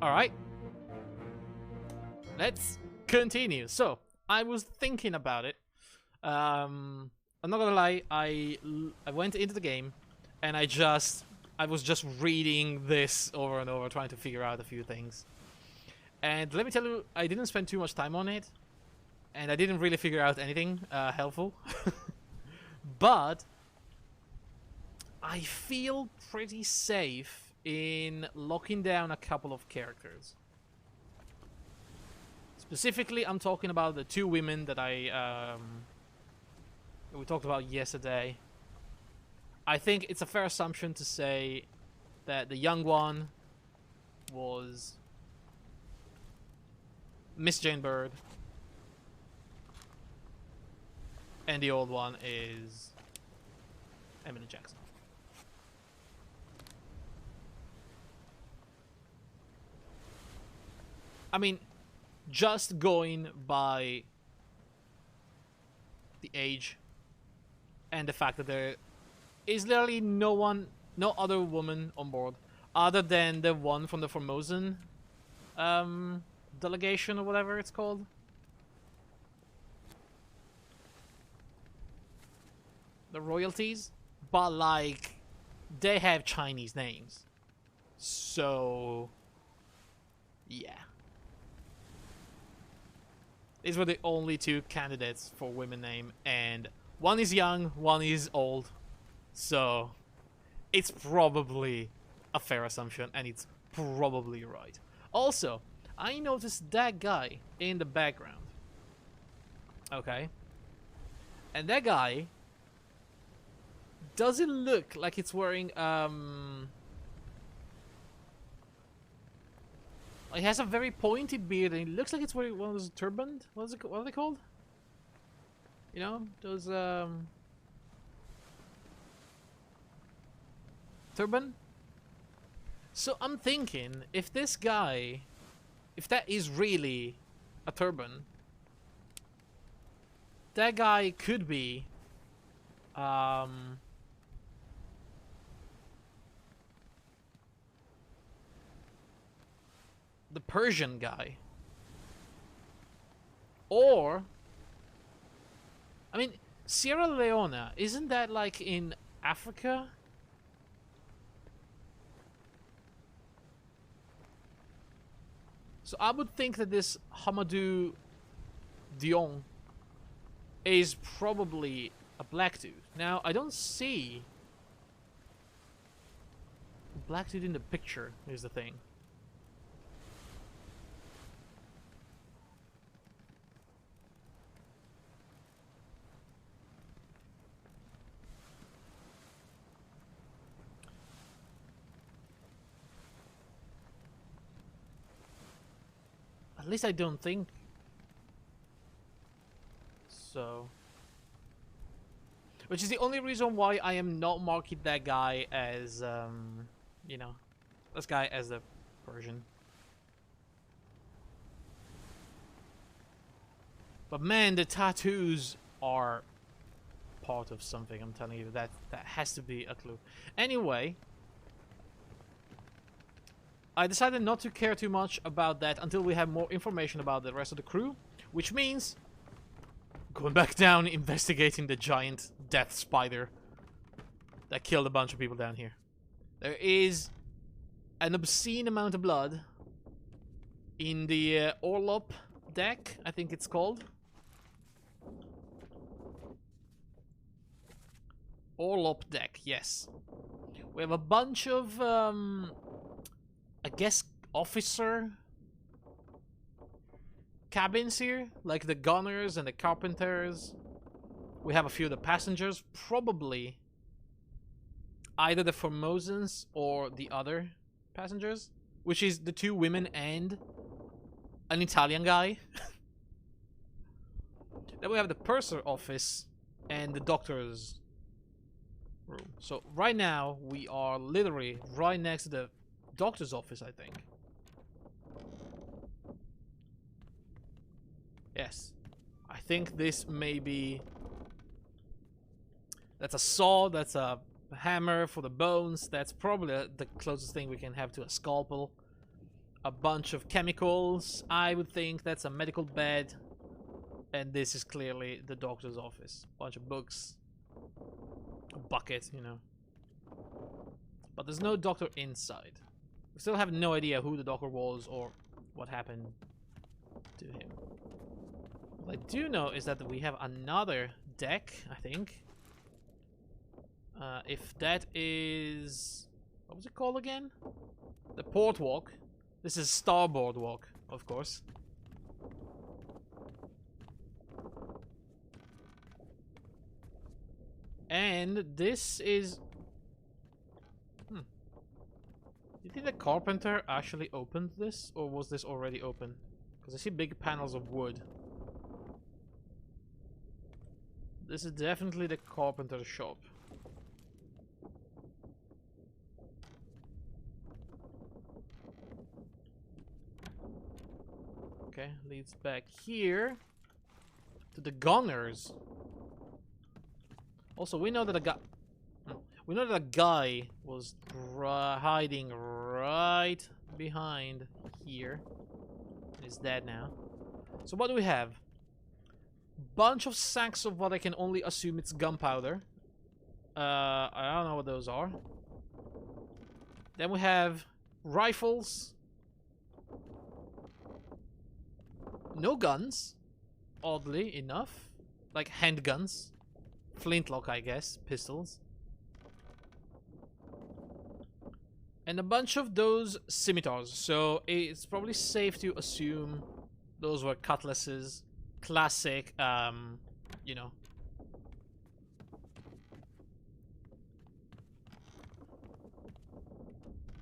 Alright. Let's continue. So, I was thinking about it. I'm not gonna lie, I went into the game and I was just reading this over and over, trying to figure out a few things. And let me tell you, I didn't spend too much time on it, and I didn't really figure out anything helpful. But I feel pretty safe in locking down a couple of characters. Specifically, I'm talking about the two women that we talked about yesterday. I think it's a fair assumption to say that the young one was Miss Jane Bird, and the old one is Emily Jackson. I mean, just going by the age and the fact that there is literally no other woman on board other than the one from the Formosan delegation or whatever it's called. The royalties, but like they have Chinese names, so yeah. These were the only two candidates for women name, and one is young, one is old, so it's probably a fair assumption, and it's probably right. Also, I noticed that guy in the background. Okay. And that guy doesn't look like it's wearing he has a very pointy beard, and it looks like it's wearing one of those turban. What are they called? You know, those turban. So I'm thinking, if this guy, if that is really a turban, that guy could be the Persian guy. Or, I mean, Sierra Leone, isn't that like in Africa? So I would think that this Hamadou Dion is probably a black dude. Now, I don't see a black dude in the picture, is the thing. At least I don't think so. Which is the only reason why I am not marking that guy as, you know, this guy as the Persian. But man, the tattoos are part of something. I'm telling you, that has to be a clue. Anyway, I decided not to care too much about that until we have more information about the rest of the crew, which means going back down, investigating the giant death spider that killed a bunch of people down here. There is an obscene amount of blood in the Orlop deck, I think it's called. Orlop deck, yes. We have a bunch of I guess officer cabins here, like the gunners and the carpenters. We have a few of the passengers, probably either the Formosans or the other passengers, which is the two women and an Italian guy. Then we have the purser office and the doctor's room. So right now we are literally right next to the doctor's office, I think. Yes. I think this may be... That's a saw, that's a hammer for the bones. That's probably the closest thing we can have to a scalpel. a bunch of chemicals. I would think that's a medical bed. And this is clearly the doctor's office. Bunch of books. A bucket, you know. But there's no doctor inside. We still have no idea who the doctor was or what happened to him. What I do know is that we have another deck, I think. If that is... what was it called again? The port walk. This is starboard walk, of course. And this is... Do you think the carpenter actually opened this? Or was this already open? Because I see big panels of wood. This is definitely the carpenter's shop. Okay, leads back here to the gunners. Also, we know that a guy was hiding right behind here. He's dead now. So what do we have? Bunch of sacks of what I can only assume it's gunpowder. I don't know what those are. Then we have rifles. No guns, oddly enough. Like handguns. Flintlock, I guess. Pistols. And a bunch of those scimitars. So it's probably safe to assume those were cutlasses. Classic, you know.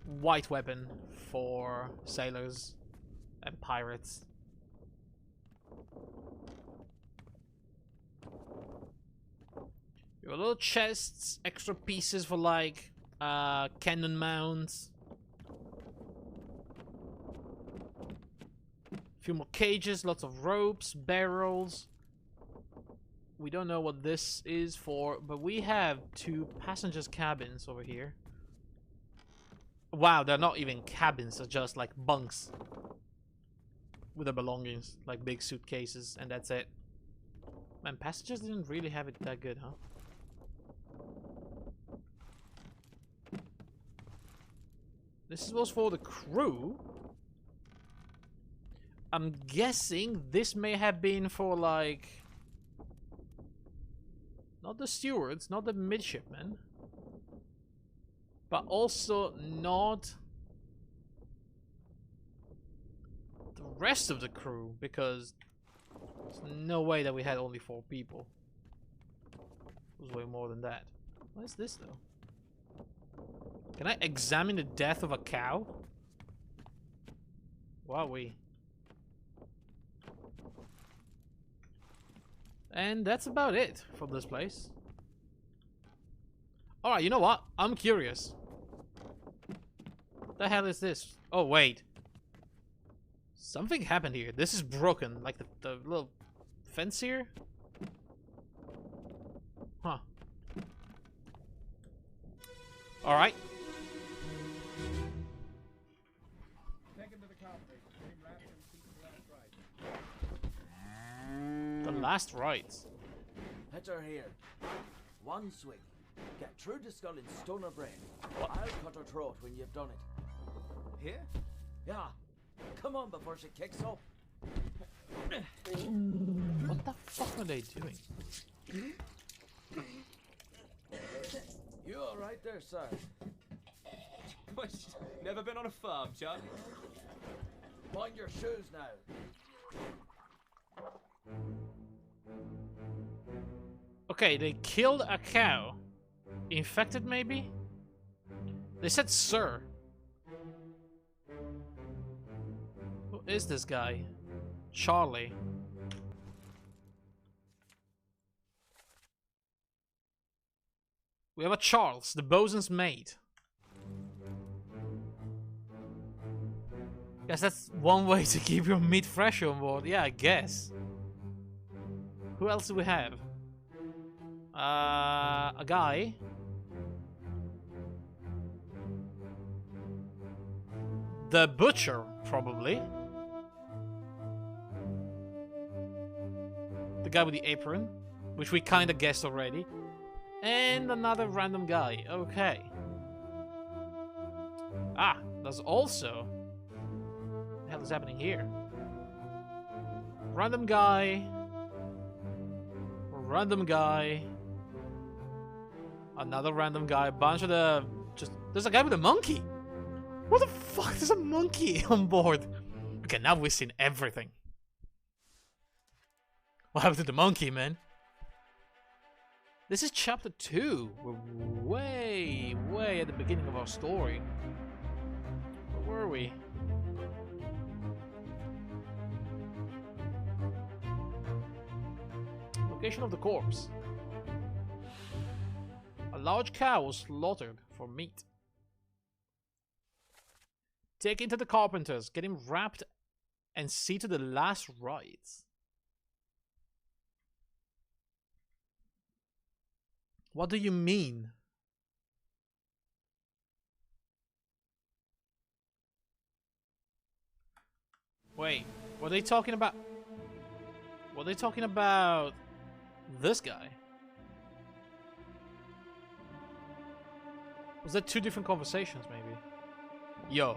White weapon for sailors and pirates. Your little chests, extra pieces for like cannon mounts. A few more cages, lots of ropes, barrels. We don't know what this is for, but we have 2 passengers' cabins over here. Wow, they're not even cabins, they're just like bunks. With their belongings, like big suitcases, and that's it. Man, passengers didn't really have it that good, huh? This was for the crew. I'm guessing this may have been for, like... not the stewards, not the midshipmen. But also not... the rest of the crew, because... there's no way that we had only 4 people. It was way more than that. What is this, though? Can I examine the death of a cow? Wowee. And that's about it for this place. Alright, you know what? I'm curious. What the hell is this? Oh, wait. Something happened here. This is broken. Like the little fence here? Huh. Alright. The last rites. Hit her here. One swing. Get through the skull in stone or brain. What? I'll cut her throat when you've done it. Here? Yeah. Come on before she kicks up. What the fuck are they doing? You alright there, sir? Never been on a farm, Chuck? Mind your shoes now. Okay, they killed a cow. Infected, maybe? They said sir. Who is this guy? Charlie. We have a Charles, the bosun's mate. Guess that's one way to keep your meat fresh on board. Yeah, I guess. Who else do we have? A guy. The butcher. Probably. The guy with the apron, which we kind of guessed already. And another random guy. Okay. Ah, there's also... What the hell is happening here? Random guy. Random guy. Another random guy. A bunch of the... There's a guy with a monkey. What the fuck? There's a monkey on board. Okay, now we've seen everything. What happened to the monkey, man? This is chapter 2. We're way at the beginning of our story. Where were we? Location of the corpse. A large cow was slaughtered for meat. Take him to the carpenters, get him wrapped, and see to the last rites. What do you mean? Wait, were they talking about... Were they talking about this guy? Was that two different conversations, maybe? Yo.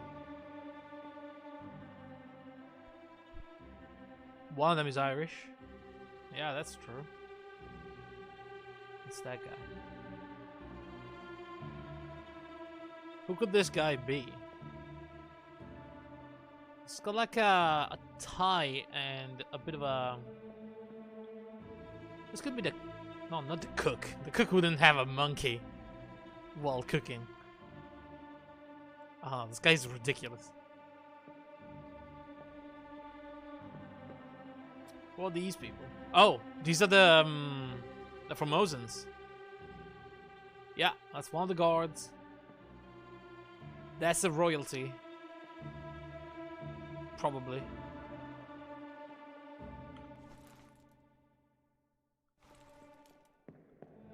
One of them is Irish. Yeah, that's true. It's that guy. Who could this guy be? It's got like a tie and a bit of a... This could be the... No, not the cook. The cook wouldn't have a monkey while cooking. Ah, this guy's ridiculous. What are these people? Oh, these are the Formosans. Yeah, that's one of the guards. That's the royalty. Probably.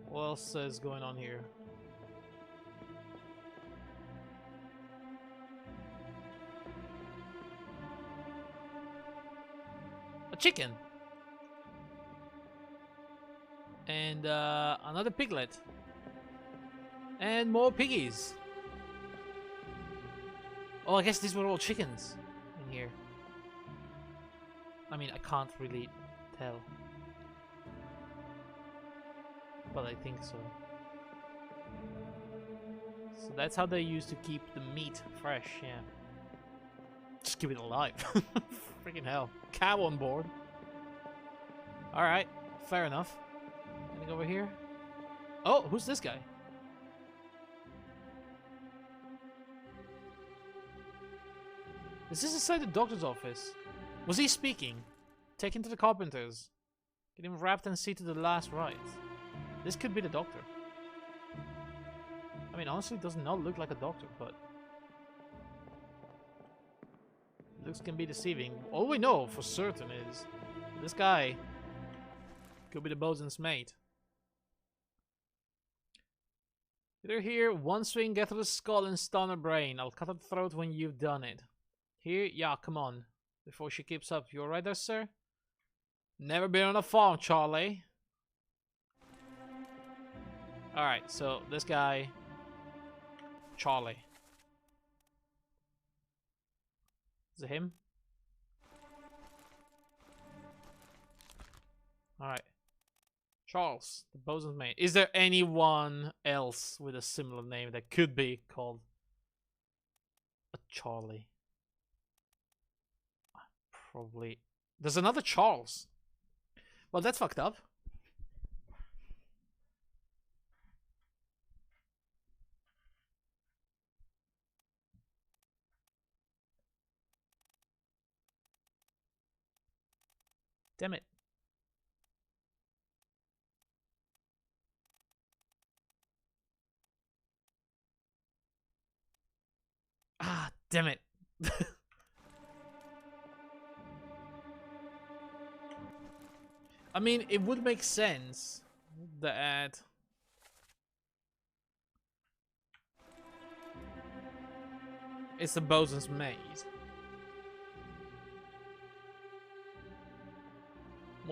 What else is going on here? A chicken. And another piglet. And more piggies. Oh, I guess these were all chickens in here. I mean, I can't really tell. But I think so. So that's how they used to keep the meat fresh, yeah. Just keep it alive. Freaking hell. Cow on board. Alright, fair enough. Anything over here? Oh, who's this guy? Is this inside the doctor's office? Was he speaking? Take him to the carpenters. Get him wrapped and see to the last rites. This could be the doctor. I mean, honestly, it does not look like a doctor, but... looks can be deceiving. All we know for certain is... this guy... could be the bosun's mate. Either here, one swing, get through the skull and stun her brain. I'll cut her throat when you've done it. Here, yeah, come on. Before she keeps up. You alright there, sir? Never been on a farm, Charlie. Alright, so this guy... Charlie. Is it him? Alright. Charles, the bosun's mate. Is there anyone else with a similar name that could be called a Charlie? Probably. There's another Charles. Well, that's fucked up. Damn it. Ah, damn it. I mean, it would make sense that it's the bosun's mate.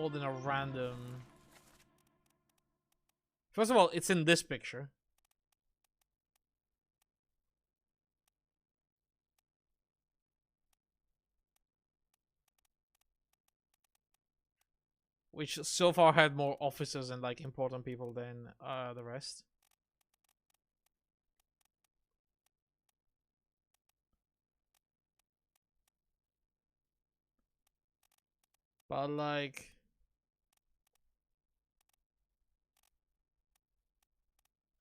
more than a random... First of all, it's in this picture. Which so far had more officers and like important people than the rest. But like...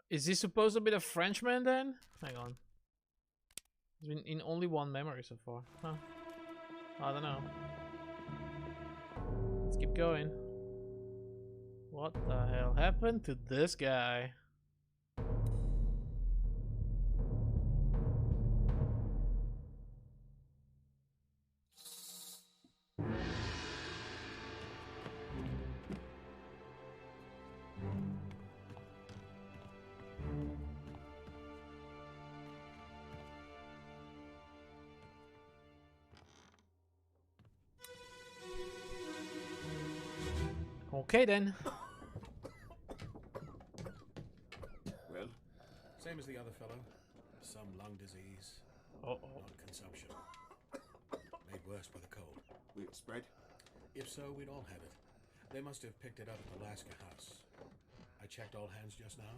Is he supposed to be the Frenchman then? Hang on. He's been in only one memory so far. Huh. I don't know. Let's keep going. What the hell happened to this guy? Okay then. Well, Same as the other fellow. Some lung disease. Uh-oh. Not consumption. Made worse by the cold. will it spread? If so, we'd all have it. They must have picked it up at the Alaska house. I checked all hands just now,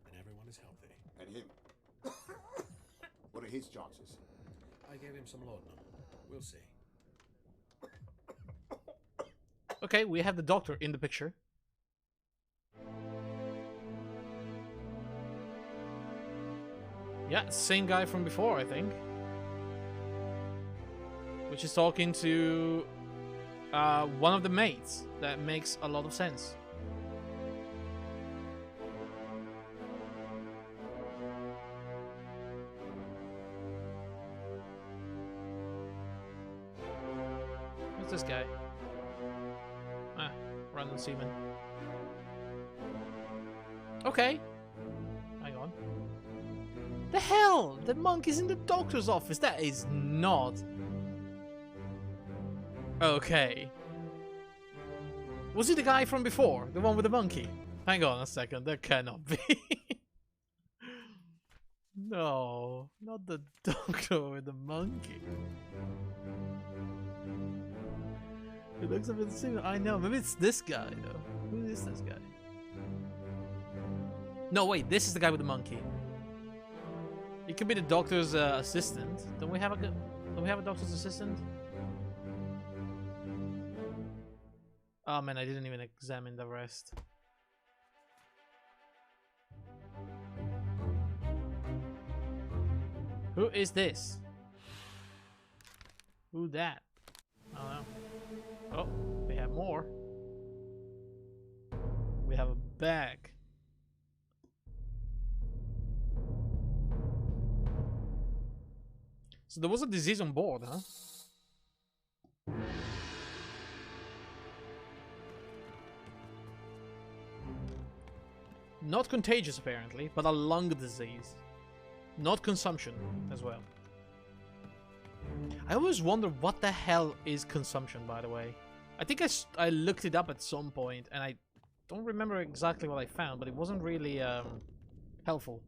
and everyone is healthy. And him? What are his chances? I gave him some laudanum. We'll see. Okay, we have the doctor in the picture. Yeah, same guy from before, I think. Which is talking to one of the maids. That makes a lot of sense. Who's this guy? Ah, random seaman. Okay. Hang on. The hell? The monk is in the doctor's office. That is not... Okay. Was he the guy from before? The one with the monkey? Hang on a second. That cannot be. No. Not the doctor with the monkey. It looks a bit similar. I know. Maybe it's this guy, though. Who is this guy? No, wait. This is the guy with the monkey. It could be the doctor's assistant. Don't we have a doctor's assistant? Oh man, I didn't even examine the rest. Who is this? Who that? I don't know. Oh, we have more. We have a bag. So there was a disease on board, huh? Not contagious, apparently, but a lung disease. Not consumption, as well. I always wonder what the hell is consumption, by the way. I think I looked it up at some point, and I don't remember exactly what I found, but it wasn't really helpful.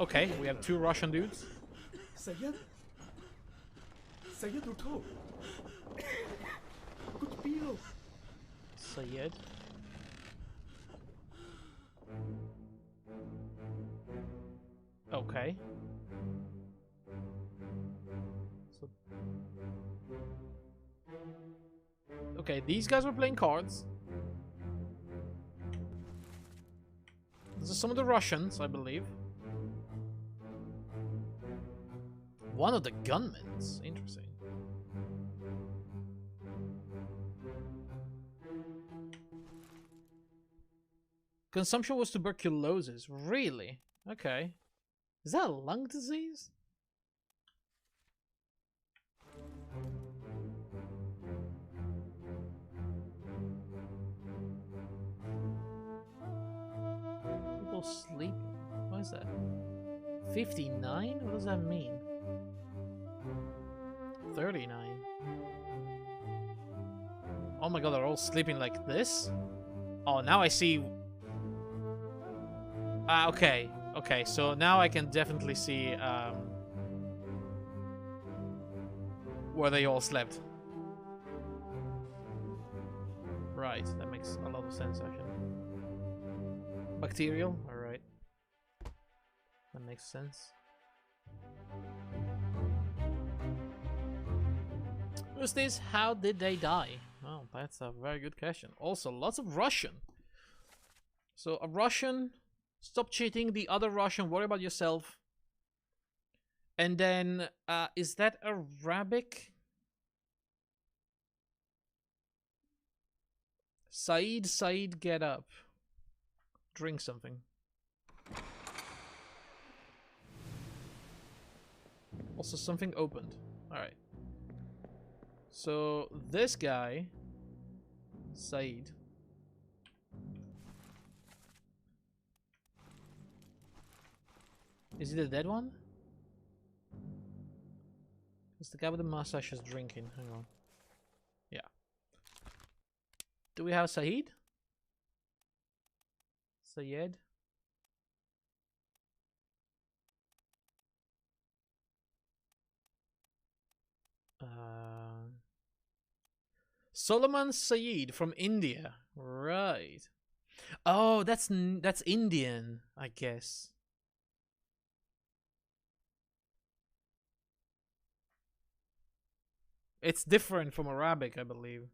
Okay, we have two Russian dudes. Sayed? Sayed uठो. कुछ P low. Sayed. Okay. So... Okay, these guys were playing cards. These are some of the Russians, I believe. One of the gunmen's. Interesting. Consumption was tuberculosis. Really? Okay. Is that a lung disease? sleeping. What is that? 59? What does that mean? 39. Oh my god, they're all sleeping like this? Oh, now I see. Ah, okay. Okay, so now I can definitely see where they all slept. Right, that makes a lot of sense actually. Bacterial, alright. That makes sense. Who's this? How did they die? Oh, that's a very good question. Also, lots of Russian. So, a Russian, stop cheating. The other Russian, worry about yourself. And then, is that Arabic? Saeed, get up. Drink something. Also, something opened. Alright. So, this guy, Saeed. Is he the dead one? It's the guy with the mustache is drinking. Hang on. Yeah. Do we have Saeed? Sayed? Solomon Saeed from India. Right. Oh, that's Indian, I guess. It's different from Arabic, I believe.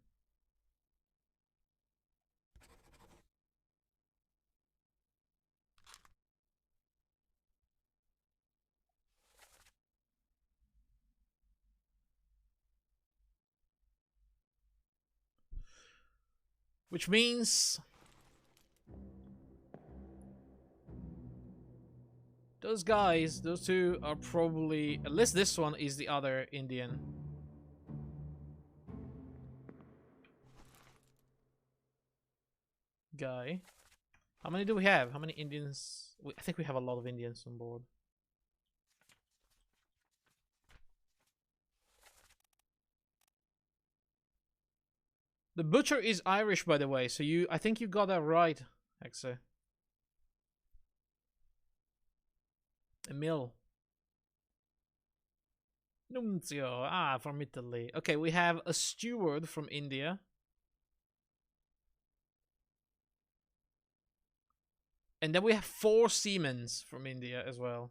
Which means those guys, those two are probably, at least this one is the other Indian. Guy. How many do we have? How many Indians? I think we have a lot of Indians on board. The butcher is Irish, by the way, so I think you got that right, Hexe. Emil. Nunzio, from Italy. Okay, we have a steward from India. And then we have 4 seamen from India as well.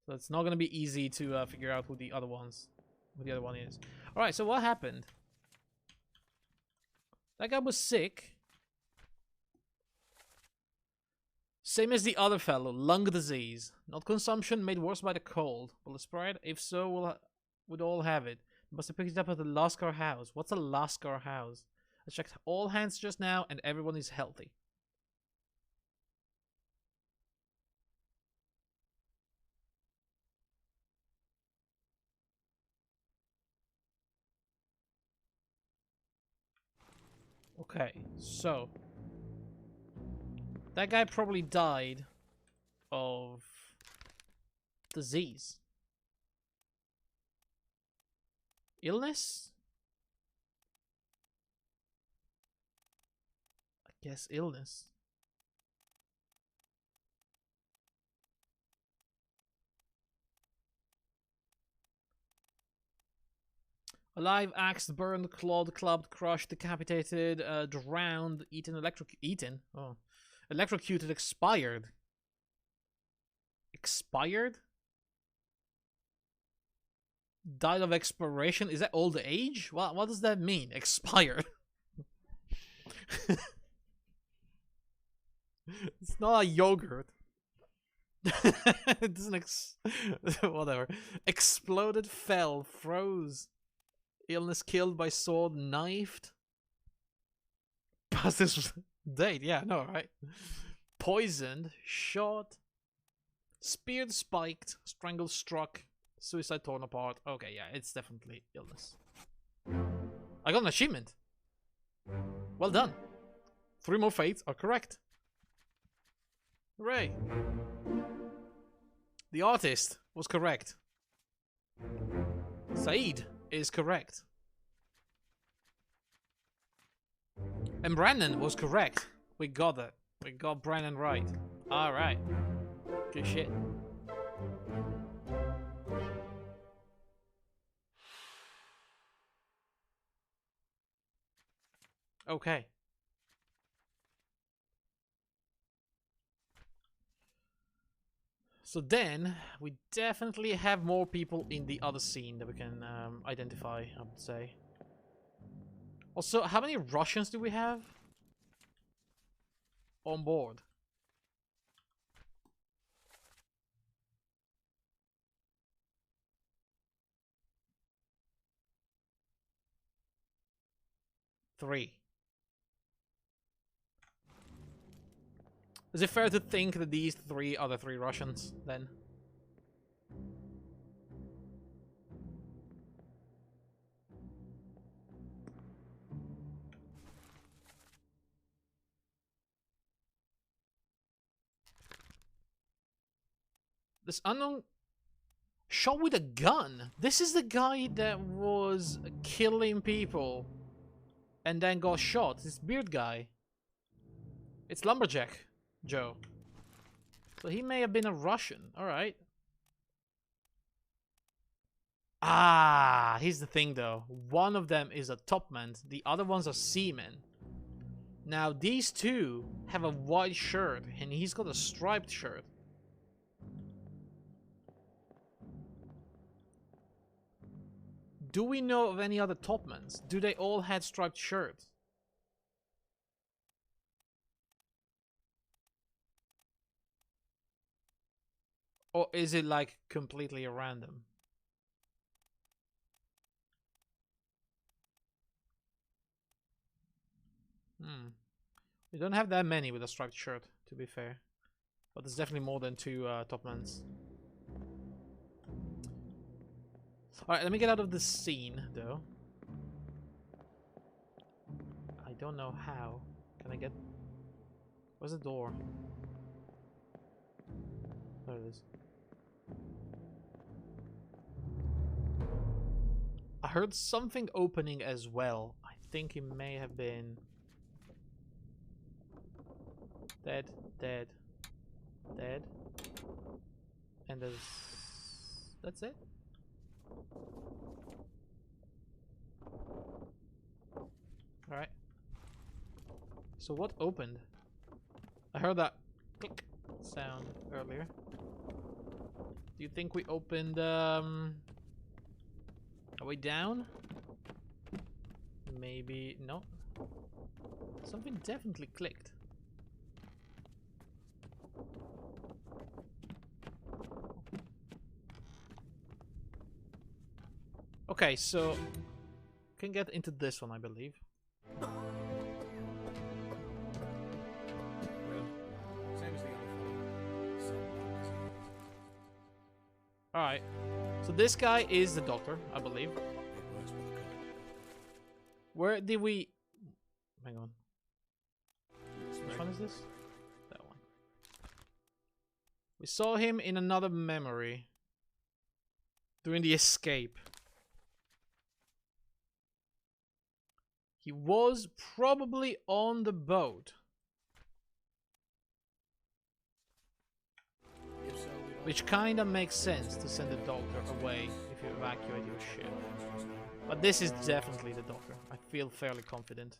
So it's not going to be easy to figure out who the other one is. Alright, so what happened? That guy was sick. Same as the other fellow, lung disease. Not consumption, made worse by the cold. Will it spread? If so, we'd all have it. Must have picked it up at the Lascar house. What's a Lascar house? I checked all hands just now and everyone is healthy. Okay, so that guy probably died of disease. Illness? I guess illness. Alive, axed, burned, clawed, clubbed, crushed, decapitated, drowned, eaten, eaten? Oh. Electrocuted, expired. Expired? Died of expiration? Is that old age? What does that mean? Expired? It's not a yogurt. It doesn't whatever. Exploded, fell, froze. Illness, killed by sword, knifed. Past this date, yeah, no, right? Poisoned, shot, speared, spiked, strangled, struck, suicide, torn apart. Okay, yeah, it's definitely illness. I got an achievement. Well done. 3 more fates are correct. Hooray! The artist was correct. Said is correct. And Brandon was correct. We got that. We got Brandon right. Alright. Good shit. Okay. So then, we definitely have more people in the other scene that we can identify, I would say. Also, how many Russians do we have on board? Three. Is it fair to think that these three are the three Russians, then? This unknown... Shot with a gun! This is the guy that was killing people and then got shot. This beard guy. It's Lumberjack Joe. So he may have been a Russian. Alright. Ah, here's the thing though. One of them is a topman. The other ones are seamen. Now these two have a white shirt and he's got a striped shirt. Do we know of any other topmans? Do they all have striped shirts? Or is it like completely random? We don't have that many with a striped shirt, to be fair. But there's definitely more than two topmans. Alright, let me get out of the scene, though. I don't know how. Can I get... Where's the door? There it is. I heard something opening as well. I think it may have been... Dead, dead, dead. And there's... That's it? Alright. So what opened? I heard that click sound earlier. Do you think we opened are we down? Maybe no. Something definitely clicked. Okay, so can get into this one, I believe. Well, same as the other fellow. Alright. So this guy is the doctor, I believe. It works with the code. Where did we... Hang on. Which one is this? That one. We saw him in another memory. During the escape. He was probably on the boat. If so, we don't Which kinda makes sense to send the doctor away if you evacuate your ship. But this is definitely the doctor. I feel fairly confident.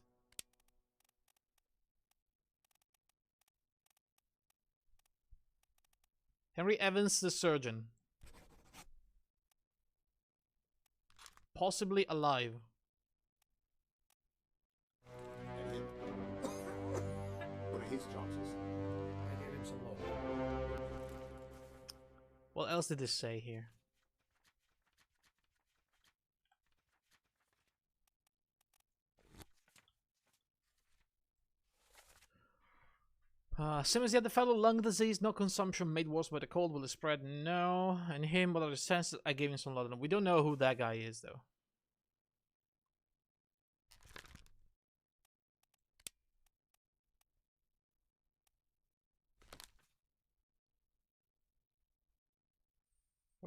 Henry Evans, the surgeon. Possibly alive. And him. What are his chances? I gave him some low. What else did this say here? Simmons, yet the fellow lung disease, no consumption, made worse by the cold, will it spread? No. And him, what are the chances? I gave him some laudanum. We don't know who that guy is, though.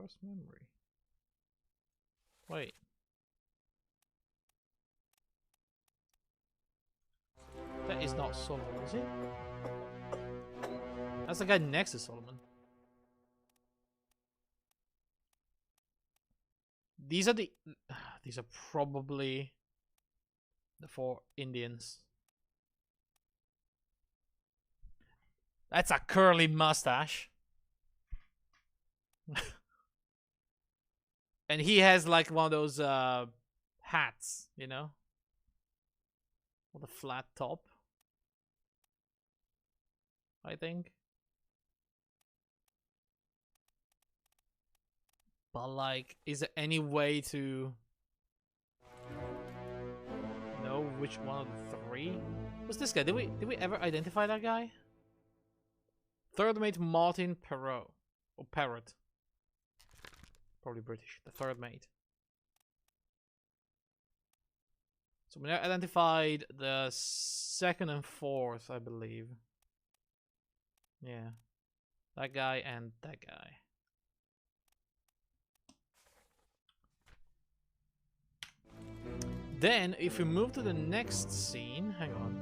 First memory. Wait. That is not Solomon, is it? That's the guy next to Solomon. These are probably the 4 Indians. That's a curly mustache. And he has like one of those hats, you know? With a flat top. I think. But like, is there any way to know which one of the 3? What's this guy? Did we ever identify that guy? Third mate Martin Perot. Or Parrot. Probably British. The third mate. So we now identified the 2nd and 4th, I believe. Yeah. That guy and that guy. Then, if we move to the next scene, hang on.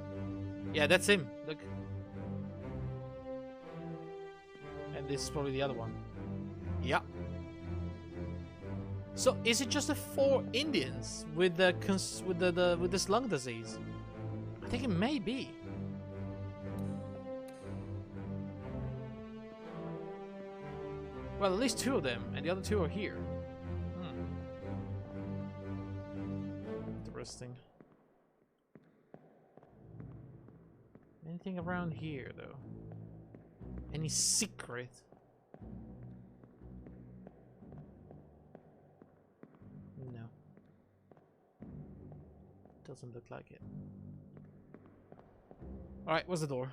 Yeah, that's him. Look. And this is probably the other one. Yeah. So, is it just the 4 Indians with the with this lung disease? I think it may be. Well, at least 2 of them, and the other 2 are here. Interesting. Anything around here, though? Any secret? No. Doesn't look like it. Alright, where's the door?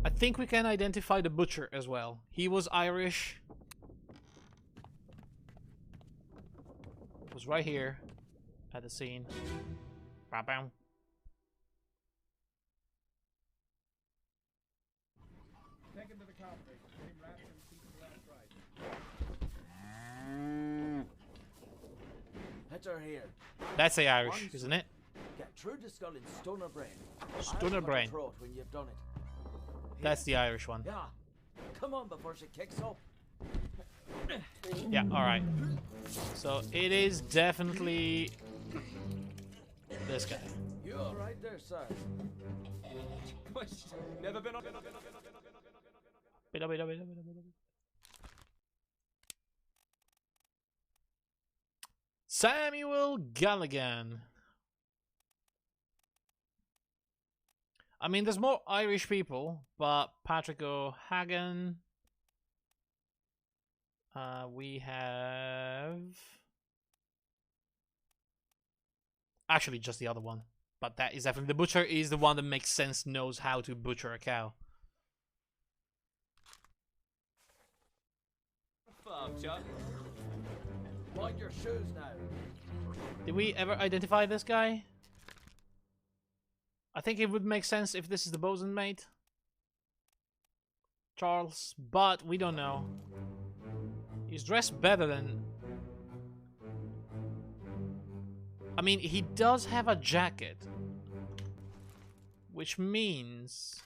I think we can identify the butcher as well. He was Irish. It was right here at the scene. Ba-bam. Take him to the counter. Getting wrapped and keep him left right. Heads are here. That's the Irish, isn't it? Get through the skull in Stoner Brain. Stunner brain. Throat when you've done it. That's the Irish one. Yeah. Come on before she kicks up. Yeah, alright. So it is definitely this guy. You all right there, sir? Never been on. Samuel Galligan. I mean, there's more Irish people, but Patrick O'Hagan. We have... Actually, just the other one. But that is definitely... The butcher is the one that makes sense, knows how to butcher a cow. Farm, Chuck. Mind your shoes now. Did we ever identify this guy? I think it would make sense if this is the bosun mate. Charles, but we don't know. He's dressed better than... I mean, he does have a jacket. Which means...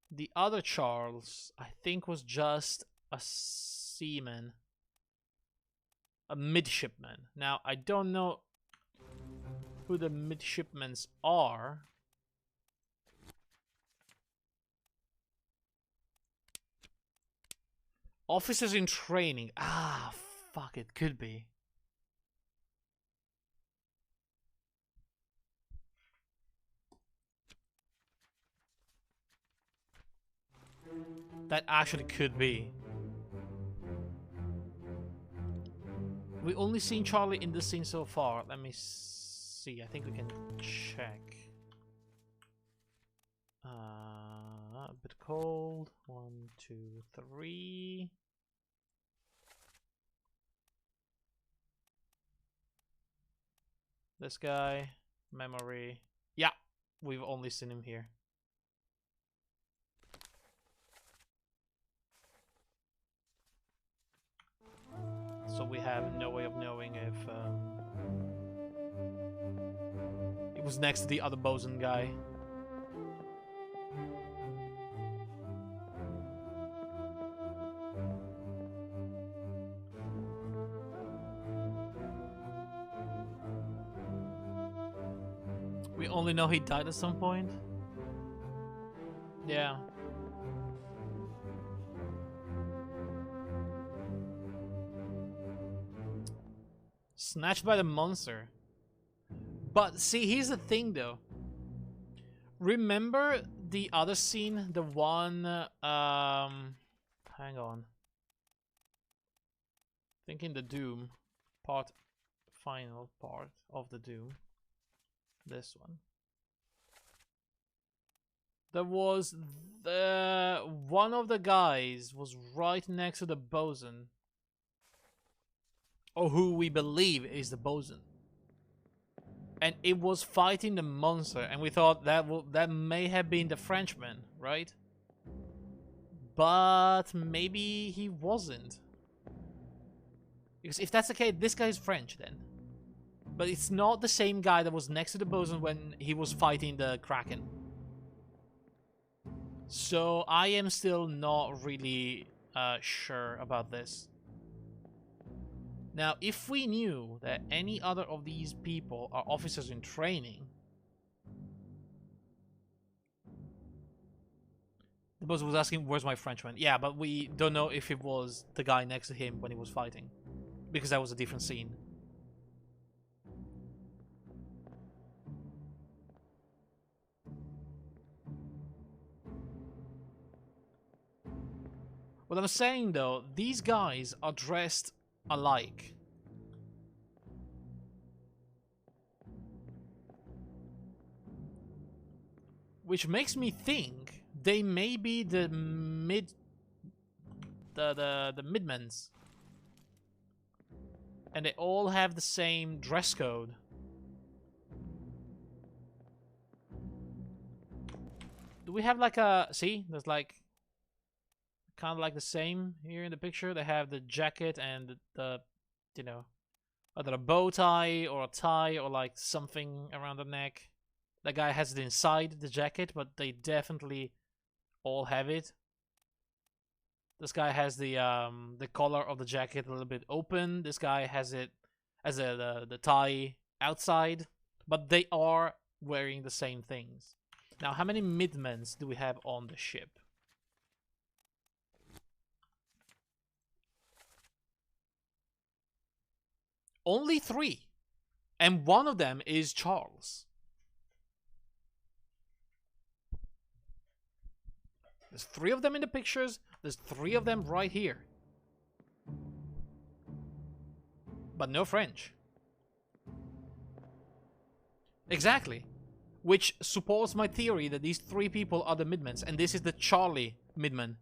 The other Charles, I think, was just a seaman. A midshipman. Now, I don't know who the midshipmen are. Officers in training. Ah, fuck, it could be. That actually could be. We've only seen Charlie in this scene so far. Let me see. I think we can check. A bit cold. 1, 2, 3. This guy. Memory. Yeah, we've only seen him here. so we have no way of knowing if it was next to the other bosun guy. We only know he died at some point. Yeah. Snatched by the monster. But see, here's the thing though. Remember the other scene? The one, hang on. Thinking the Doom part, final part of the Doom. This one. There was one of the guys was right next to the bosun, or who we believe is the bosun, and it was fighting the monster, and we thought that may have been the Frenchman, right? But maybe he wasn't, because if that's the case, this guy is French then. But it's not the same guy that was next to the bosun when he was fighting the Kraken. So I am still not really sure about this. Now, if we knew that any other of these people are officers in training, the bosun was asking, "Where's my Frenchman?" Yeah, but we don't know if it was the guy next to him when he was fighting, because that was a different scene. What I'm saying though, these guys are dressed alike. Which makes me think they may be the midmens. And they all have the same dress code. Do we have like a... See? There's like... kind of like the same here in the picture. They have the jacket and the you know, either a bow tie or a tie or like something around the neck. That guy has it inside the jacket, but they definitely all have it. This guy has the collar of the jacket a little bit open. This guy has it as the tie outside, but they are wearing the same things. Now, how many midmens do we have on the ship? Only 3. And one of them is Charles. There's 3 of them in the pictures. There's 3 of them right here. But no French. Exactly. Which supports my theory that these 3 people are the midmens. And this is the Charlie midman.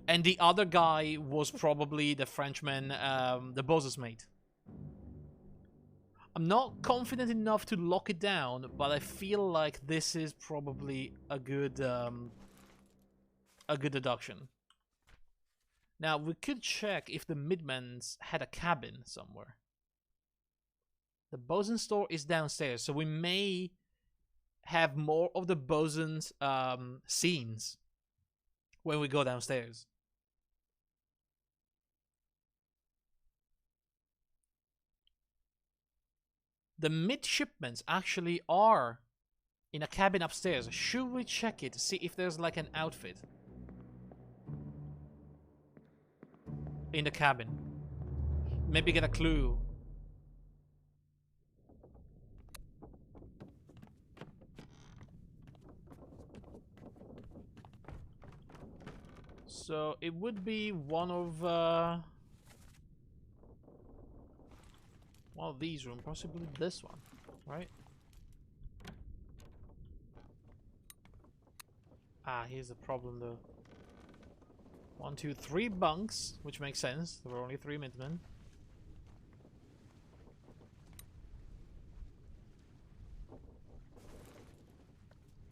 And the other guy was probably the Frenchman, the boss's mate. I'm not confident enough to lock it down, but I feel like this is probably a good deduction. Now, we could check if the midmens had a cabin somewhere. The bosun's store is downstairs, so we may have more of the bosun's scenes when we go downstairs. The midshipmens actually are in a cabin upstairs. Should we check it to see if there's like an outfit in the cabin? Maybe get a clue. So it would be one of these rooms, possibly this one, right? Ah, here's the problem though. 1, 2, 3 bunks, which makes sense. There were only 3 midmen.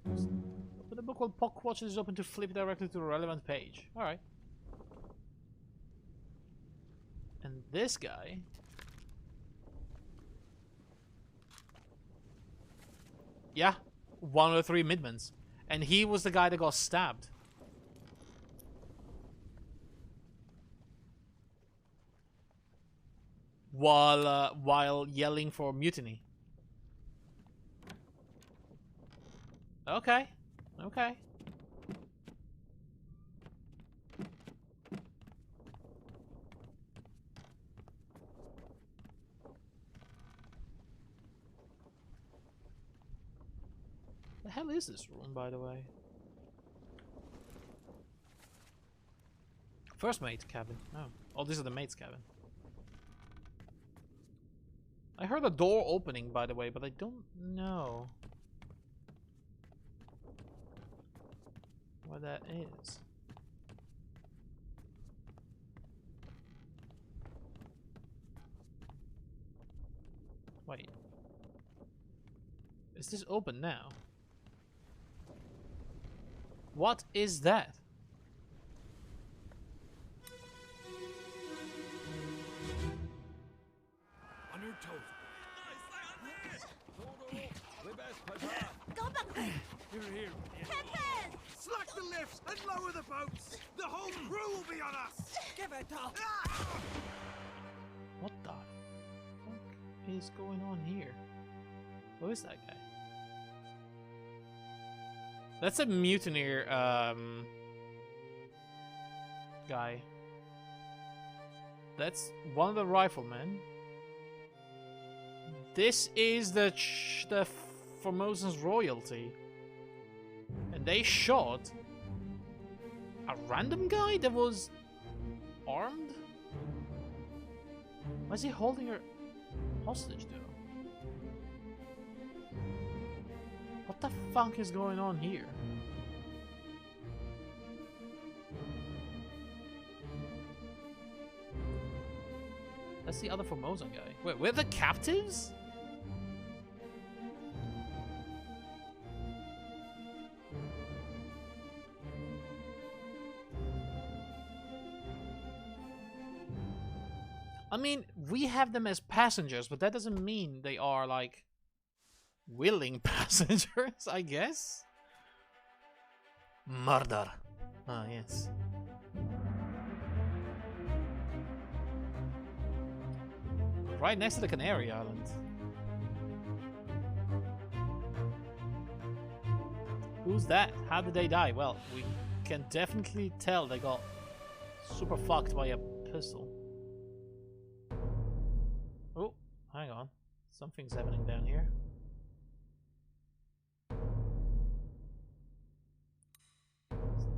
Open the book while Pock watches is open to flip directly to the relevant page. Alright. And this guy... Yeah, one of the 3 Midmans. And he was the guy that got stabbed. While yelling for mutiny. Okay. Okay. The hell is this room, by the way? First Maids Cabin. Oh, these are the Maids Cabin. I heard a door opening, by the way, but I don't know what that is. Wait. Is this open now? What is that? On your toes. Here, here. Slack the lifts and lower the boats! The whole crew will be on us! Give it up! What the fuck is going on here? Who is that guy? That's a mutineer guy. That's one of the riflemen. This is the Formosan's royalty. And they shot a random guy that was armed? Why is he holding her hostage though? What the fuck is going on here? That's the other Formosan guy. Wait, we're the captives? I mean, we have them as passengers, but that doesn't mean they are, like, willing passengers, I guess? Murder. Ah, yes. Right next to the Canary Island. Who's that? How did they die? Well, we can definitely tell they got super fucked by a pistol. Oh, hang on. Something's happening down here.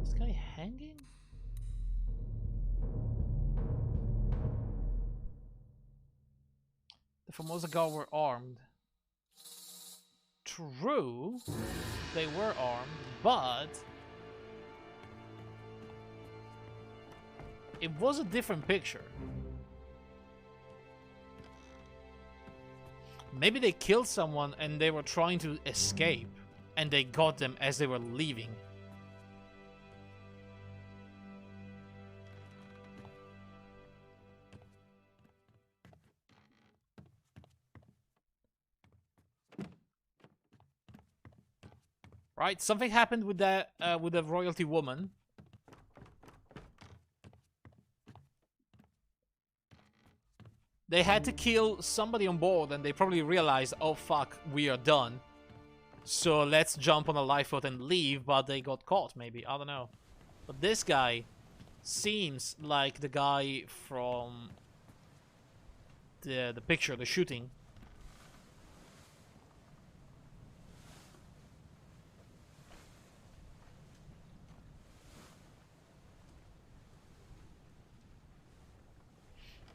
Is this guy hanging? The Formosa guard were armed. True, they were armed, but it was a different picture. Maybe they killed someone and they were trying to escape, and they got them as they were leaving. Right, something happened with the royalty woman. They had to kill somebody on board, and they probably realized, oh fuck, we are done. So let's jump on a lifeboat and leave, but they got caught, maybe. I don't know. But this guy seems like the guy from the picture, the shooting.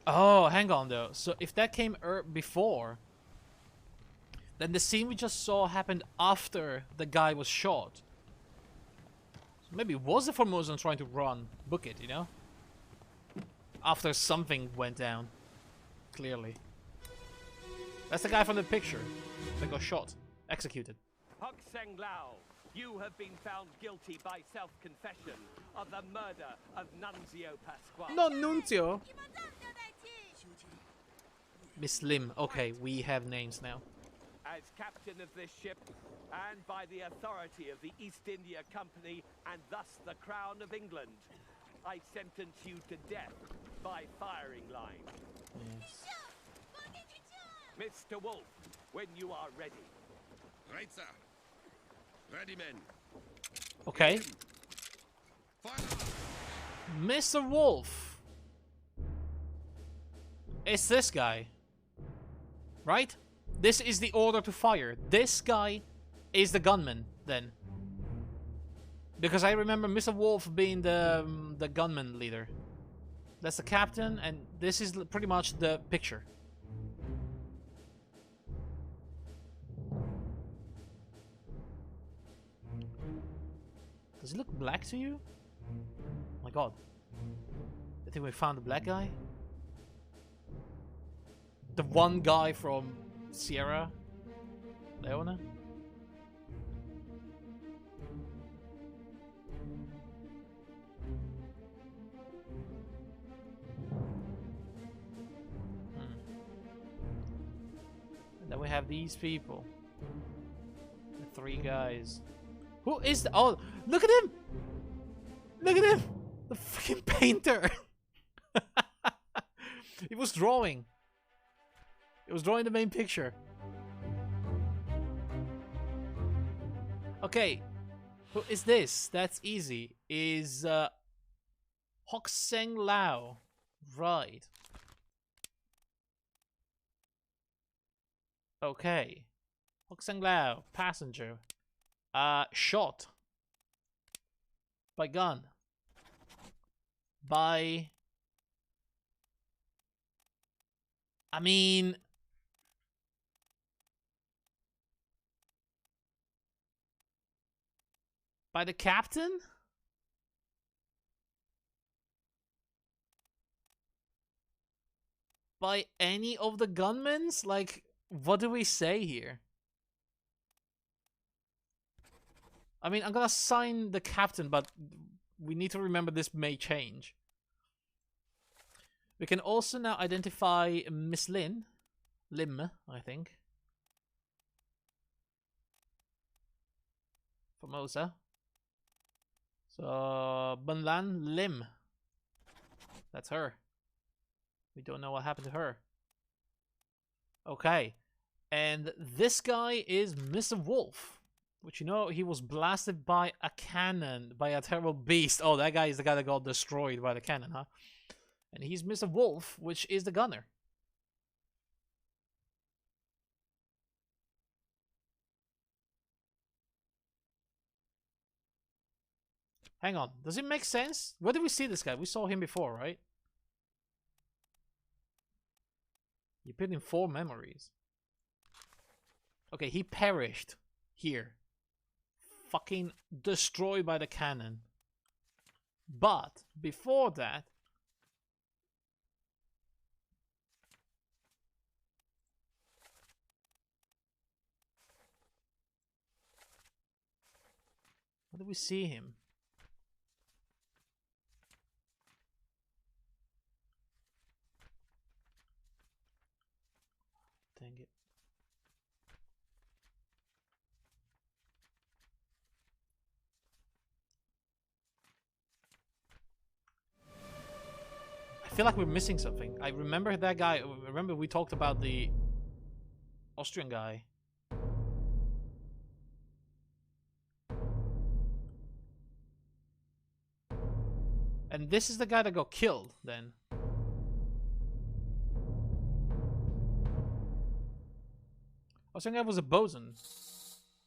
Oh, hang on though. So if that came before, then the scene we just saw happened after the guy was shot. So maybe it was the Formosan trying to run, book it, you know? After something went down. Clearly. That's the guy from the picture that got shot, executed. Hok Seng Lao, you have been found guilty by self-confession of the murder of Nunzio Pasquale. No, Nunzio. Miss Lim. Okay, we have names now. As captain of this ship, and by the authority of the East India Company, and thus the Crown of England, I sentence you to death by firing line. Yes. Mr. Wolf, when you are ready. Right, sir. Ready, men. Okay. Fire! Mr. Wolf. It's this guy. Right? This is the order to fire. This guy is the gunman, then. Because I remember Mr. Wolf being the gunman leader. That's the captain, and this is pretty much the picture. Does he look black to you? Oh my god. I think we found the black guy. The one guy from Sierra Leone. And then we have these people. The three guys. Who is the— oh, look at him! Look at him! The fucking painter! He was drawing. It was drawing the main picture. Okay. Who is this? That's easy. Is Hokseng Lao. Right. Okay. Hokseng Lao, passenger. Shot. By gun. By... I mean... by the captain? By any of the gunmen? Like, what do we say here? I mean, I'm gonna sign the captain, but we need to remember this may change. We can also now identify Miss Lim, I think. Formosa. So, Banlan Lim. That's her. We don't know what happened to her. Okay. And this guy is Mr. Wolf. Which, you know, he was blasted by a cannon, by a terrible beast. Oh, that guy is the guy that got destroyed by the cannon, huh? And he's Mr. Wolf, which is the gunner. Hang on, does it make sense? Where did we see this guy? We saw him before, right? You put in 4 memories. Okay, he perished here. Fucking destroyed by the cannon. But before that, where did we see him? Dang it. I feel like we're missing something. I remember that guy. Remember we talked about the Austrian guy. And this is the guy that got killed then. Austrian guy was a bosun.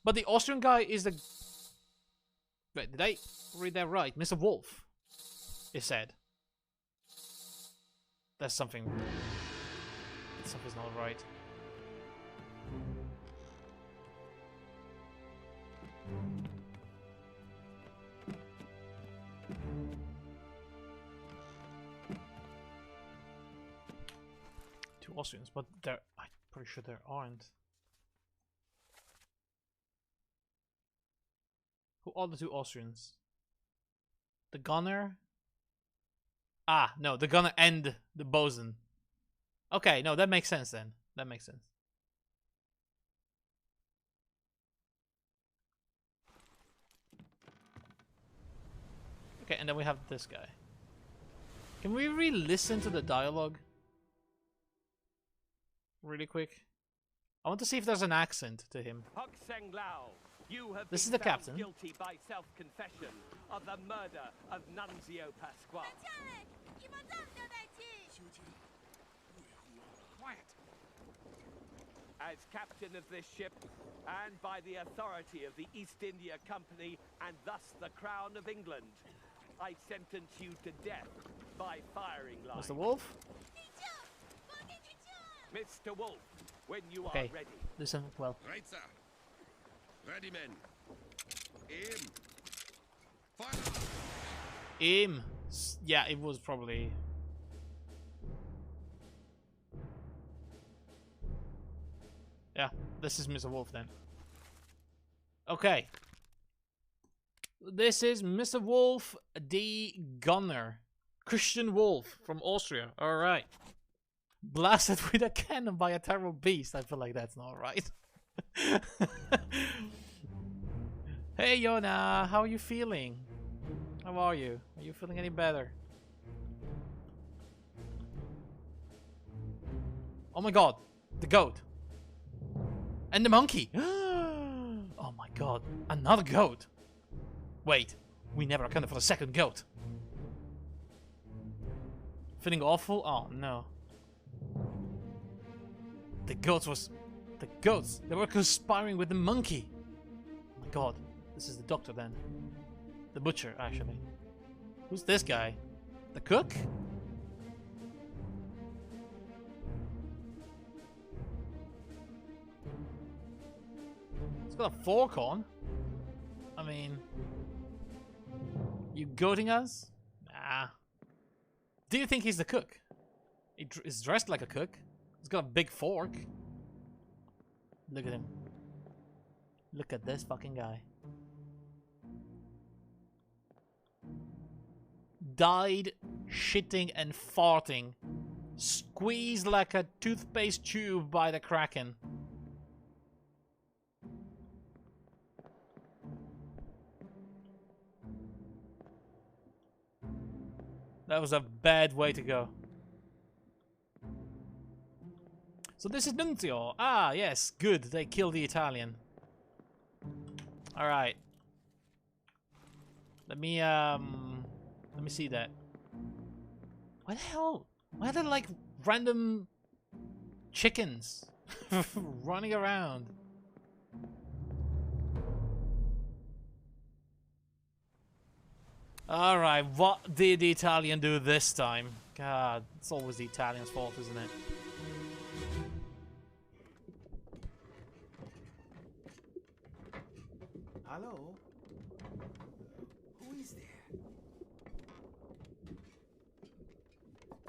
But the Austrian guy is the... Wait, did I read that right? Mr. Wolf, it said. That's something... something's not right. Two Austrians, but there... I'm pretty sure there aren't. Who are the 2 Austrians? The gunner? Ah, no, the gunner and the bosun. Okay, no, that makes sense then. That makes sense. Okay, and then we have this guy. Can we re-listen to the dialogue? Really quick. I want to see if there's an accent to him. Hok Seng Lao, you have This is been the found captain. guilty by self-confession of the murder of Nunzio Pasquale. Quiet. As captain of this ship, and by the authority of the East India Company, and thus the Crown of England, I sentence you to death by firing line. Mr. Wolf? Mr. Wolf, when you Okay. are ready. Listen well. Right, sir. Ready, men. Aim. Fire. Aim. Yeah, it was probably... Yeah, this is Mr. Wolf then. Okay. This is Mr. Wolf the Gunner. Christian Wolf from Austria. Alright. Blasted with a cannon by a terrible beast. I feel like that's not right. Hey Yona, how are you feeling? How are you? Are you feeling any better? Oh my god, the goat. And the monkey. Oh my god, another goat. Wait, we never accounted for the second goat. Feeling awful? Oh no. The goats, they were conspiring with the monkey. Oh my god, this is the doctor then. The butcher, actually. Who's this guy? The cook? He's got a fork on. I mean... You goading us? Nah. Do you think he's the cook? He's dressed like a cook. He's got a big fork. Look at him. Look at this fucking guy. Died shitting and farting. Squeezed like a toothpaste tube by the Kraken. That was a bad way to go. So this is Nunzio. Ah, yes, good. They killed the Italian. Alright. Let me see that. What the hell? Why are there like random chickens running around? Alright, what did the Italian do this time? God, it's always the Italian's fault, isn't it? Hello? Who is there?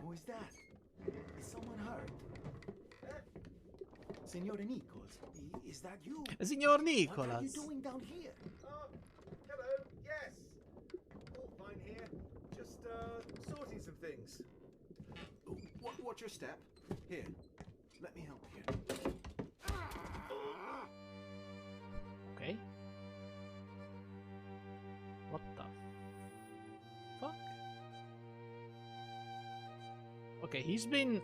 Who is that? Is someone hurt? Signore Nichols, is that you? Signor What are you Nicholas. doing down here? Hello, yes. All fine here. Just, sorting some things. What's your step? Here, let me help you. Okay. What the fuck? Okay, he's been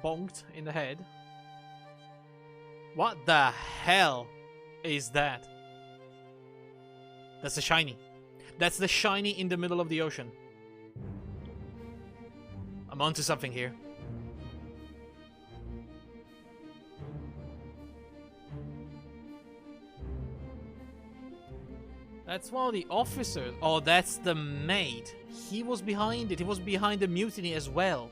bonked in the head. What the hell is that? That's the shiny. That's the shiny in the middle of the ocean. I'm onto something here. That's one of the officers. Oh, that's the mate. He was behind it. He was behind the mutiny as well.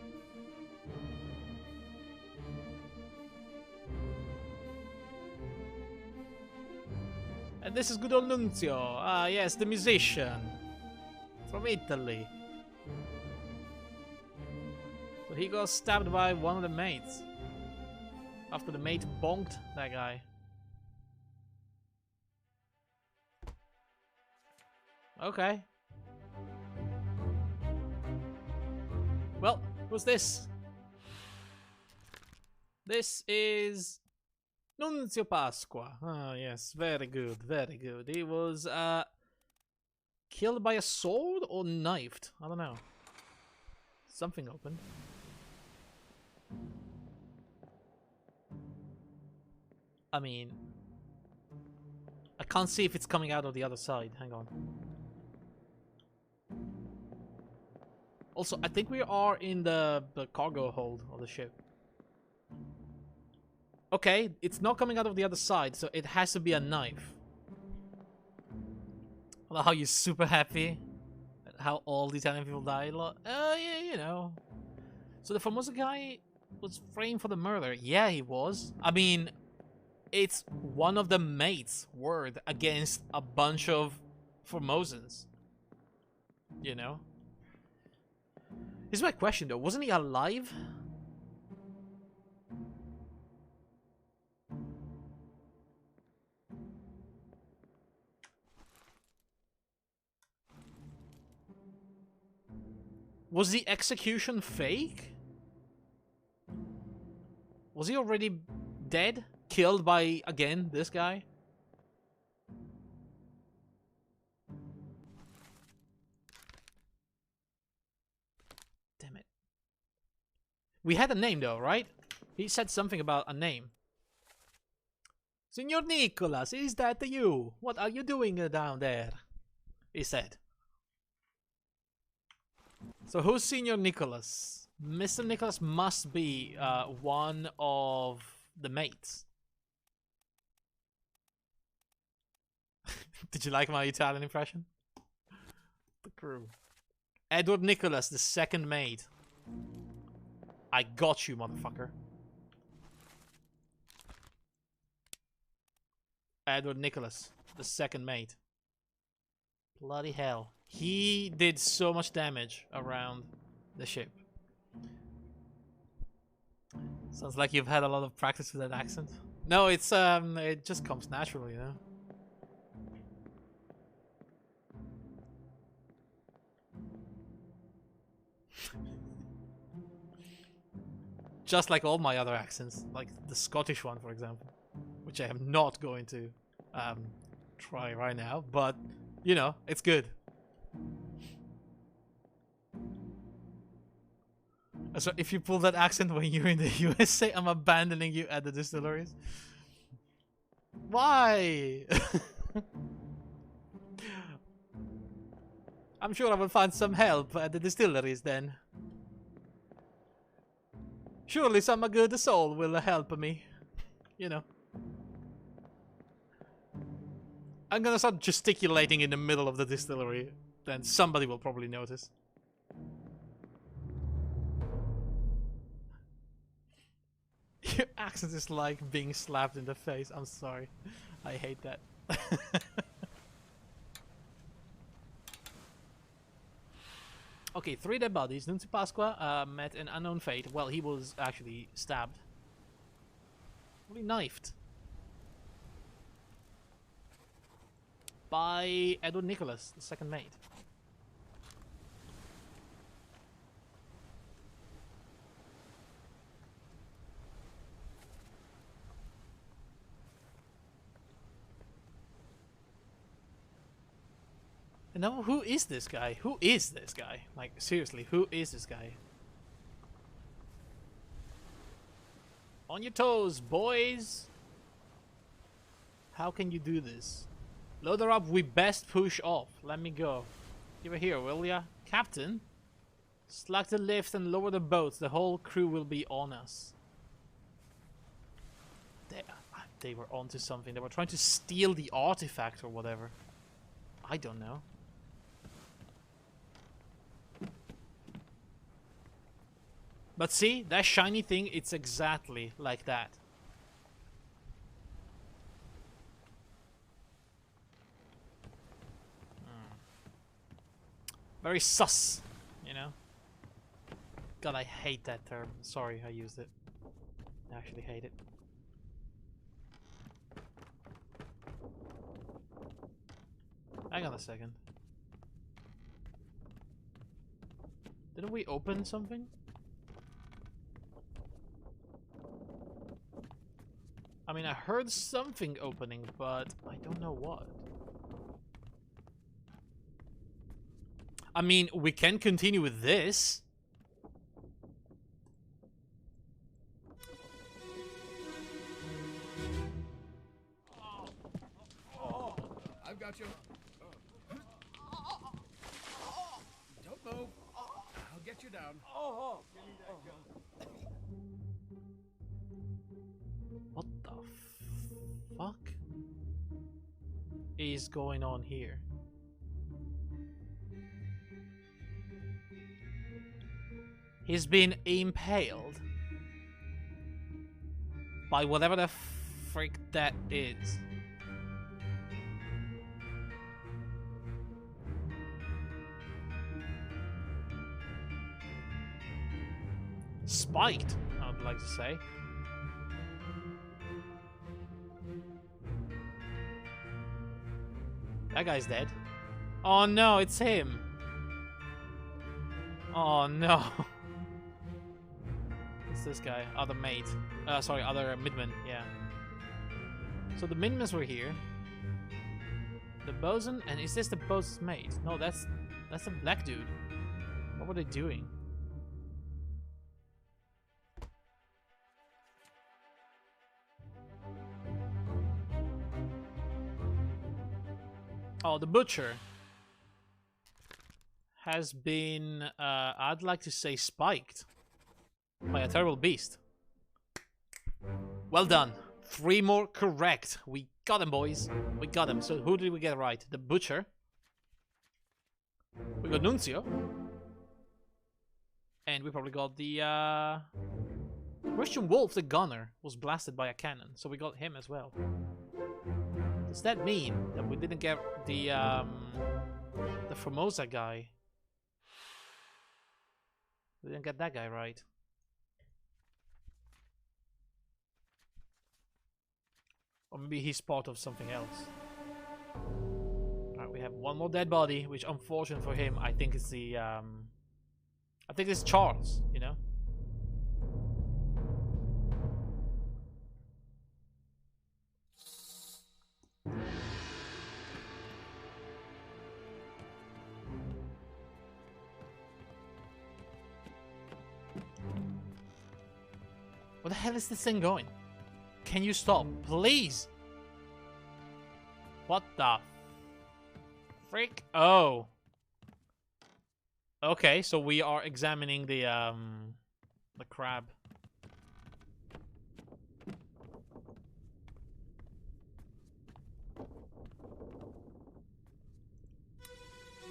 And this is good old Nunzio. Ah, yes, the musician. From Italy. So he got stabbed by one of the mates. After the mate bonked that guy. Okay. Well, What's this? This is Nunzio Pasqua. Ah, yes, very good, very good. He was killed by a sword or knifed? I don't know. Something opened. I mean, I can't see if it's coming out of the other side. Hang on. Also, I think we are in the cargo hold of the ship. Okay, it's not coming out of the other side, so it has to be a knife. I love how you're super happy at how all the Italian people died. Yeah, you know. So the Formosa guy was framed for the murder. Yeah, he was. I mean, it's one of the mates' word against a bunch of Formosans. You know? Here's my question though, wasn't he alive? Was the execution fake? Was he already dead? Killed by, again, this guy? Damn it. We had a name though, right? He said something about a name. Signor Nicholas, is that you? What are you doing down there? He said. So who's Signor Nicholas? Mr. Nicholas must be one of the mates. Did you like my Italian impression? The crew. Edward Nicholas, the second mate. I got you, motherfucker. Edward Nicholas, the second mate. Bloody hell. He did so much damage around the ship. Sounds like you've had a lot of practice with that accent. No, it's it just comes naturally, you know. Just like all my other accents, like the Scottish one, for example, which I am not going to try right now, but you know, it's good. So if you pull that accent when you're in the USA, I'm abandoning you at the distilleries. Why? I'm sure I will find some help at the distilleries then. Surely some good soul will help me. You know. I'm gonna start gesticulating in the middle of the distillery. Then somebody will probably notice. Your accent is like being slapped in the face. I'm sorry. I hate that. Okay, 3 dead bodies. Nunzio Pasqua met an unknown fate. Well, he was actually stabbed. Probably knifed. By Edward Nicholas, the second mate. And now, who is this guy? Who is this guy? Like, seriously, who is this guy? On your toes, boys! How can you do this? Load her up, we best push off. Let me go. Give her here, will ya? Captain? Slack the lift and lower the boats. The whole crew will be on us. They were onto something. They were trying to steal the artifact or whatever. I don't know. But see, that shiny thing, it's exactly like that. Very sus, you know? God, I hate that term. Sorry I used it. I actually hate it. Hang on a second. Didn't we open something? I mean, I heard something opening, but I don't know what. I mean, we can continue with this. I've got you. Don't move. I'll get you down. What the fuck is going on here? He's been impaled by whatever the freak that is. Spiked, I would like to say. That guy's dead. Oh no, it's him. Oh no. It's this guy, other mate. Sorry, other midman, yeah. So the midmans were here. The bosun, and is this the bosun's mate? No, that's a black dude. What were they doing? Oh, the butcher has been, I'd like to say, spiked by a terrible beast. Well done. 3 more correct. We got him, boys. We got him. So who did we get right? The butcher. We got Nuncio. And we probably got the, Christian Wolf, the gunner, was blasted by a cannon. So we got him as well. Does that mean that we didn't get the Formosa guy? We didn't get that guy right. Or maybe he's part of something else. Alright, we have one more dead body, which unfortunate for him, I think it's the I think it's Charles, you know? Where the hell is this thing going? Can you stop, please? What the frick? Oh. Okay, so we are examining the crab.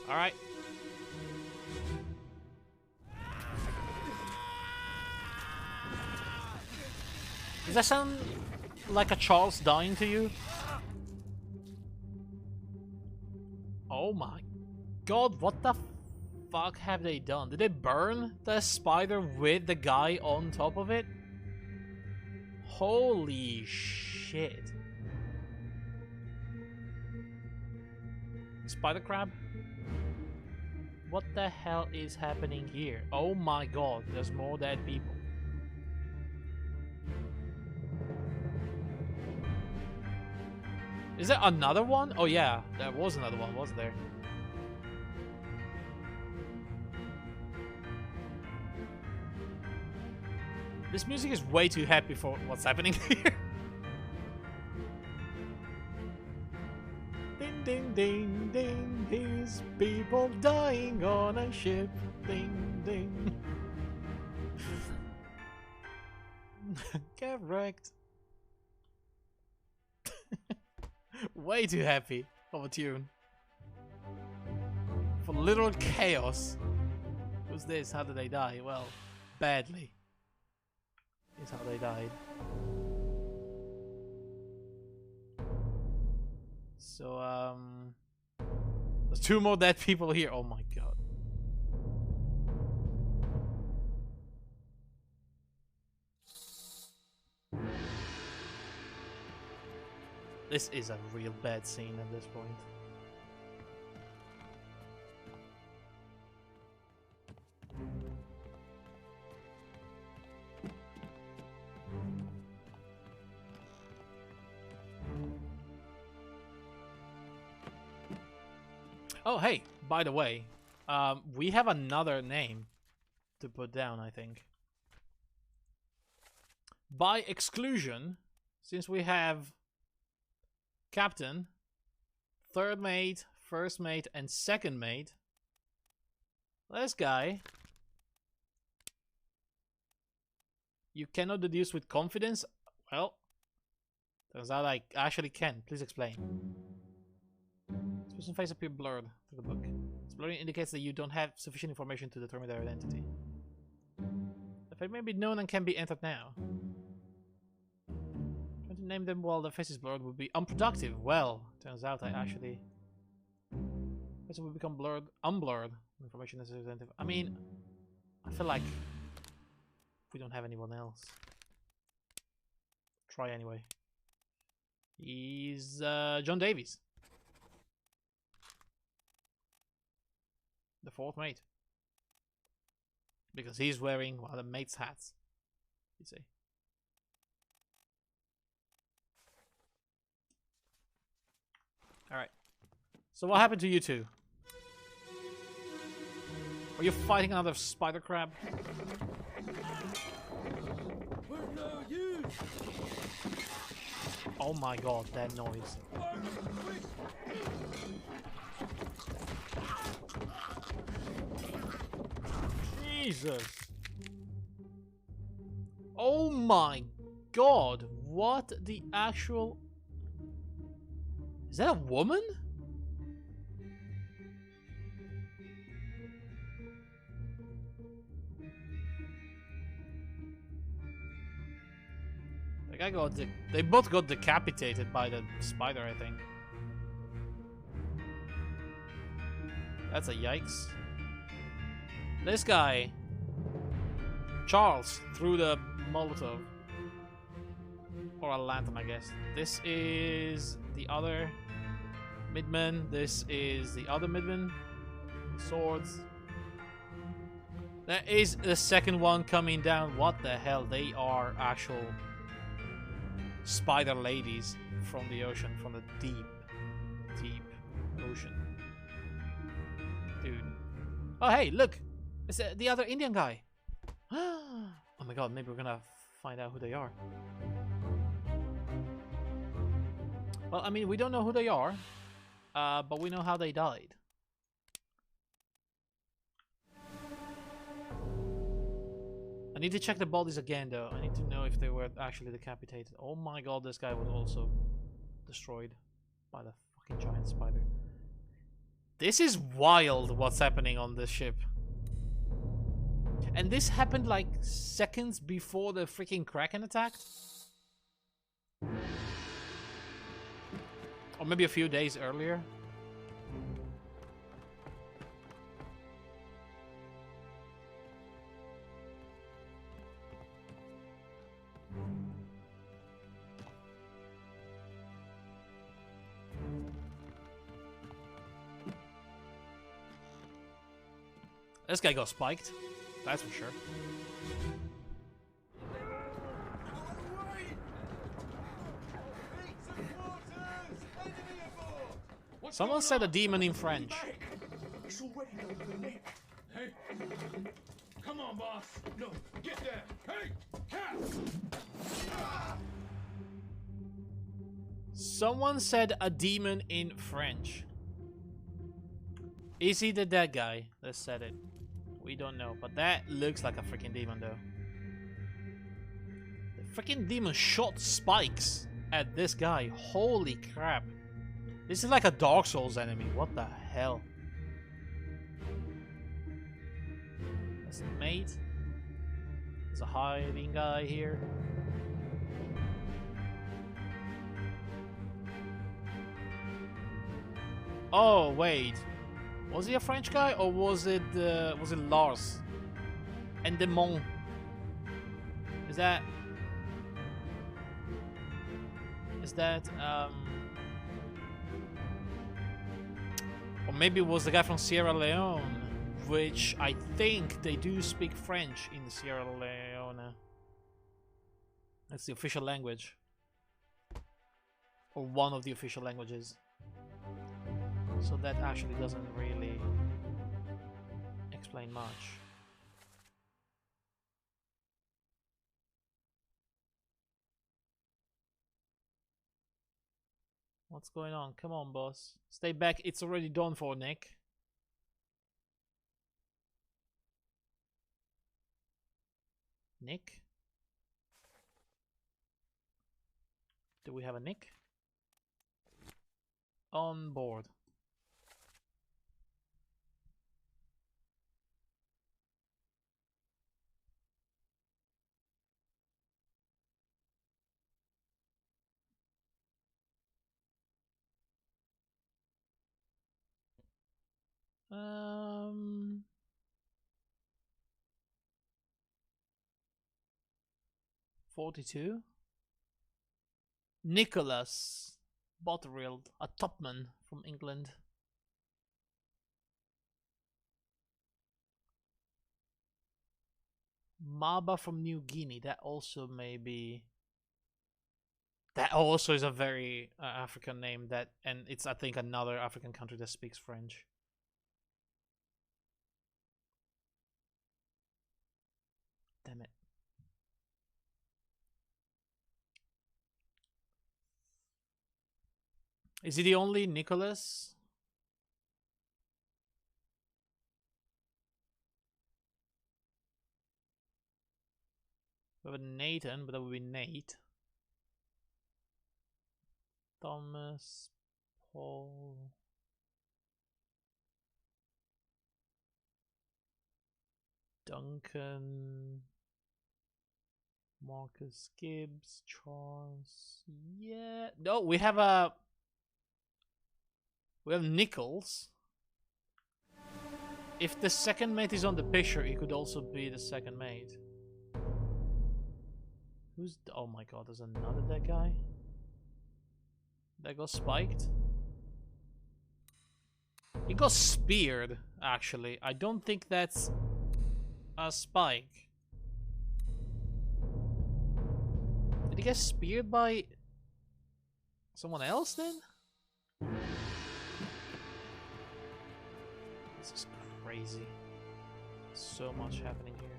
All right. Does that sound like a Charles dying to you? Oh my god, what the fuck have they done? Did they burn the spider with the guy on top of it? Holy shit. Spider crab? What the hell is happening here? Oh my god, there's more dead people. Is there another one? Oh yeah, there was another one, wasn't there? This music is way too happy for what's happening here. Ding ding ding ding, here's people dying on a ship. Ding ding. Get wrecked. Way too happy of a tune. For literal chaos. Who's this? How did they die? Well, badly. Is how they died. So, there's 2 more dead people here. Oh my god. This is a real bad scene at this point. Oh, hey, by the way, we have another name to put down, I think. By exclusion, since we have captain, third mate, first mate, and second mate, this guy you cannot deduce with confidence. Well, turns out I actually can. Please explain. This person's face appears blurred through the book. This blurring indicates that you don't have sufficient information to determine their identity. The fate may be known and can be entered now. Trying to name them while their face is blurred would be unproductive. Well, turns out I actually... Faces will become blurred, unblurred. Information is identified. I mean, I feel like we don't have anyone else. Try anyway. He's John Davies, the fourth mate, because he's wearing one of the mate's hats. You see. All right. So what happened to you two? Are you fighting another spider crab? Oh my god, that noise. Jesus. Oh my god, what the actual... Is that a woman? The guy got they both got decapitated by the spider, I think. That's a yikes. This guy, Charles, threw the Molotov. Or a lantern, I guess. This is the other midman. This is the other midman. Swords. There is the second one coming down. What the hell? They are actual spider ladies from the ocean, from the deep, deep ocean. Dude. Oh, hey, look! It's the other Indian guy. Oh my god, maybe we're gonna find out who they are. Well, I mean, we don't know who they are, but we know how they died. I need to check the bodies again, though. I need to know if they were actually decapitated. Oh my god, this guy was also destroyed by the fucking giant spider. This is wild what's happening on this ship. And this happened like seconds before the freaking Kraken attacked? Or maybe a few days earlier. This guy got spiked, that's for sure. Someone said a demon in French. Hey, come on, boss. No, get there. Hey, cat. Someone said a demon in French. Is he the dead guy that said it? We don't know, but that looks like a freaking demon, though. The freaking demon shot spikes at this guy. Holy crap. This is like a Dark Souls enemy. What the hell? That's the mate. There's a hiding guy here. Oh, wait. Was he a French guy, or was it Lars? And Demon? Is that or maybe it was the guy from Sierra Leone, which I think they do speak French in Sierra Leone. That's the official language, or one of the official languages. So that actually doesn't really explain much. What's going on? Come on, boss. Stay back. It's already done for, Nick. Nick? Do we have a Nick? On board. Um... 42. Nicholas Botterill, a topman from England. Maba from New Guinea. That also may be. That also is a very African name. That, and it's, I think, another African country that speaks French. Damn it. Is he the only Nicholas? We have a Nathan, but that would be Nate. Thomas, Paul. Duncan. Marcus Gibbs, Charles. Yeah. No, we have a. We have Nichols. If the second mate is on the picture, he could also be the second mate. Who's... Oh my god, there's another dead guy. That got spiked. He got speared, actually. I don't think that's a spike. Did he get speared by someone else then? This is crazy. So much happening here.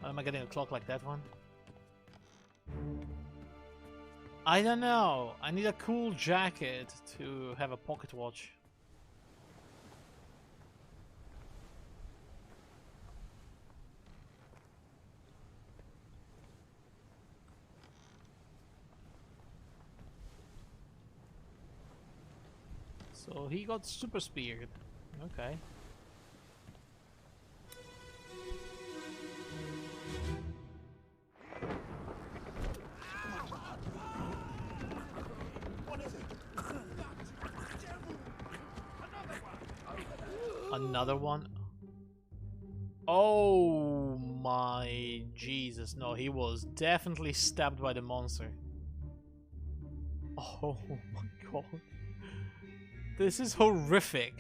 Why am I getting a clock like that one? I don't know. I need a cool jacket to have a pocket watch. So he got super speared. Okay. Another one? Oh my Jesus. No, he was definitely stabbed by the monster. Oh my god. This is horrific.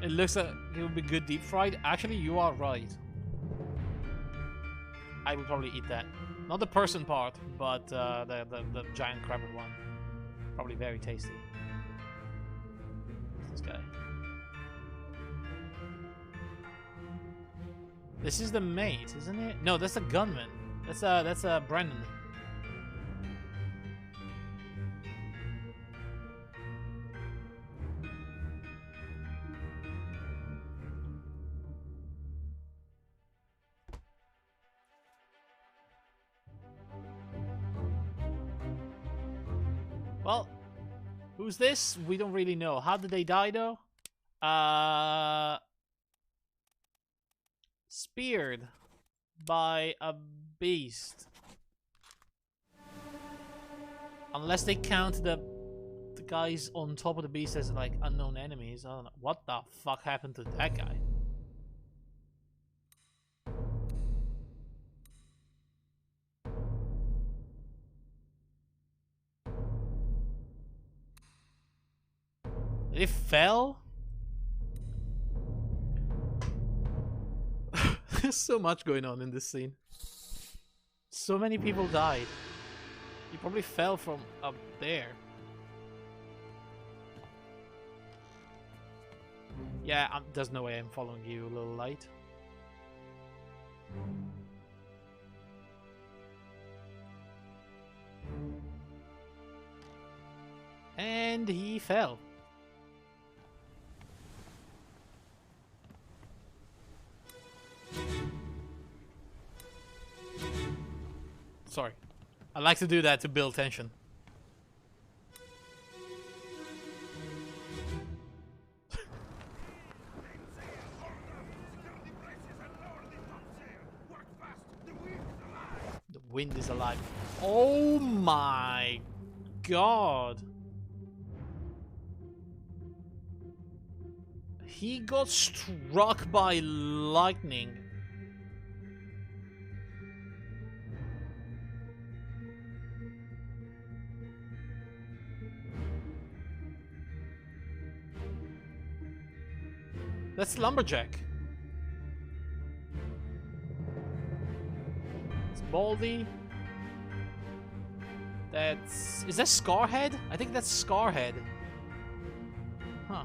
It looks like it would be good deep fried. Actually, you are right. I would probably eat that. Not the person part, but the giant crabber one. Probably very tasty. This guy. This is the mate, isn't it? No, that's the gunman. That's Brandon. Well, who's this? We don't really know. How did they die though? Speared by a beast. Unless they count the guys on top of the beast as like unknown enemies. I don't know. What the fuck happened to that guy? It fell? There's so much going on in this scene. So many people died. He probably fell from up there. Yeah, there's no way I'm following you, little light. And he fell. Sorry. I like to do that to build tension. The wind is alive. Oh my god. He got struck by lightning. That's Lumberjack. It's Baldy. That's... Is that Scarhead? I think that's Scarhead. Huh.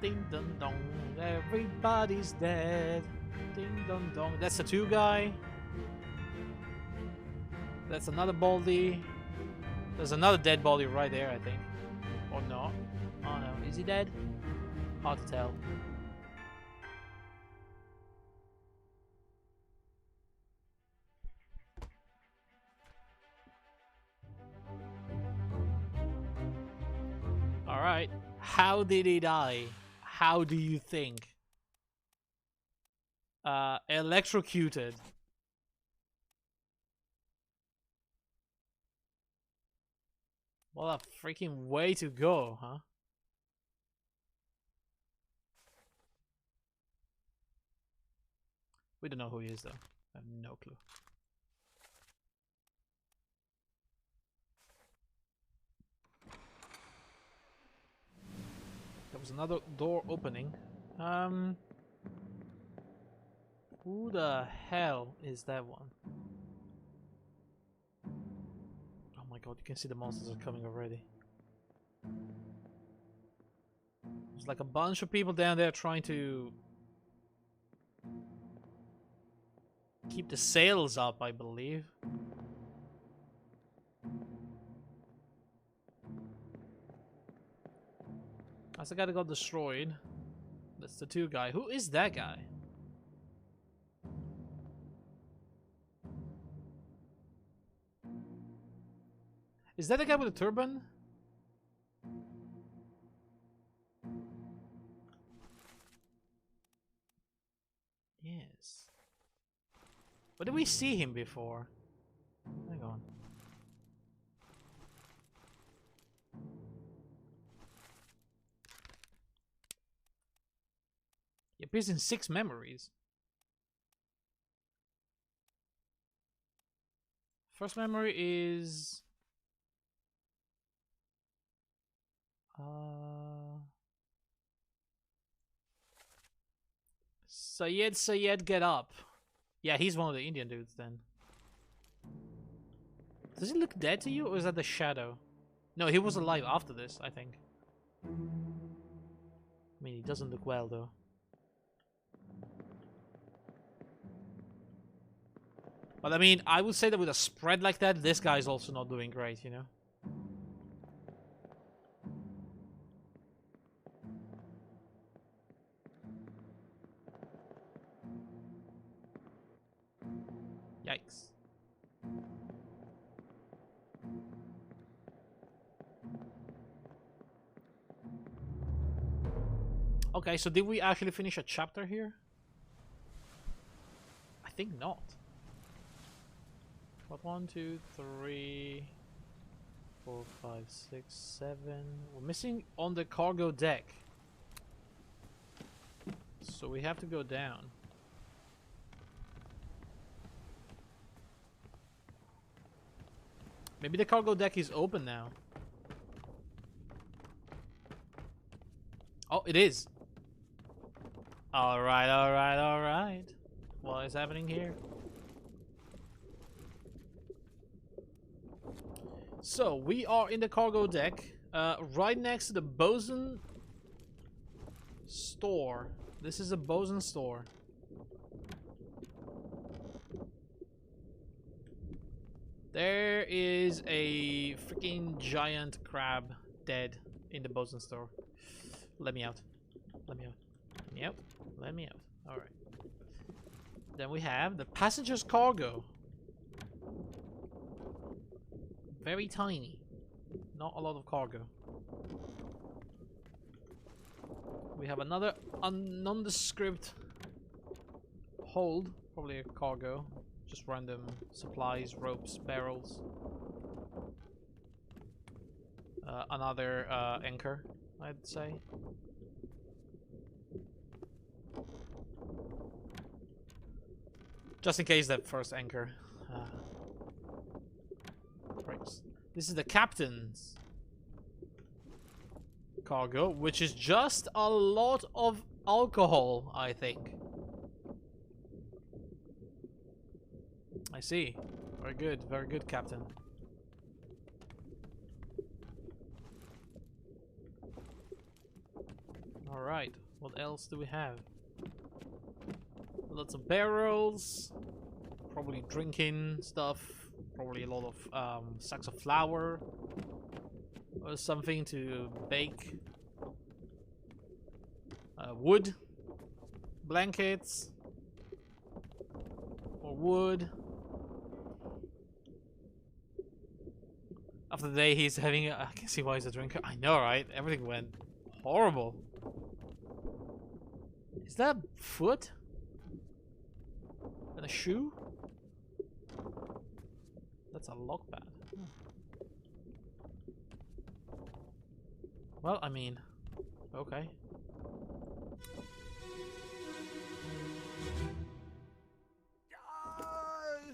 Ding dong dong, everybody's dead. Ding dong dong. That's the two guy. That's another Baldy. There's another dead Baldy right there, I think. Or not. Oh no, is he dead? Hard to tell. Alright. How did he die? How do you think? Electrocuted. What a freaking way to go, huh? We don't know who he is, though. I have no clue. There was another door opening. Who the hell is that one? Oh my god, you can see the monsters are coming already. There's like a bunch of people down there trying to keep the sails up, I believe. That's the guy that got destroyed. That's the two guy. Who is that guy? Is that the guy with the turban? Yes. Where did we see him before? Hang on. He appears in 6 memories. First memory is... Sayed, get up. Yeah, he's one of the Indian dudes then. Does he look dead to you, or is that the shadow? No, he was alive after this, I think. I mean, he doesn't look well, though. But I mean, I would say that with a spread like that, this guy's also not doing great, you know? Yikes. Okay, so did we actually finish a chapter here? I think not. What, 1, 2, 3, 4, 5, 6, 7. We're missing on the cargo deck. So we have to go down. Maybe the cargo deck is open now. Oh, it is. Alright, alright, alright. What is happening here? So, we are in the cargo deck, right next to the bosun store. This is a bosun store. There is a freaking giant crab dead in the bosun store. Let me out. Let me out. Let me out. Let me out. Alright. Then we have the passenger's cargo. Very tiny. Not a lot of cargo. We have another nondescript hold. Probably a cargo. Just random supplies, ropes, barrels. Another anchor, I'd say. Just in case that first anchor breaks. This is the captain's cargo, which is just a lot of alcohol, I think. I see. Very good, Captain. Alright, what else do we have? Lots of barrels, probably drinking stuff, probably a lot of sacks of flour, or something to bake. Wood, blankets, or wood. After the day he's having, I can see why he's a drinker. I know, right? Everything went horrible. Is that a foot? And a shoe? That's a lock pad. Well, I mean, okay.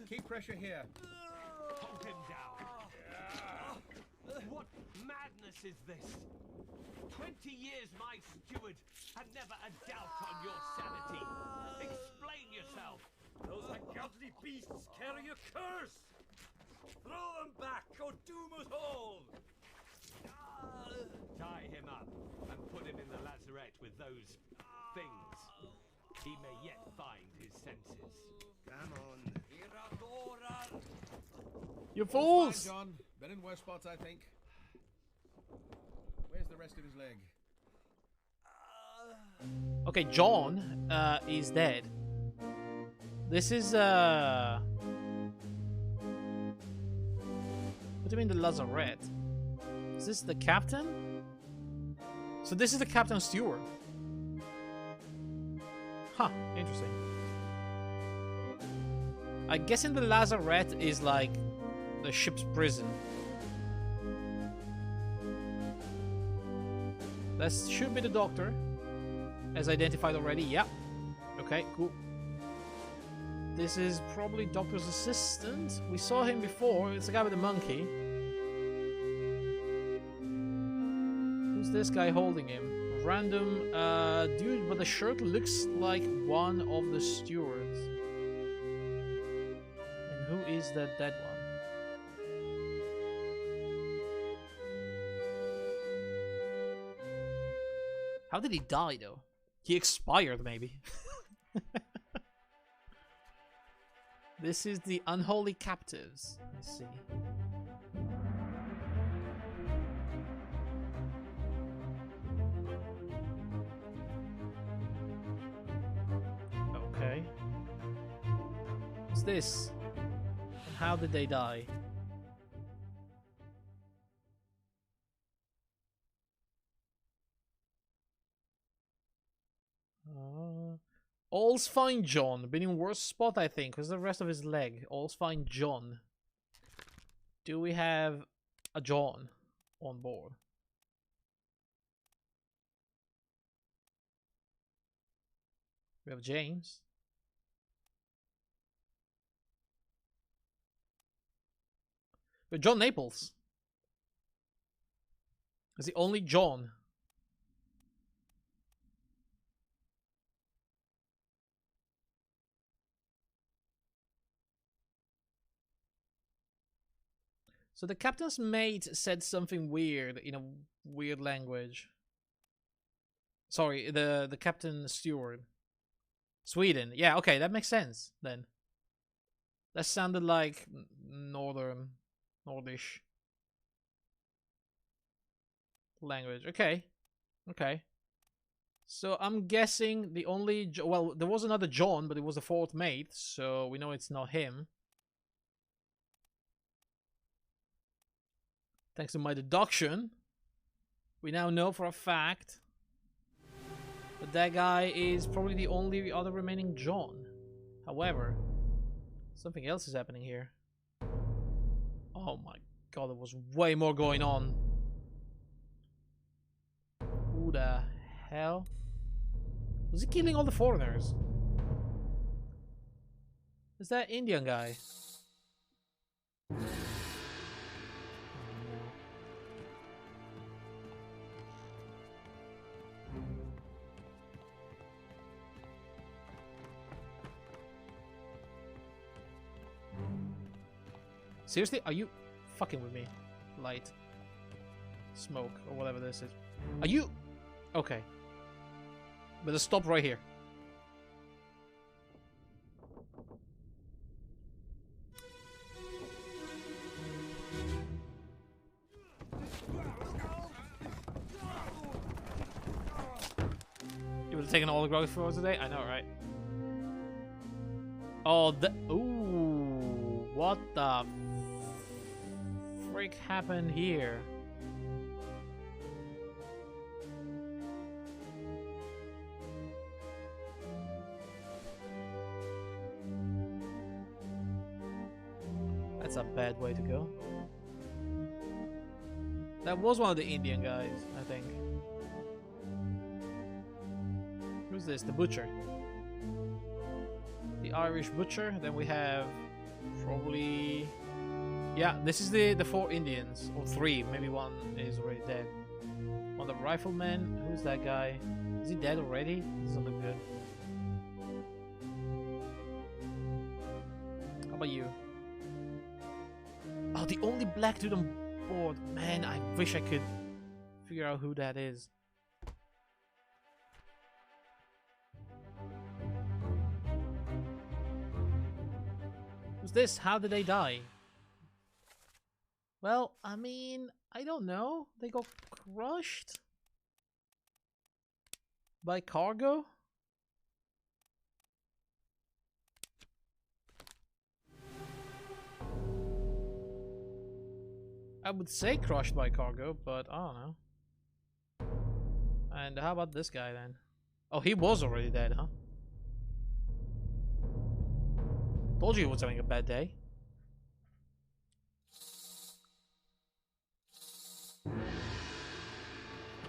Keep pressure here. Hold him down. What madness is this? 20 years my steward, and never a doubt on your sanity. Explain yourself. Those ungodly beasts carry a curse! Throw them back or doom us all! Tie him up and put him in the lazarette with those things. He may yet find his senses. Come on. You Fine, fools! John. Been in worse spots, I think. Where's the rest of his leg? Okay, John is dead. This is what do you mean the lazarette? Is this the captain? So this is the captain's steward. Huh, interesting. I guess in the lazarette is like the ship's prison. That should be the doctor, as identified already. Yeah. Okay, cool. This is probably doctor's assistant. We saw him before. It's the guy with the monkey. Who's this guy holding him? Random dude, but the shirt looks like one of the stewards. And who is that dead one? How did he die, though? He expired, maybe. This is the unholy captives. Let's see. Okay. What's this? And how did they die? All's fine, John. Been in worse spot, I think. Where's the rest of his leg? All's fine, John. Do we have a John on board? We have James. But John Naples is the only John. So the captain's mate said something weird in a weird language. Sorry, the captain steward. Sweden. Yeah, okay, that makes sense then. That sounded like Nordish language. Okay. Okay. So I'm guessing the only... Well, there was another John, but it was the fourth mate, so we know it's not him. Thanks to my deduction, we now know for a fact that that guy is probably the only other remaining John. However, something else is happening here. Oh my god, there was way more going on. Who the hell? Was he killing all the foreigners? Is that Indian guy? Seriously? Are you fucking with me? Light. Smoke, or whatever this is. Are you... Okay. Better stop right here. You would have taken all the growth for today? I know, right? Oh, the... Ooh. What the... frick happened here? That's a bad way to go. That was one of the Indian guys, I think. Who's this? The butcher. The Irish butcher. Then we have probably... Yeah, this is the four Indians. Or three. Maybe one is already dead. On the rifleman. Who's that guy? Is he dead already? Doesn't look good. How about you? Oh, the only black dude on board. Man, I wish I could figure out who that is. Who's this? How did they die? Well, I mean, I don't know. They got crushed by cargo? I would say crushed by cargo, but I don't know. And how about this guy then? Oh, he was already dead, huh? Told you he was having a bad day.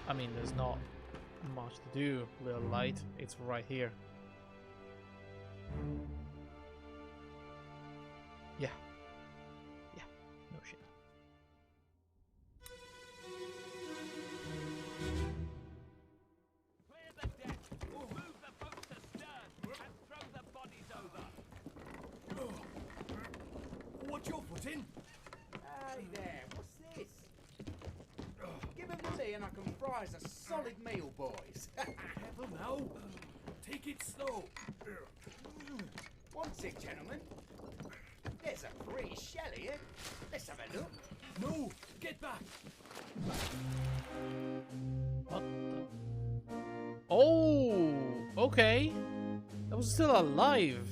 I mean, there's not much to do, little light. It's right here. Yeah. Yeah, no shit. Clear the deck, move the boats astern, and throw the bodies over. What's your foot in? Hey there, what's this? Give him tea and I can fry us a solid meal, boys. Careful now. Take it slow. What's it, gentlemen? There's a pretty shell here. Let's have a look. No, get back. What the... Oh, okay. That was still alive.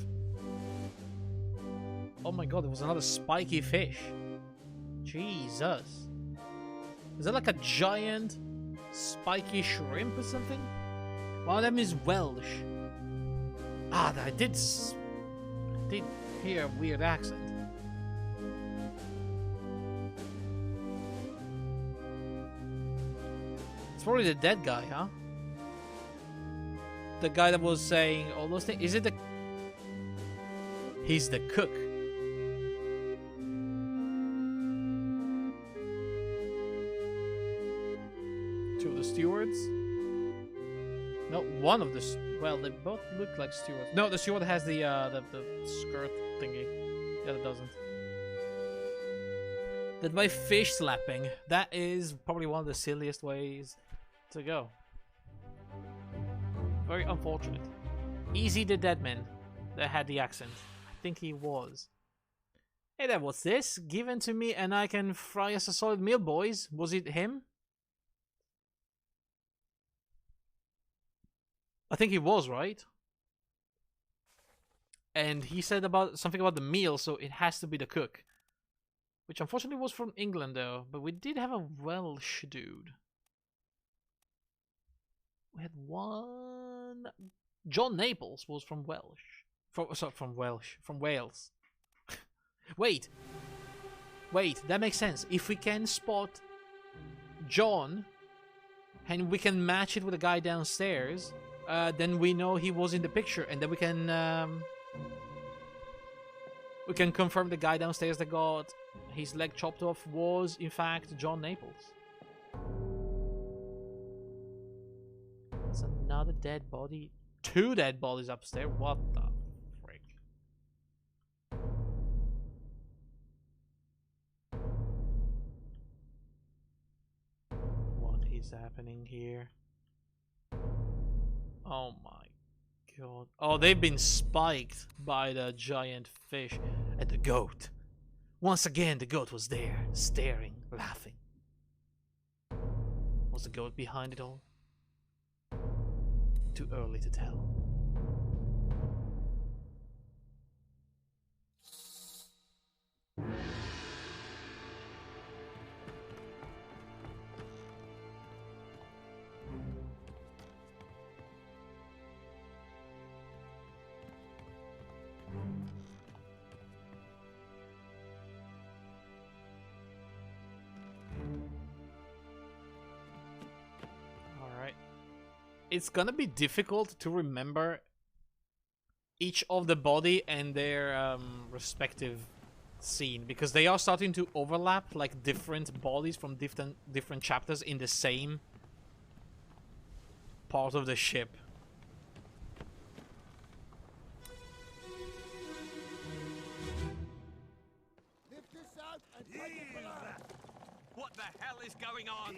Oh my god, there was another spiky fish. Jesus. Is that like a giant spiky shrimp or something? One of them is Welsh. Ah, I did hear a weird accent. It's probably the dead guy, huh? The guy that was saying all those things. Is it the... He's the cook. Two of the stewards? No, one of the... Well, they both look like stewards. No, the steward has the skirt thingy. The other doesn't. That by fish slapping. That is probably one of the silliest ways to go. Very unfortunate. Easy the dead man that had the accent. I think he was. Hey there, what's this? Given to me and I can fry us a solid meal, boys. Was it him? I think he was, right? And he said about something about the meal, so it has to be the cook. Which unfortunately was from England though, but we did have a Welsh dude. We had one... John Naples was from Welsh. From Wales. Wait, that makes sense. If we can spot John and we can match it with the guy downstairs, then we know he was in the picture, and then we can confirm the guy downstairs that got his leg chopped off was in fact John Naples. There's another dead body. 2 dead bodies upstairs. What the frick? What is happening here? Oh my god. Oh, they've been spiked by the giant fish. And the goat. Once again, the goat was there, staring, laughing. Was the goat behind it all? Too early to tell. It's gonna be difficult to remember each of the body and their respective scene, because they are starting to overlap, like different bodies from different chapters in the same part of the ship. What the hell is going on?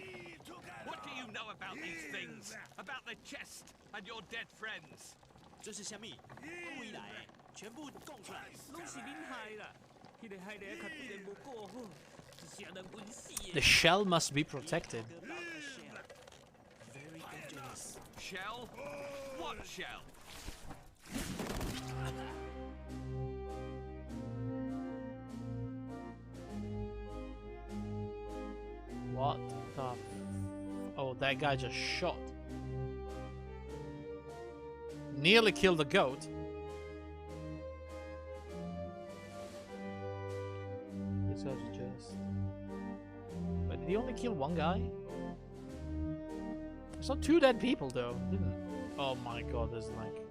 What do you know about these things? About the chest and your dead friends? 这是虾米？回来，全部供出来。拢是恁害啦！迄个害得较对人无顾好，是啥人温死的。 The shell must be protected. Very dangerous. Shell? What shell? What the f... Oh, that guy just shot. Nearly killed the goat. This guy's just... But did he only kill one guy? I saw 2 dead people though, didn't... Oh my god, there's like...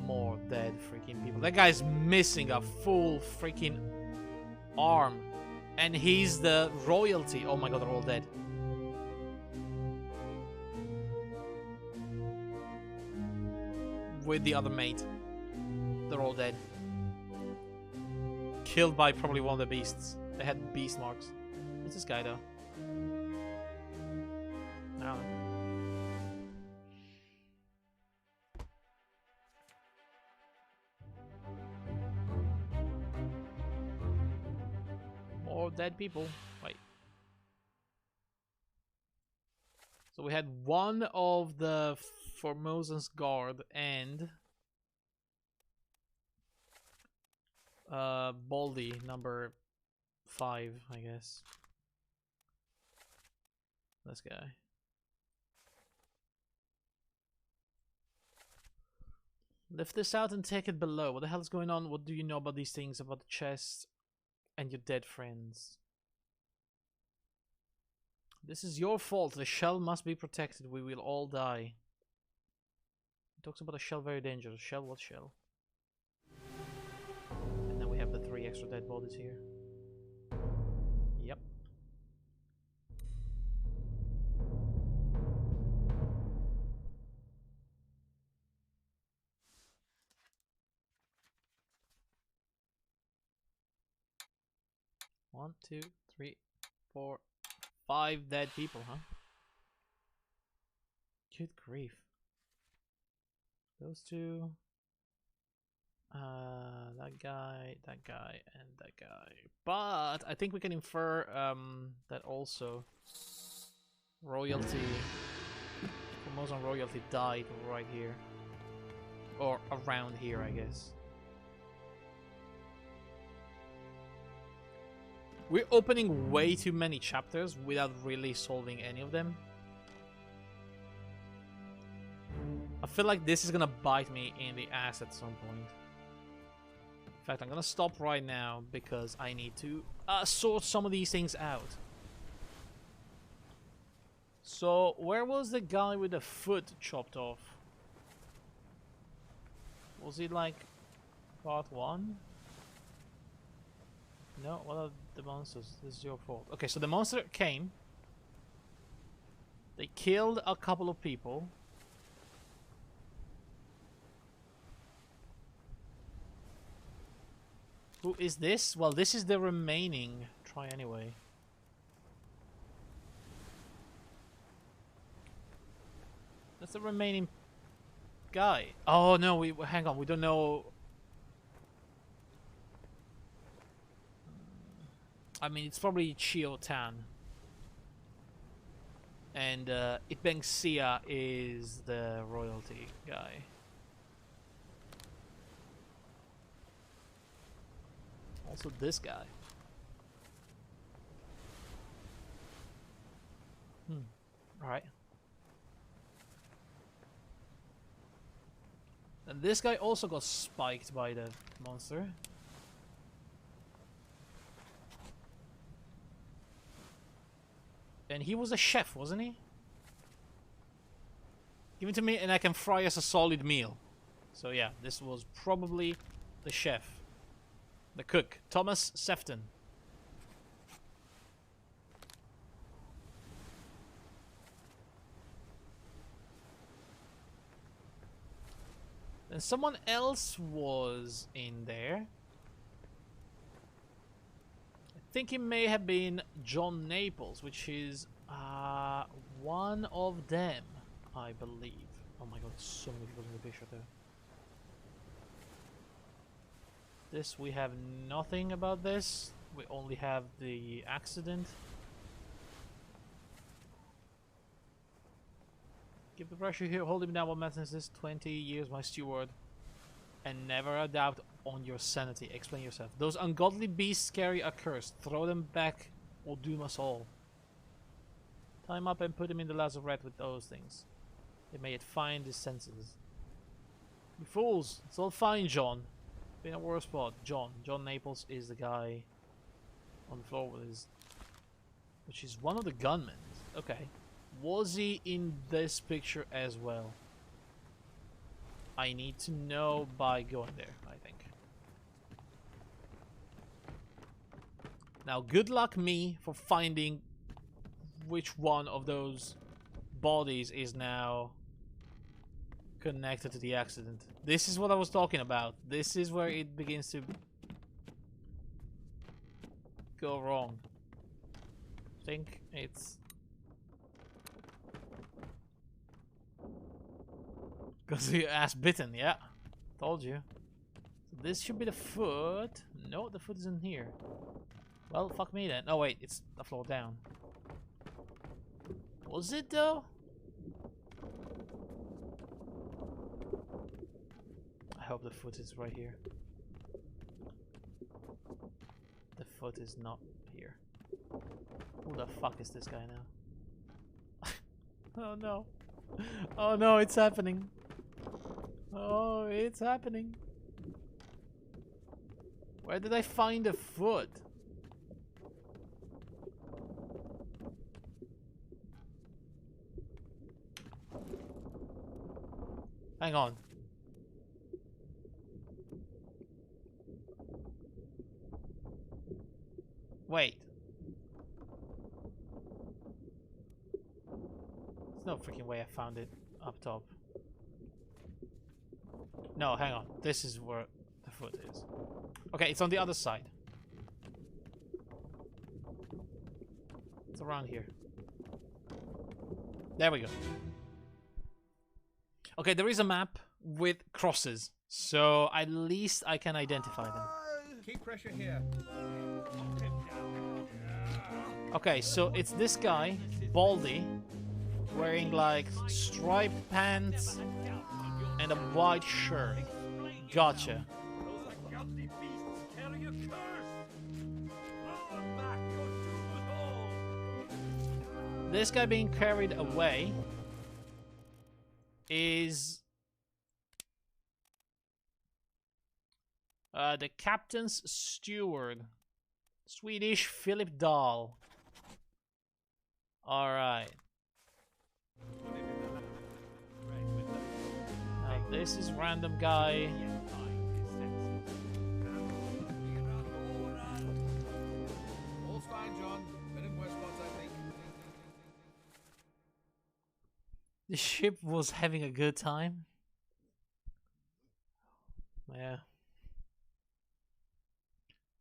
more dead freaking people. That guy's missing a full freaking arm. And he's the royalty. Oh my god, they're all dead. With the other mate. They're all dead. Killed by probably one of the beasts. They had beast marks. What's this guy though? I don't know. More dead people. Wait. So we had one of the Formosan's guard and Baldy, number 5, I guess. This guy. Lift this out and take it below. What the hell is going on? What do you know about these things, about the chest and your dead friends? This is your fault. The shell must be protected. We will all die. It talks about a shell very dangerous. Shell? What shell? And then we have the 3 extra dead bodies here. Yep. 1, 2, 3, 4, 5 dead people, huh? Good grief. Those two. That guy, and that guy. But I think we can infer that also royalty, Formosan royalty died right here. Or around here, I guess. We're opening way too many chapters without really solving any of them. I feel like this is gonna bite me in the ass at some point. In fact, I'm gonna stop right now because I need to sort some of these things out. So, where was the guy with the foot chopped off? Was it like part 1? No, what are the monsters? This is your fault. Okay, so the monster came. They killed a couple of people. Who is this? Well, this is the remaining. Try anyway. That's the remaining guy. Oh no, we hang on. We don't know. I mean, it's probably Chio Tan. And Itbeng Sia is the royalty guy. Also this guy. Alright. And this guy also got spiked by the monster. And he was a chef, wasn't he? Give it to me and I can fry us a solid meal. So yeah, this was probably the chef. The cook, Thomas Sefton. And someone else was in there. I think it may have been John Naples, which is one of them, I believe. Oh my god, so many people in the picture there. This, we have nothing about this. We only have the accident. Give the pressure here. Hold him down. What matters is 20 years, my steward. And never a doubt on your sanity. Explain yourself. Those ungodly beasts carry a curse. Throw them back or doom us all. Tie him up and put him in the lazarette with those things. They may yet find his senses. You fools. It's all fine, John. Been a worse spot. John Naples is the guy on the floor with his, which is one of the gunmen. Okay, was he in this picture as well? I need to know by going there, I think. Now, good luck me for finding which one of those bodies is now connected to the accident. This is what I was talking about. This is where it begins to go wrong. I think it's because your ass bitten, yeah. Told you. So this should be the foot. No, the foot isn't here. Well, fuck me then. Oh wait, it's the floor down. Was it though? I hope the foot is right here. The foot is not here. Who the fuck is this guy now? Oh no. Oh no, it's happening. Oh, it's happening. Where did I find the foot? Hang on. Wait. There's no freaking way I found it up top. No, hang on. This is where the foot is. Okay, it's on the other side. It's around here. There we go. Okay, there is a map with crosses, so at least I can identify them. Keep pressure here. Okay, so it's this guy, Baldy, wearing like striped pants and a white shirt. Gotcha. Those ungodly beasts carry a curse! Throw them back or doom us all! This guy being carried away is the captain's steward, Swedish Philip Dahl. All right. Now this is random guy. All's fine, John. Been in worse spots, I think. The ship was having a good time. Yeah.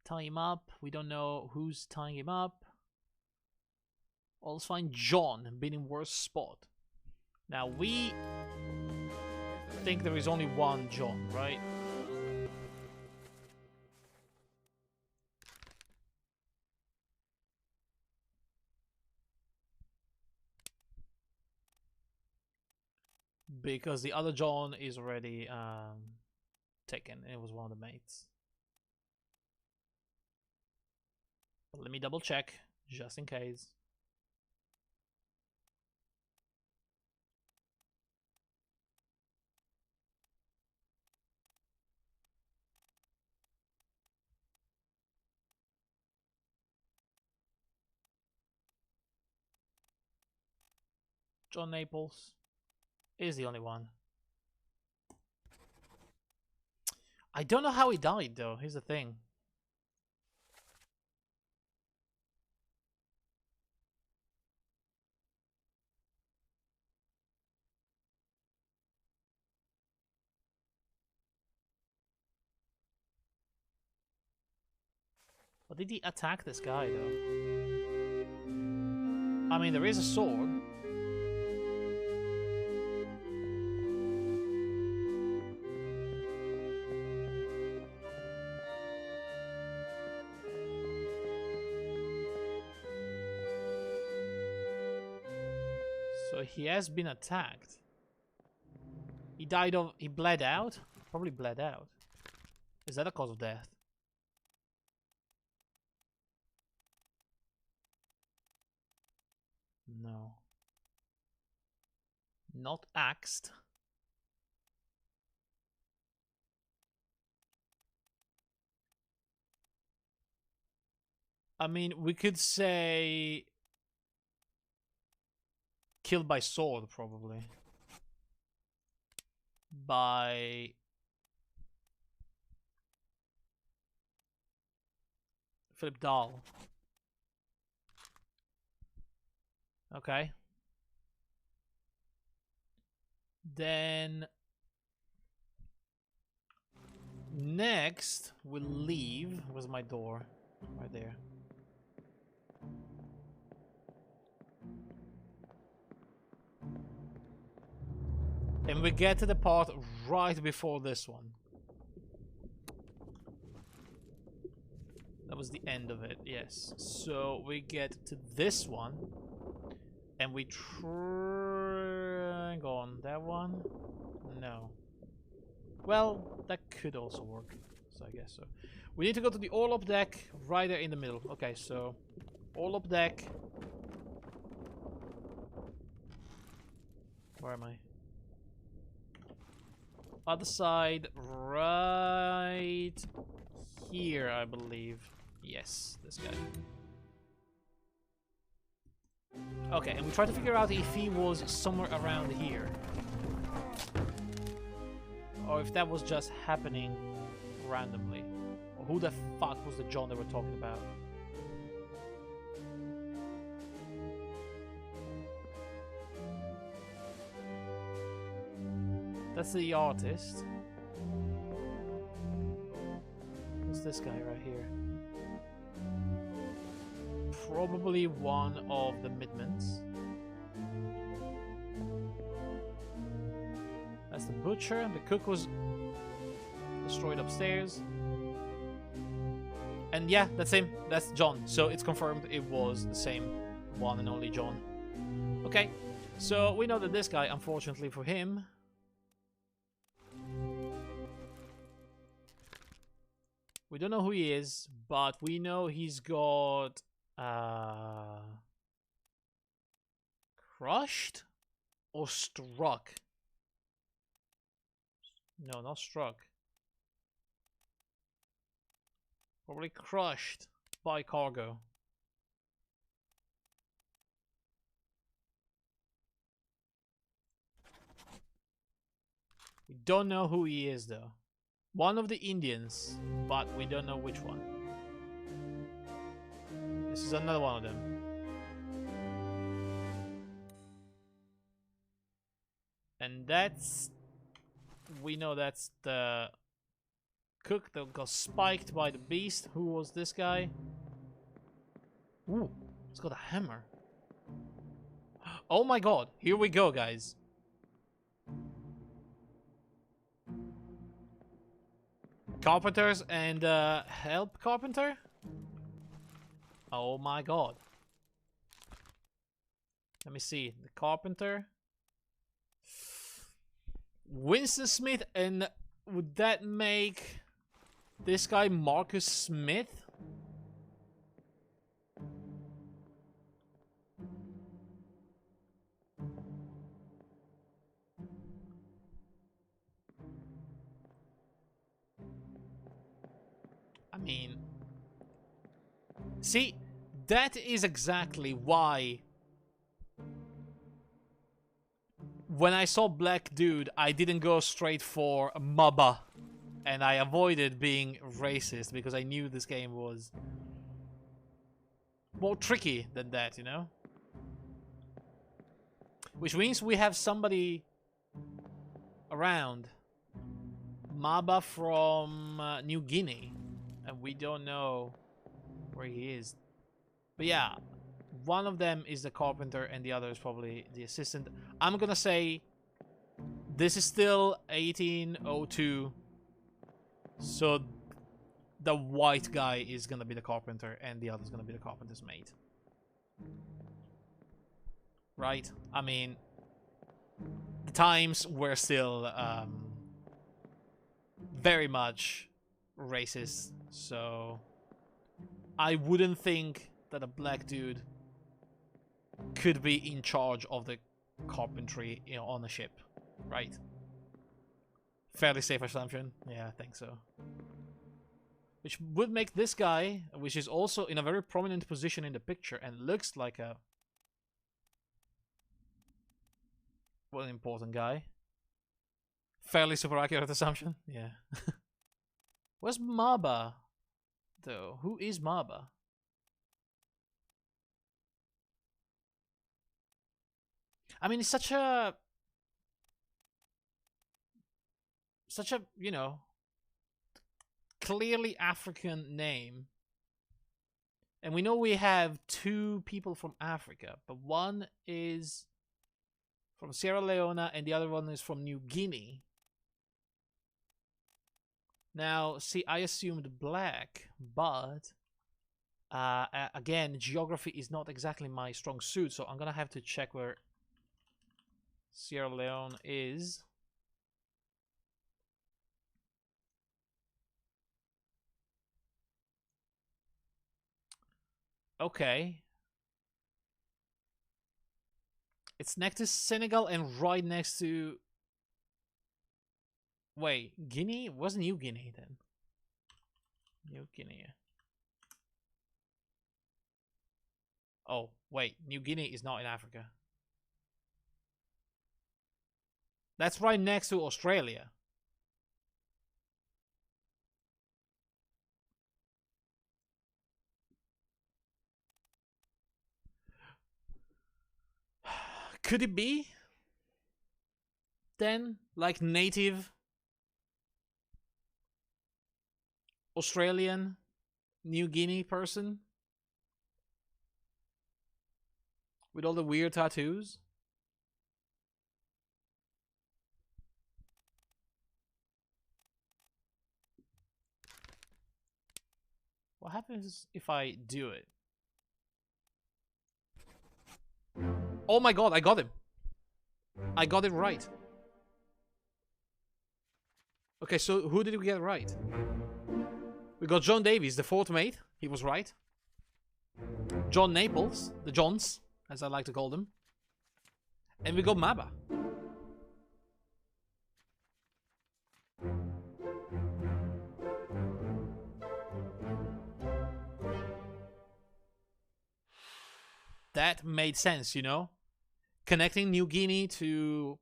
Tie him up. We don't know who's tying him up. All's fine. John, been in worse spot. Now we think there is only one John, right? Because the other John is already taken. It was one of the mates. But let me double check, just in case. John Naples is the only one. I don't know how he died though, here's the thing. But did he attack this guy though? I mean, there is a sword. So he has been attacked. He died of... He bled out? Probably bled out. Is that a cause of death? No. Not axed. I mean, we could say... Killed by sword, probably. By... Philip Dahl. Okay. Then... Next, we'll leave. Where's my door? Right there. And we get to the part right before this one. That was the end of it, yes. So we get to this one. And we try... Go on, that one? No. Well, that could also work. So I guess so. We need to go to the all-up deck right there in the middle. Okay, so... All-up deck. Where am I? Other side, right here, I believe. Yes, this guy. Okay, and we try to figure out if he was somewhere around here. Or if that was just happening randomly. Or who the fuck was the John they were talking about? That's the artist. Who's this guy right here? probably one of the Midmans. That's the butcher. The cook was destroyed upstairs. And yeah, that's him. That's John. So it's confirmed it was the same one and only John. Okay, so we know that this guy, unfortunately for him, we don't know who he is, but we know he's got crushed or struck. No, not struck. Probably crushed by cargo. We don't know who he is though. One of the Indians, but we don't know which one. This is another one of them. And that's... we know that's the cook that got spiked by the beast. Who was this guy? Ooh, he's got a hammer. Oh my god, here we go, guys. Carpenters and help carpenter? Oh my god. Let me see. The carpenter. Winston Smith, and would that make this guy Marcus Smith? I mean, see, that is exactly why when I saw Black Dude, I didn't go straight for Maba, and I avoided being racist because I knew this game was more tricky than that, you know? Which means we have somebody around, Maba from New Guinea, and we don't know where he is. But yeah, one of them is the carpenter and the other is probably the assistant. I'm gonna say this is still 1802, so the white guy is gonna be the carpenter and the other is gonna be the carpenter's mate. Right? I mean, the times were still very much racist, so I wouldn't think that a black dude could be in charge of the carpentry, you know, on a ship, right? Fairly safe assumption. Yeah, I think so. Which would make this guy, which is also in a very prominent position in the picture and looks like a... what an important guy. Fairly super accurate assumption. Yeah. Where's Maba, though? Who is Maba? I mean, it's such a, you know, clearly African name. And we know we have two people from Africa, but one is from Sierra Leone and the other one is from New Guinea. Now, see, I assumed black, but again, geography is not exactly my strong suit, so I'm gonna have to check where Sierra Leone is. Okay. It's next to Senegal and right next to... wait, Guinea? What's New Guinea then? New Guinea. Oh, wait, New Guinea is not in Africa. That's right next to Australia. Could it be then like native Australian New Guinea person? With all the weird tattoos. What happens if I do it? Oh my god, I got him. I got it right. Okay, so who did we get right? We got John Davies, the fourth mate. He was right. John Naples, the Johns, as I like to call them. And we got Maba. That made sense, you know? Connecting New Guinea to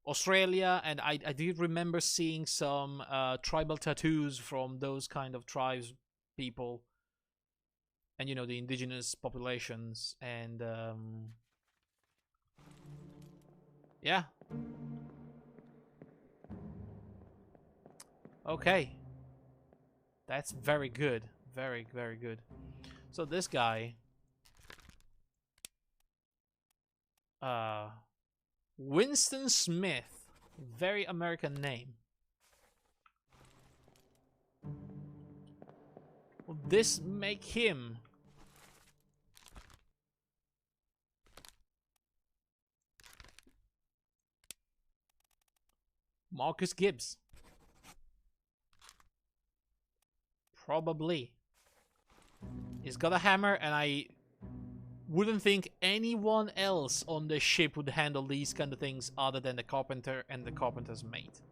Australia, and I did remember seeing some tribal tattoos from those kind of tribes, people, and you know, the indigenous populations, and yeah. Okay. That's very good. Very, very good. So this guy... Winston Smith. Very American name. Will this make him... Marcus Gibbs? Probably. He's got a hammer, and I wouldn't think anyone else on the ship would handle these kind of things other than the carpenter and the carpenter's mate.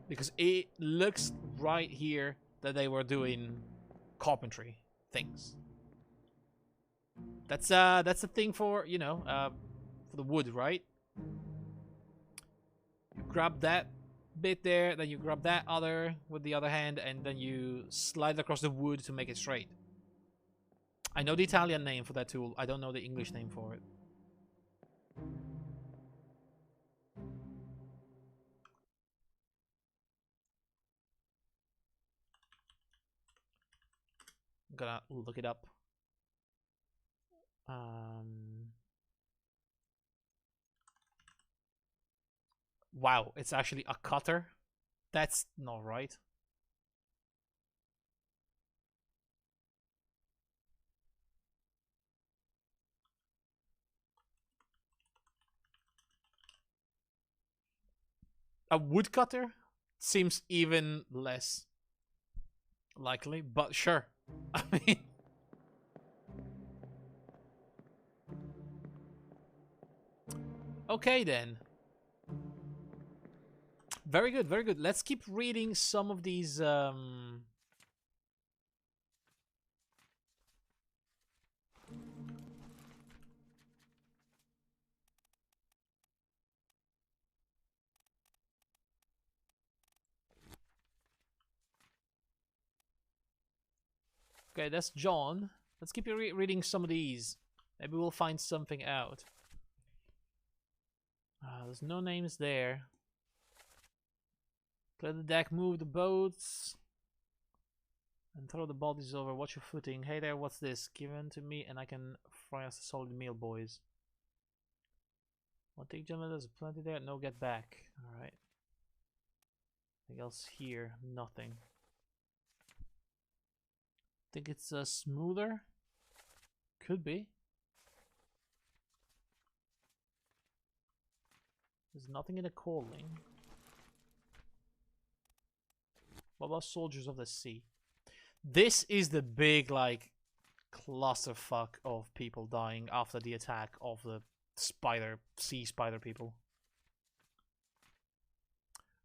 Because it looks right here that they were doing carpentry things. That's a thing for, you know, for the wood, right? You grab that bit there, then you grab that other with the other hand, and then you slide across the wood to make it straight. I know the Italian name for that tool. I don't know the English name for it. I'm gonna look it up. Wow, it's actually a cutter? That's not right. A woodcutter seems even less likely, but sure. I mean... Okay then. Very good, very good. Let's keep reading some of these... Okay, that's John. Let's keep reading some of these. Maybe we'll find something out. There's no names there. Clear the deck, move the boats, and throw the bodies over. Watch your footing. Hey there, what's this? Given to me, and I can fry us a solid meal, boys. One take, gentlemen. There's plenty there. No, get back. All right. Anything else here? Nothing. Think it's smoother? Could be. There's nothing in the calling. What about Soldiers of the Sea? This is the big, like, clusterfuck of people dying after the attack of the sea spider people.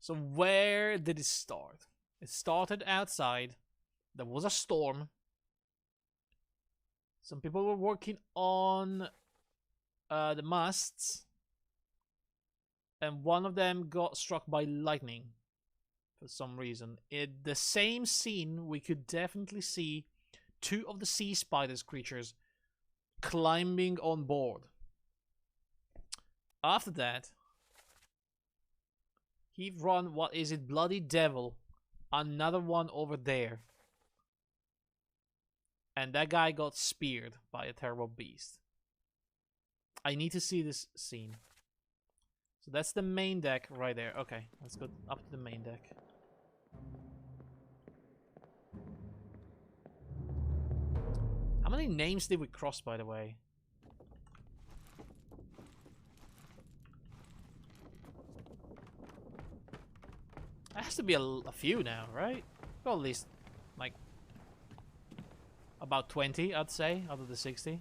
So where did it start? It started outside. There was a storm. Some people were working on the masts. And one of them got struck by lightning. For some reason. In the same scene, we could definitely see two of the sea spiders creatures climbing on board. After that, he run, what is it, Bloody Devil, another one over there. And that guy got speared by a terrible beast. I need to see this scene. So that's the main deck right there. Okay, let's go up to the main deck. How many names did we cross, by the way? It has to be a few now, right? Well, at least, like, about 20, I'd say, out of the 60.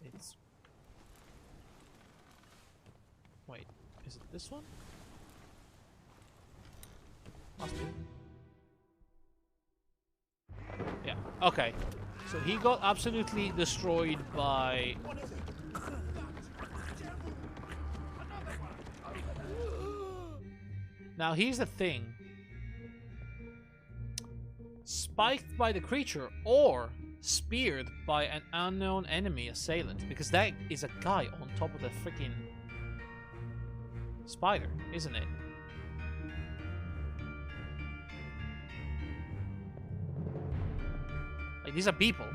It's... Wait, is it this one? Must be. Yeah, okay. So he got absolutely destroyed by... Now here's the thing. Spiked by the creature or speared by an unknown enemy assailant. Because that is a guy on top of the freaking spider, isn't it? Like, these are people.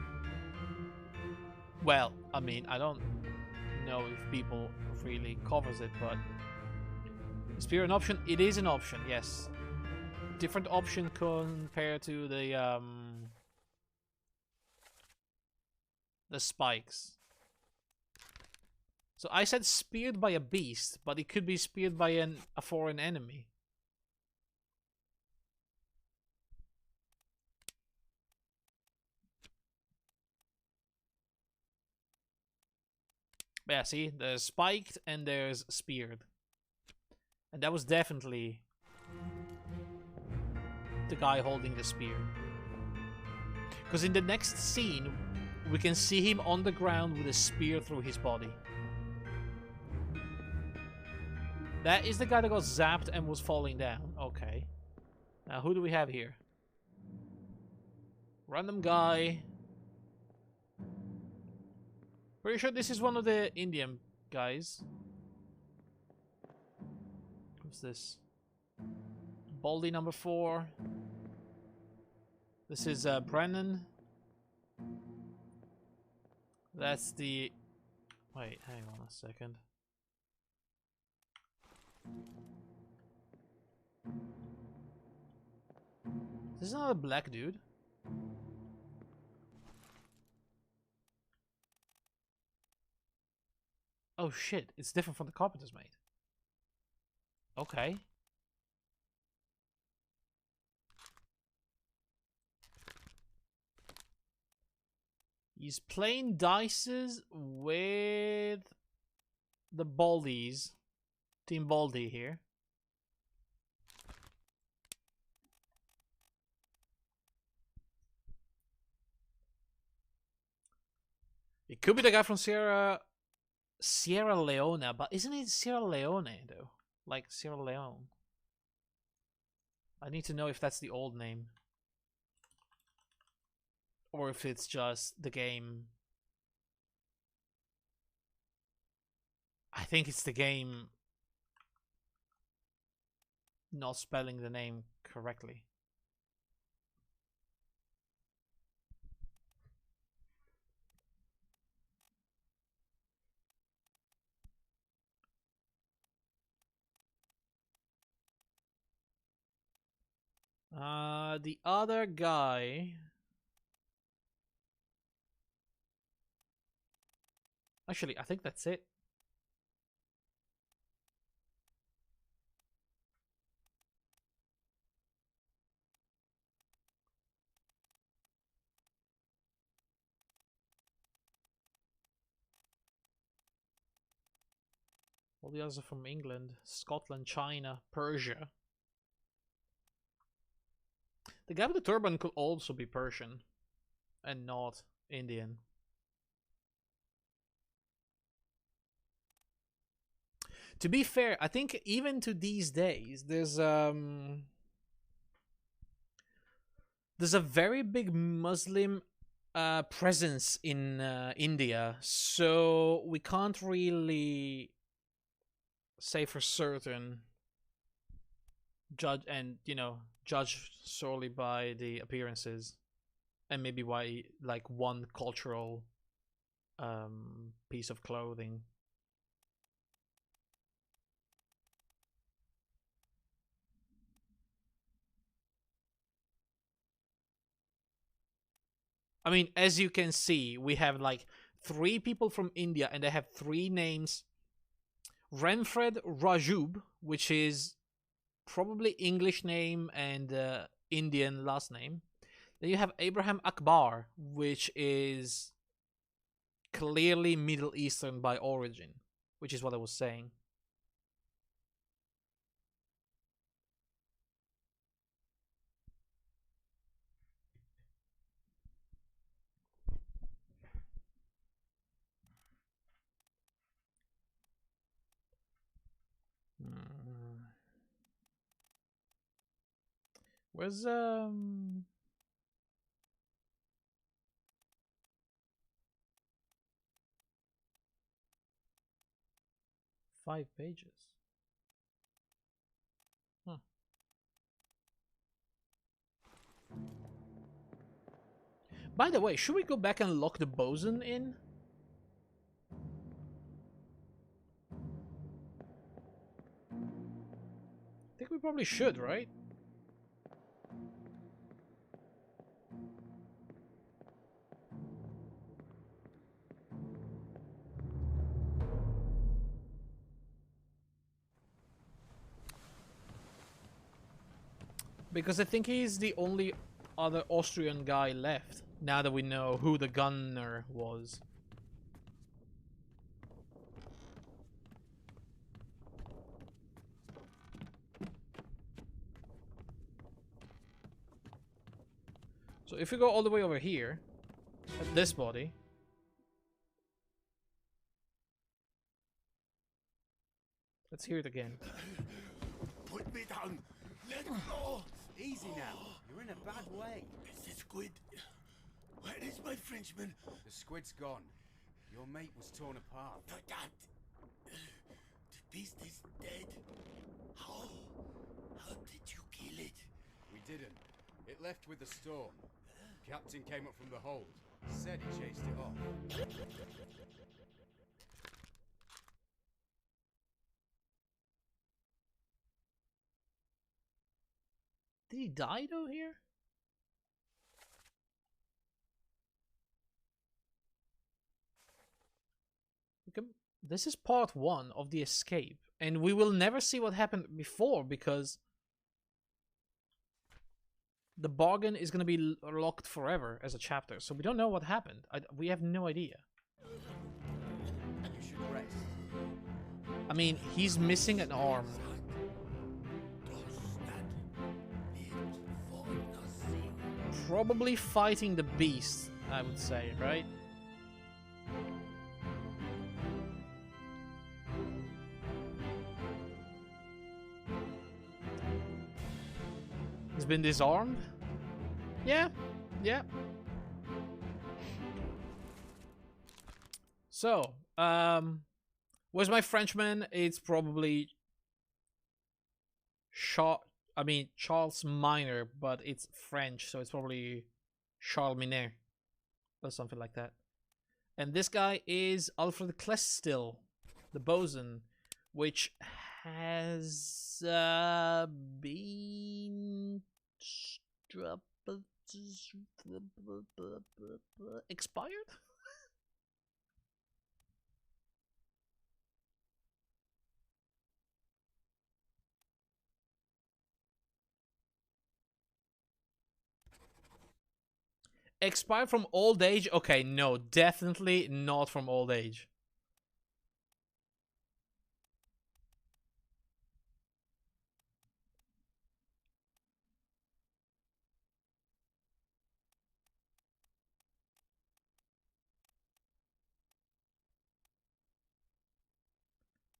Well, I mean, I don't know if people really covers it, but... Is spear an option? It is an option, yes. Different option compared to the spikes. So I said speared by a beast, but it could be speared by a foreign enemy. But yeah, see, there's spiked and there's speared. And that was definitely the guy holding the spear. Because in the next scene, we can see him on the ground with a spear through his body. That is the guy that got zapped and was falling down. Okay. Now, who do we have here? Random guy. Pretty sure this is one of the Indian guys. What's this? Baldy number 4. This is Brennan. That's the... Wait, hang on a second. This is not a black dude. Oh shit, it's different from the Carpenter's Mate. Okay. He's playing dices with the Baldies. Team Baldy here. It could be the guy from Sierra Leone, but isn't it Sierra Leone though? Like Sierra Leone. I need to know if that's the old name. Or if it's just the game. I think it's the game not spelling the name correctly. The other guy... Actually, I think that's it. All the others are from England, Scotland, China, Persia. The guy with the turban could also be Persian and not Indian. To be fair, I think even to these days, there's a very big Muslim presence in India, so we can't really say for certain judge solely by the appearances. And maybe why, like, one cultural piece of clothing. I mean, as you can see, we have like 3 people from India, and they have 3 names. Renfred Rajub, which is probably English name and Indian last name. Then you have Abraham Akbar, which is clearly Middle Eastern by origin, which is what I was saying. Where's 5 pages? Huh. By the way, should we go back and lock the bosun in? I think we probably should, right? Because I think he's the only other Austrian guy left, now that we know who the gunner was. So if we go all the way over here, at this body... Let's hear it again. Put me down. Let go. Easy now. You're in a bad way. It's the squid. Where is my Frenchman? The squid's gone. Your mate was torn apart. But that... The beast is dead. How? How did you kill it? We didn't. It left with the storm. Captain came up from the hold. Said he chased it off. Did he die though here? This is part 1 of the escape, and we will never see what happened before because the bargain is going to be locked forever as a chapter, so we don't know what happened. We have no idea. You should rest. I mean, he's missing an arm. Probably fighting the beast, I would say, right? He's been disarmed? Yeah, yeah. So, where's my Frenchman? It's probably Charles Minor, but it's French, so it's probably Charles Miner or something like that. And this guy is Alfred Klestill, the bosun, which has been expired? Expired from old age? Okay, no, definitely not from old age.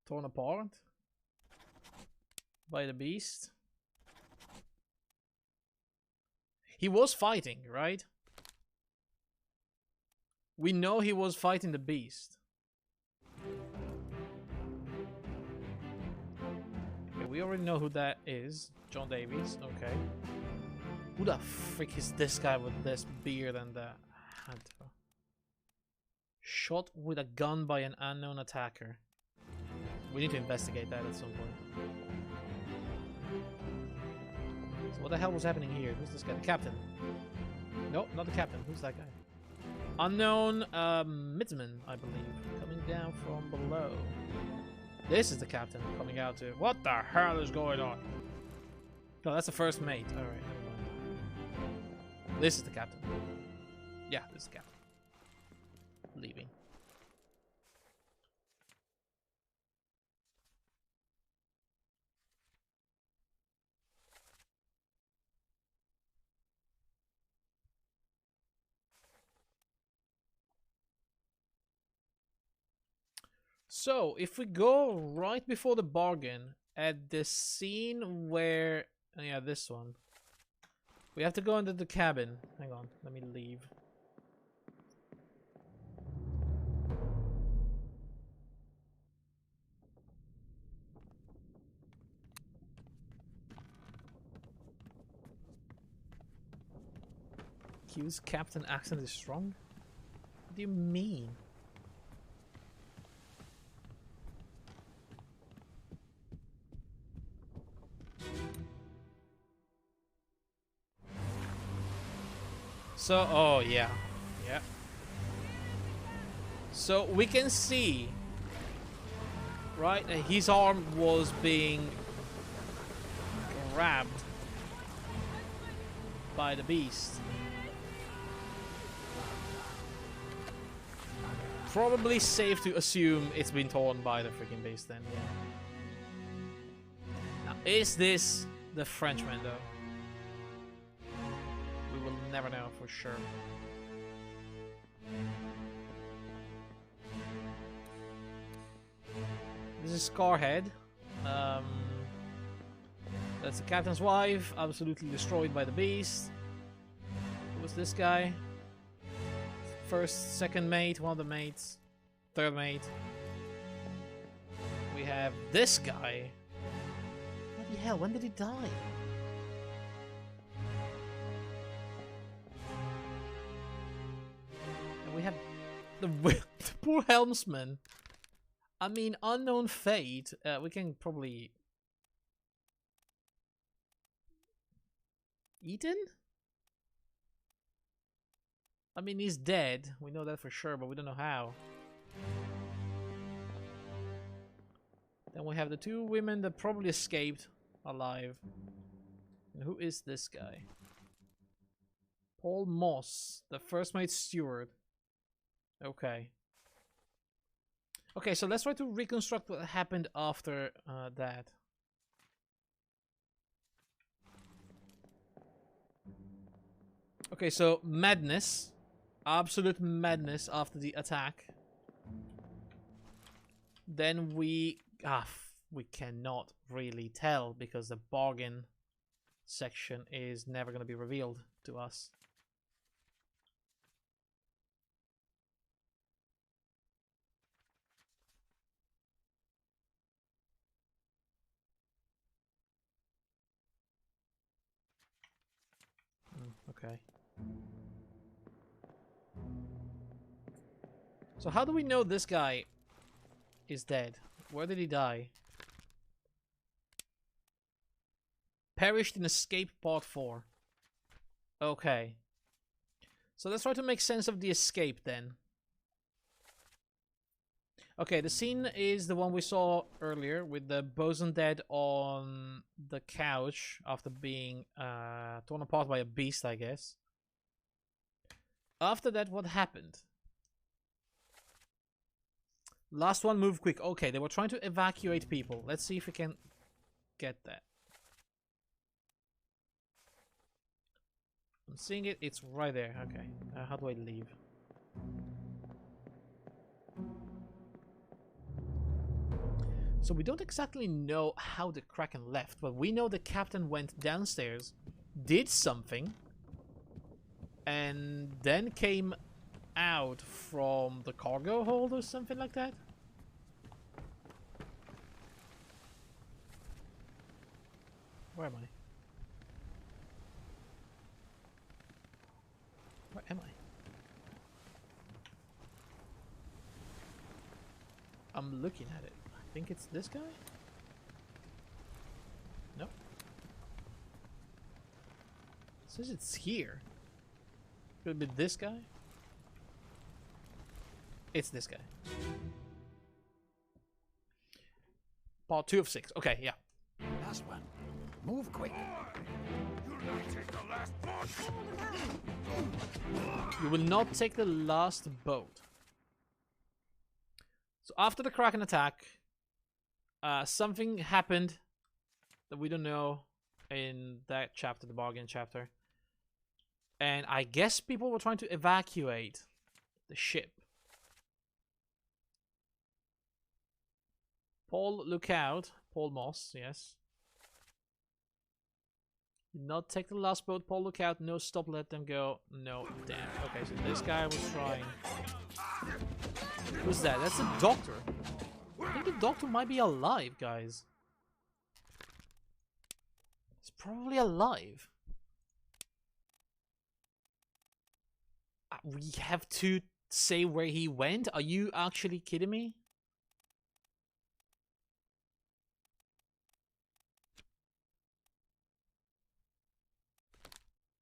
Torn apart by the beast. He was fighting, right? We know he was fighting the beast. Okay, we already know who that is. John Davies, okay. Who the frick is this guy with this beard and the hat? Shot with a gun by an unknown attacker. We need to investigate that at some point. So what the hell was happening here? Who's this guy? The captain? Nope, not the captain. Who's that guy? Unknown Midsman, I believe. Coming down from below. This is the captain coming out to... What the hell is going on? No, that's the first mate. Alright, never mind. This is the captain. Yeah, this is the captain. Leaving. So, if we go right before the bargain at the scene where... Oh yeah, this one. We have to go into the cabin. Hang on, let me leave. Q's captain accent is strong? What do you mean? So, oh yeah, yeah. So we can see, right, that his arm was being grabbed by the beast. Probably safe to assume it's been torn by the freaking beast then, yeah. Now, is this the Frenchman though? We will never know for sure. This is Scarhead. That's the captain's wife, absolutely destroyed by the beast. Who was this guy? First, second mate, one of the mates, third mate. We have this guy. What the hell? When did he die? And we have the poor helmsman. I mean, unknown fate. We can probably... Eaten? I mean, he's dead. We know that for sure, but we don't know how. Then we have the two women that probably escaped alive. And who is this guy? Paul Moss, the first mate steward. Okay. Okay, so let's try to reconstruct what happened after that. Okay, so madness. Absolute madness after the attack. Then we cannot really tell because the bargain section is never going to be revealed to us. Okay. So how do we know this guy is dead? Where did he die? Perished in Escape Part 4. Okay. So let's try to make sense of the escape then. Okay, the scene is the one we saw earlier with the bosun dead on the couch after being torn apart by a beast, I guess. After that, what happened? Last one, move quick. Okay, they were trying to evacuate people. Let's see if we can get that. I'm seeing it. It's right there. Okay. How do I leave? So we don't exactly know how the Kraken left, but we know the captain went downstairs, did something, and then came out from the cargo hold or something like that. Where am I? looking at it. I think it's this guy? No. It says it's here. Could it be this guy? It's this guy. Part 2 of 6. Okay, yeah. Last one. Move quick. You'll not take the last boat. You will not take the last boat. So after the Kraken attack, something happened that we don't know in that chapter, the bargain chapter. And I guess people were trying to evacuate the ship. Paul, look out. Paul Moss, yes. Did not take the last boat. Paul, look out. No, stop, let them go. No, damn. Okay, so this guy was trying. Who's that? That's the doctor. I think the doctor might be alive, guys. He's probably alive. We have to say where he went? Are you actually kidding me?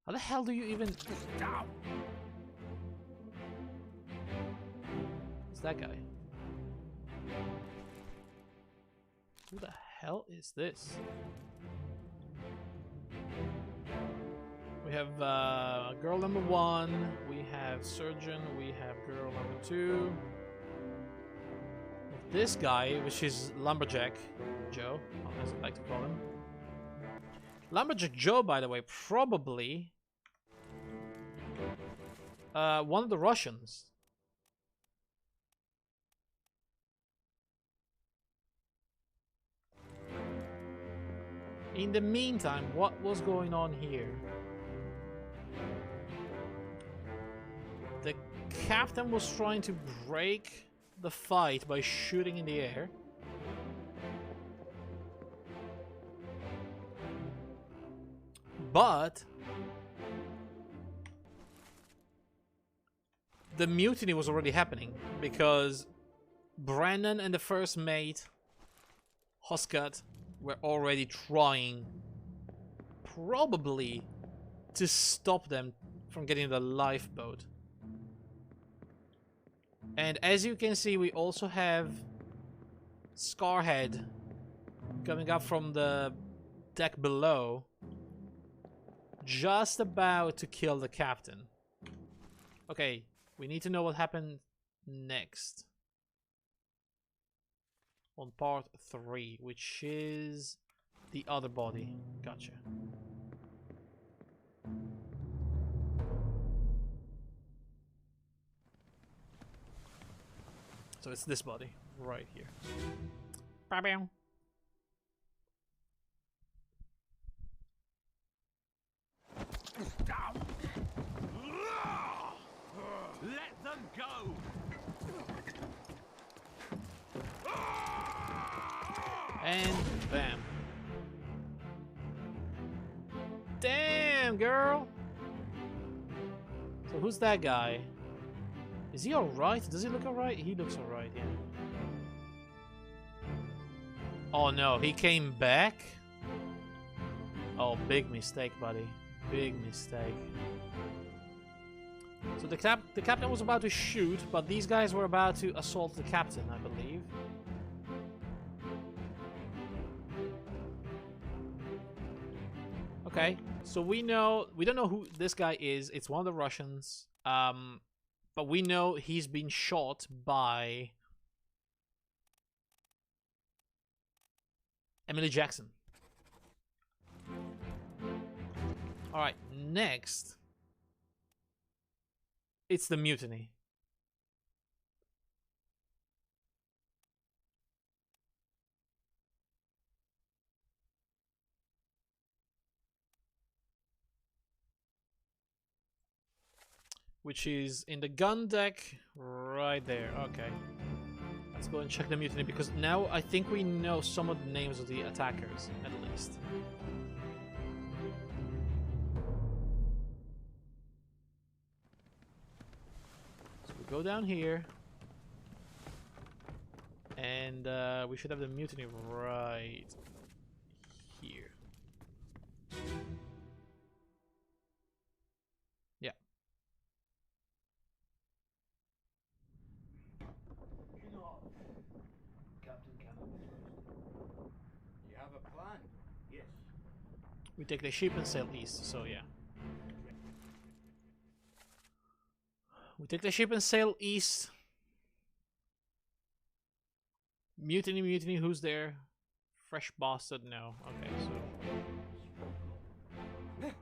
How the hell do you even... It's that guy. Who the hell is this? We have girl number 1, we have surgeon, we have girl number 2. This guy, which is Lumberjack Joe, as I like to call him. Lumberjack Joe, by the way, probably one of the Russians. In the meantime, what was going on here? The captain was trying to break the fight by shooting in the air. But the mutiny was already happening because Brandon and the first mate, Hoscut, were already trying, probably, to stop them from getting the lifeboat. And as you can see, we also have Scarhead coming up from the deck below, just about to kill the captain. Okay, we need to know what happened next. On part 3, which is the other body. Gotcha. So it's this body right here. Ba-bow. Let them go! And bam. Damn, girl! So who's that guy? Is he alright? Does he look alright? He looks alright, yeah. Oh no, he came back? Oh, big mistake, buddy. Big mistake. So the captain was about to shoot, but these guys were about to assault the captain, I believe. Okay, so we don't know who this guy is. It's one of the Russians. But we know he's been shot by Emily Jackson. Alright, next, it's the mutiny. Which is in the gun deck right there. Okay. Let's go and check the mutiny, because now I think we know some of the names of the attackers, at least. So we go down here. And we should have the mutiny right here. Yeah. Captain Cannon. You have a plan? Yes. We take the ship and sail east, so yeah. We take the ship and sail east. Mutiny, mutiny, who's there? Fresh bastard, no. Okay, so...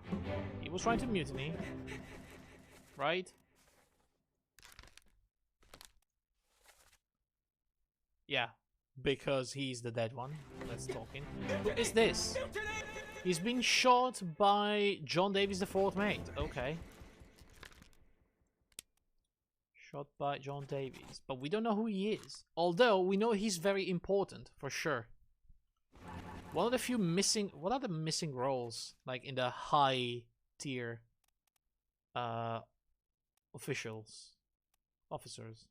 He was trying to mutiny. Right? Yeah, because he's the dead one. Let's talk in. Who is this? He's been shot by John Davies, the fourth mate. Okay. Shot by John Davies. But we don't know who he is. Although, we know he's very important, for sure. One of the few missing... What are the missing roles? Like, in the high tier... officials. Officers.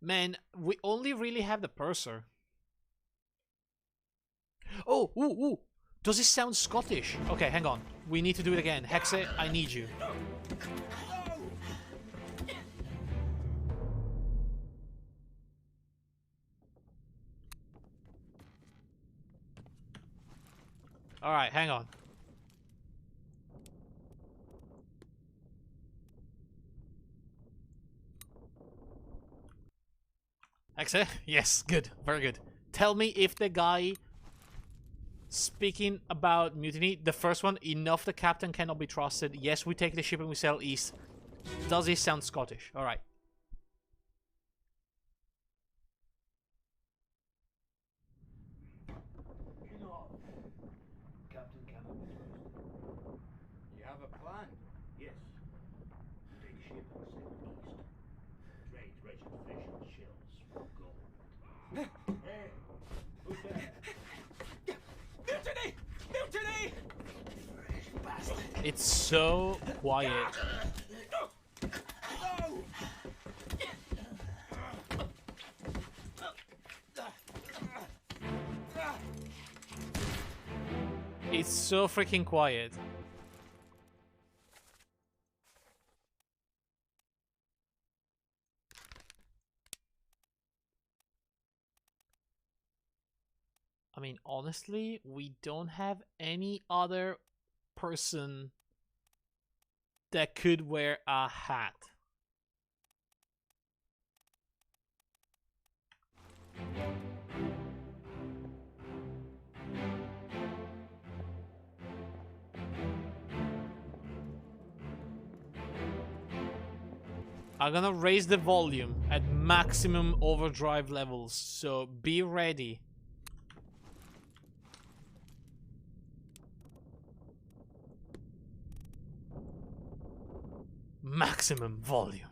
Man, we only really have the purser. Oh, ooh, ooh. Does it sound Scottish? Okay, hang on. We need to do it again. Hexe, I need you. Alright, hang on. Hexe? Yes, good. Very good. Tell me if the guy speaking about mutiny, the first one, enough the captain cannot be trusted. Yes, we take the ship and we sail east. Does he sound Scottish? Alright. Captain Cannon. You have a plan? Yes. Take ship and sail east. Trade wretched fish and shells for gold. Hey, who's there? Mutiny! Mutiny! It's so quiet. It's so freaking quiet. I mean, honestly, we don't have any other person that could wear a hat. I'm gonna raise the volume at maximum overdrive levels, so be ready. Maximum volume.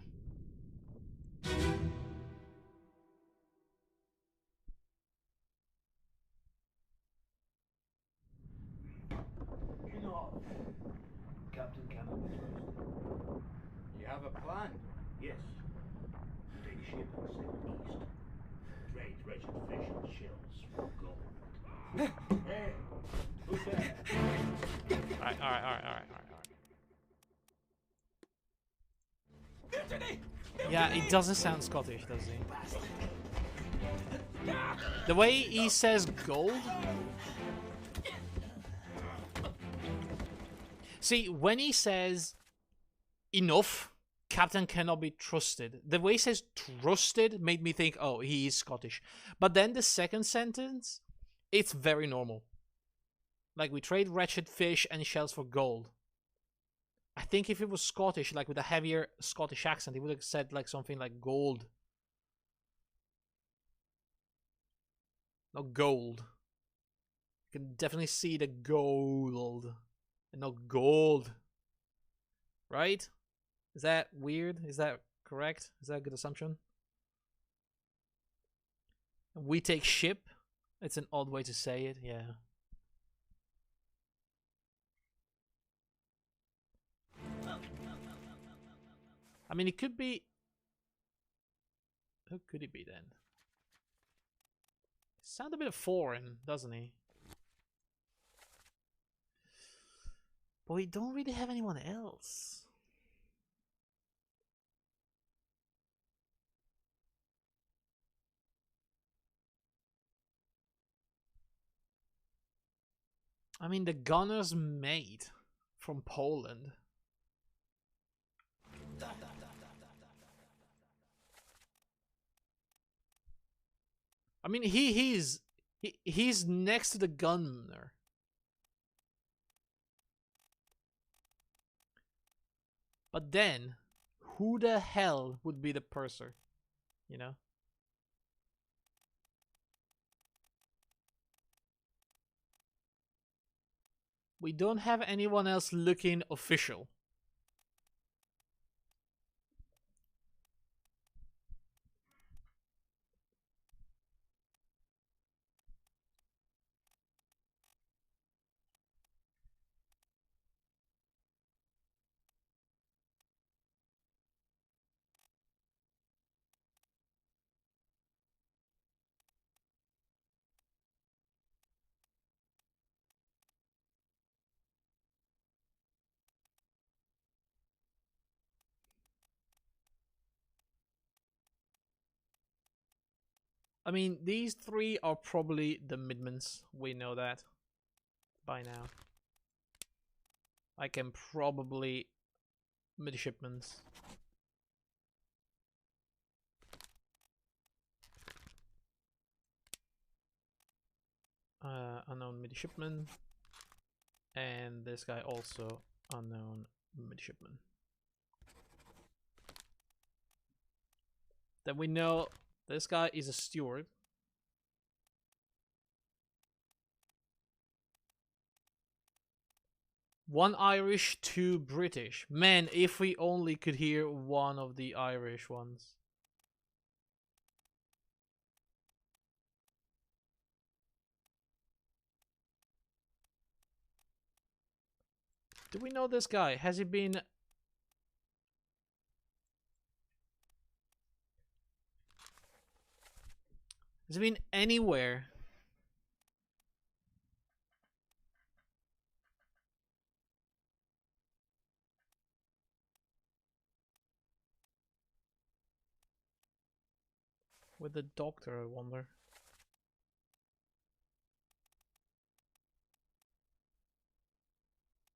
Captain Cannon. You have a plan? Yes. Take ship and sail east. Trade wretched fish and shells for gold. Hey, who's there? Alright. Yeah, it doesn't sound Scottish, does he? The way he says gold. See, when he says enough, captain cannot be trusted. The way he says trusted made me think, oh, he is Scottish. But then the second sentence, it's very normal. Like, we trade wretched fish and shells for gold. I think if it was Scottish, like with a heavier Scottish accent, he would have said like something like gold. Not gold. You can definitely see the gold. And not gold. Right? Is that weird? Is that correct? Is that a good assumption? We take ship. It's an odd way to say it, yeah. I mean, it could be... Who could he be then? Sound a bit foreign, doesn't he? But we don't really have anyone else. I mean, the gunner's mate from Poland. I mean, he's next to the gunner. But then, who the hell would be the purser? You know? We don't have anyone else looking official. I mean, these three are probably the midmans. We know that by now. I can probably midshipmans. Unknown midshipman. And this guy also unknown midshipman. Then we know this guy is a steward. One Irish, two British. Man, if we only could hear one of the Irish ones. Do we know this guy? Has he been... Has he been anywhere? With the doctor, I wonder.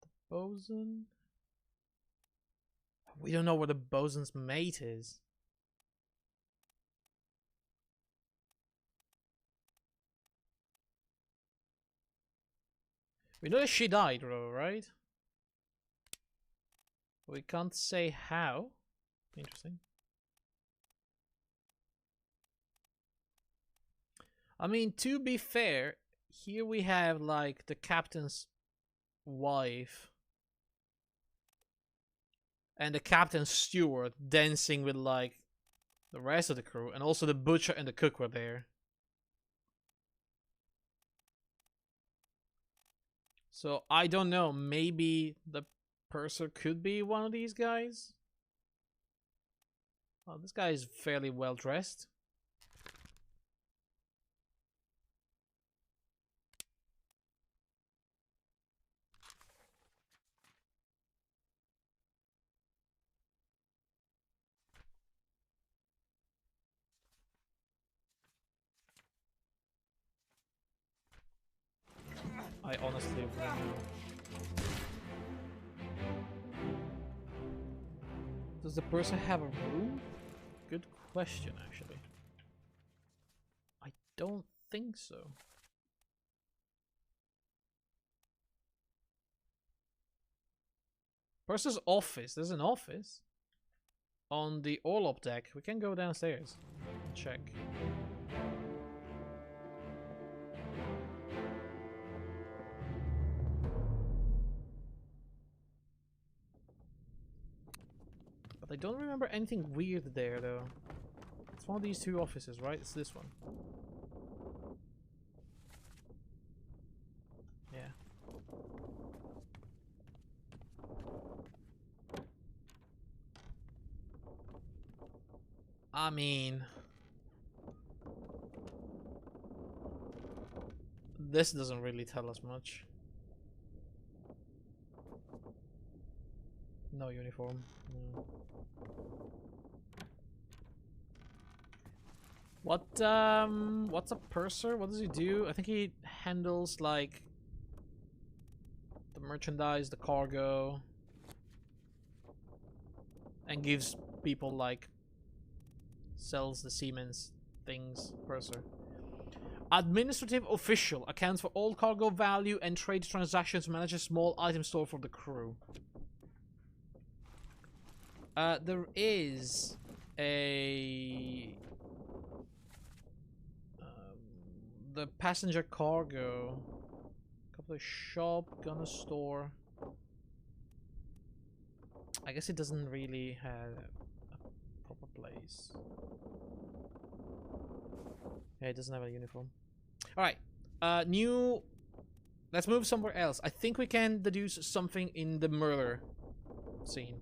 The bosun? We don't know where the bosun's mate is. We know that she died, though, right? We can't say how. Interesting. I mean, to be fair, here we have, like, the captain's wife and the captain's steward dancing with, like, the rest of the crew, and also the butcher and the cook were there. So, I don't know, maybe the purser could be one of these guys? Oh, this guy is fairly well dressed. I honestly wouldn't know. Does the person have a room? Good question, actually. I don't think so. Purser's office. There's an office on the orlop deck. We can go downstairs and check. But I don't remember anything weird there, though. It's one of these two offices, right? It's this one. Yeah. I mean... this doesn't really tell us much. No uniform. No. What's a purser? What does he do? I think he handles like the merchandise, the cargo, and gives people like sells the seamen's things. Purser. Administrative official accounts for all cargo value and trade transactions, manages small item store for the crew. There is a the passenger cargo, couple of shop, gunner store. I guess it doesn't really have a proper place. Yeah, it doesn't have a uniform. Alright. New... Let's move somewhere else. I think we can deduce something in the murder scene.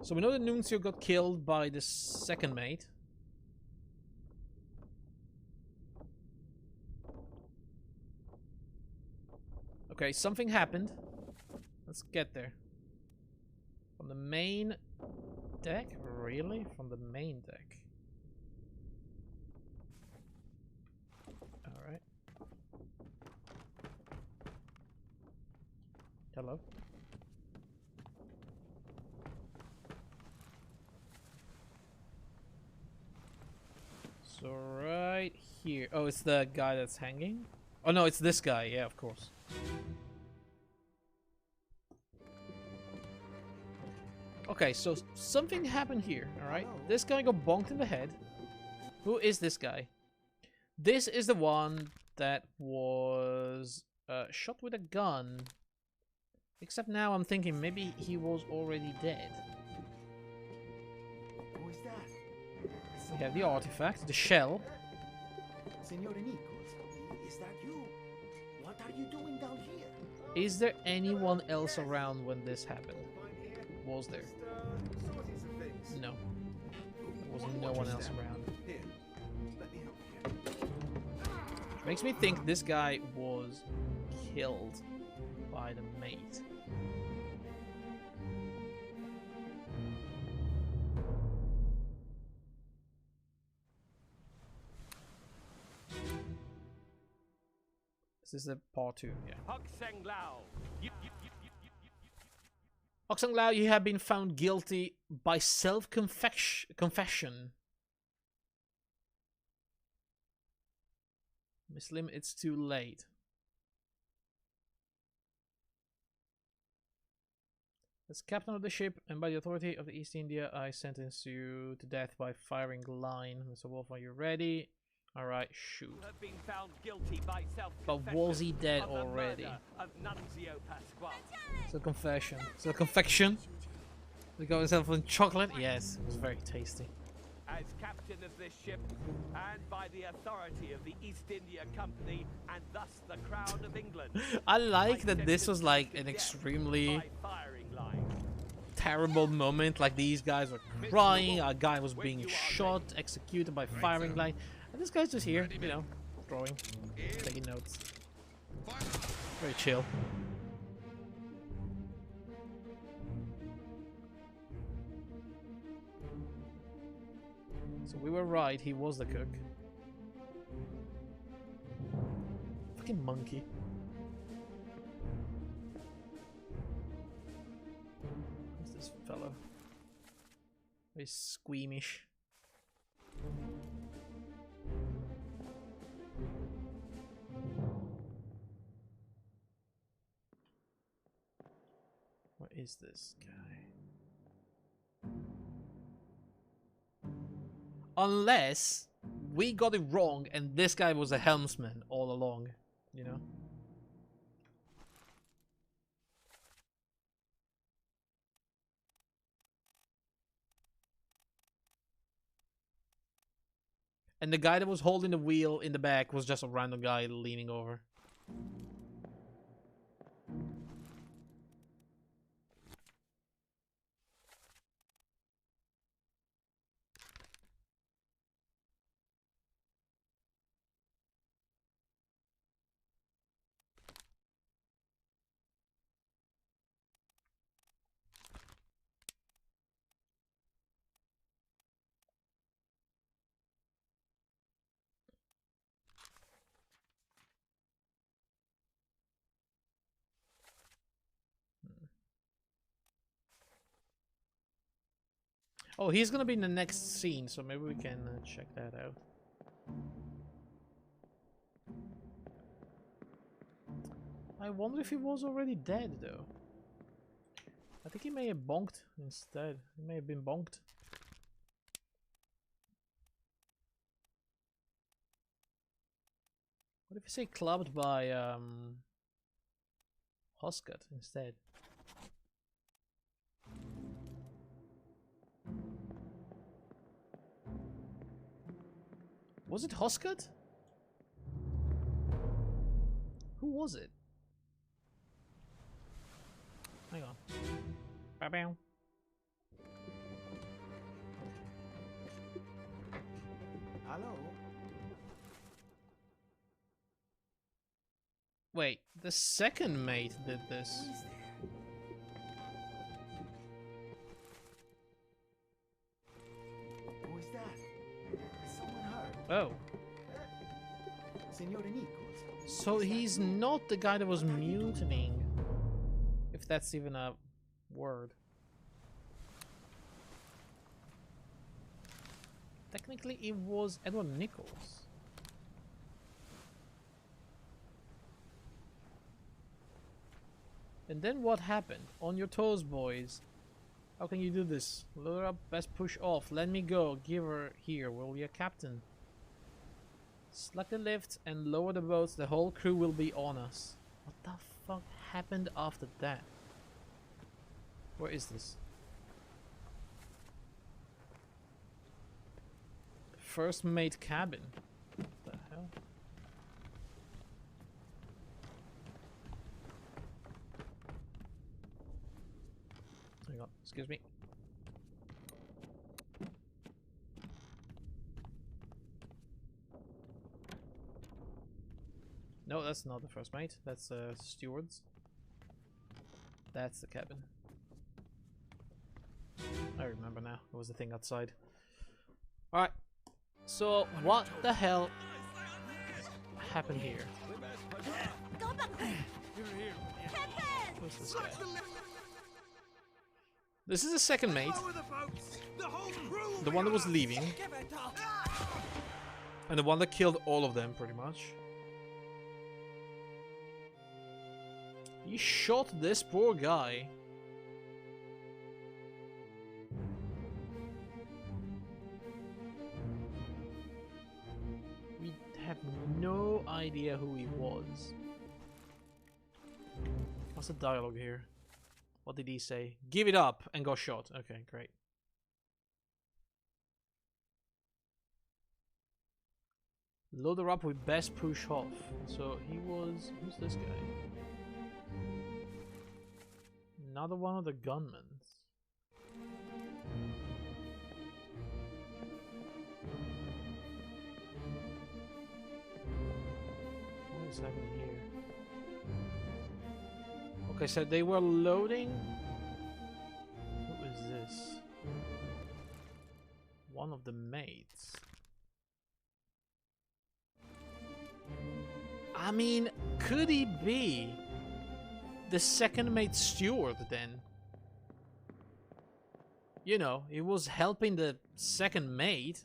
So we know that Nuncio got killed by the second mate. Okay, something happened. Let's get there. From the main deck? Really? From the main deck. Alright. Hello? So right here. Oh, it's the guy that's hanging? Oh no, it's this guy. Yeah, of course. Okay, so something happened here, alright? This guy got bonked in the head. Who is this guy? This is the one that was shot with a gun. Except now I'm thinking maybe he was already dead. Who is that? We have the artifact, the shell. Senor Nichols, is that you? What are you doing down here? Is there anyone else around when this happened? Was there? Sorting some things. No. There was no one else around. Here, let me help you. Makes me think this guy was killed by the mate. This is the part 2, yeah. Hokseng Lao. Hokseng Lao, you have been found guilty by self-confession. Miss Lim, it's too late. As captain of the ship and by the authority of the East India, I sentence you to death by firing line. Mr. Wolf, are you ready? Alright, shoot. Have been found guilty by But was he dead already? Of Nunzio Pasquale. So confession. So confection? We got himself on chocolate? Yes, it was very tasty. As captain of this ship, and by the authority of the East India Company, and thus the Crown of England. I like that this was like an extremely terrible moment. Like these guys were crying, a guy was being shot, executed by firing line. And this guy's just here, you know, drawing, taking notes. Very chill. So we were right, he was the cook. Fucking monkey. Who's this fellow? Very squeamish. What is this guy? Unless we got it wrong and this guy was a helmsman all along, you know? And the guy that was holding the wheel in the back was just a random guy leaning over. Oh, he's gonna be in the next scene, so maybe we can check that out. I wonder if he was already dead, though. I think he may have bonked instead. He may have been bonked. What if you say clubbed by Hoscut instead? Was it Hoscut? Who was it? Hang on. Bow. Hello? Wait, the second mate did this. Who is that? Is someone hurt? Oh. Signore Nichols. So he's not the guy that was mutinying. If that's even a word. Technically, it was Edward Nichols. And then what happened? On your toes, boys. How can you do this? Load her up, best push off. Let me go. Give her here. Will be a captain. Slack the lift and lower the boats. The whole crew will be on us. What the fuck happened after that? Where is this? First mate cabin. What the hell? Hang on, excuse me. No, that's not the first mate. That's stewards. That's the cabin. I remember now. It was the thing outside. Alright. So, what the hell happened here? Who's this guy? This is the second mate. The one that was leaving. And the one that killed all of them, pretty much. He shot this poor guy. We have no idea who he was. What's the dialogue here? What did he say? Give it up and got shot. Okay, great. Load her up with best push off. So he was... Who's this guy? Another one of the gunmen. What is happening here? Okay, so they were loading. Who is this? One of the maids. I mean, could he be the second mate steward then? You know, he was helping the second mate.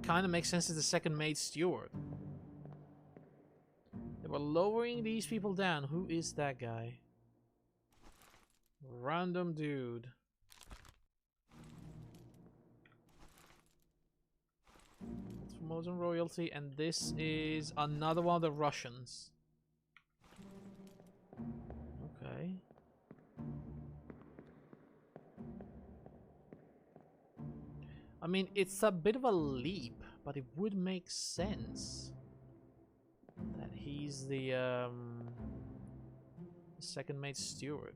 Kind of makes sense as the second mate steward. They were lowering these people down. Who is that guy? Random dude. It's from Modern Royalty, and this is another one of the Russians. Okay. I mean, it's a bit of a leap, But it would make sense that he's the second mate steward.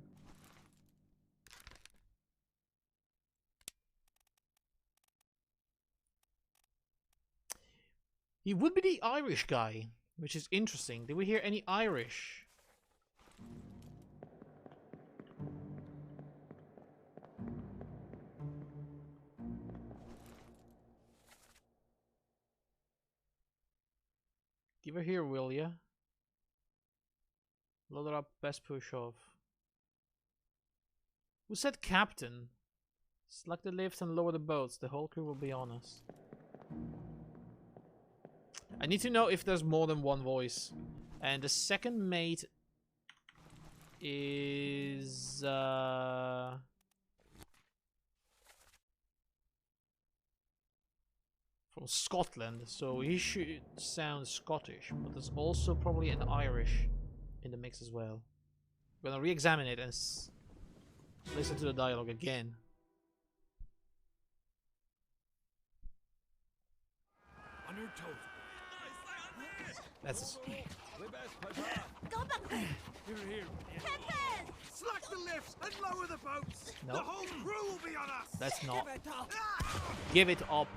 He would be the Irish guy, which is interesting. Did we hear any Irish? Give her here, will ya? Load her up, best push off. Who said captain? Select the lift and lower the boats. The whole crew will be on us. I need to know if there's more than one voice. And the second mate is from Scotland, so he should sound Scottish, but there's also probably an Irish in the mix as well. We're gonna re-examine it and listen to the dialogue again. On your toes. That's Go back there. Here. Slack the lifts and lower the boats. No. The whole crew will be on us. That's not. Give it up. Give it up.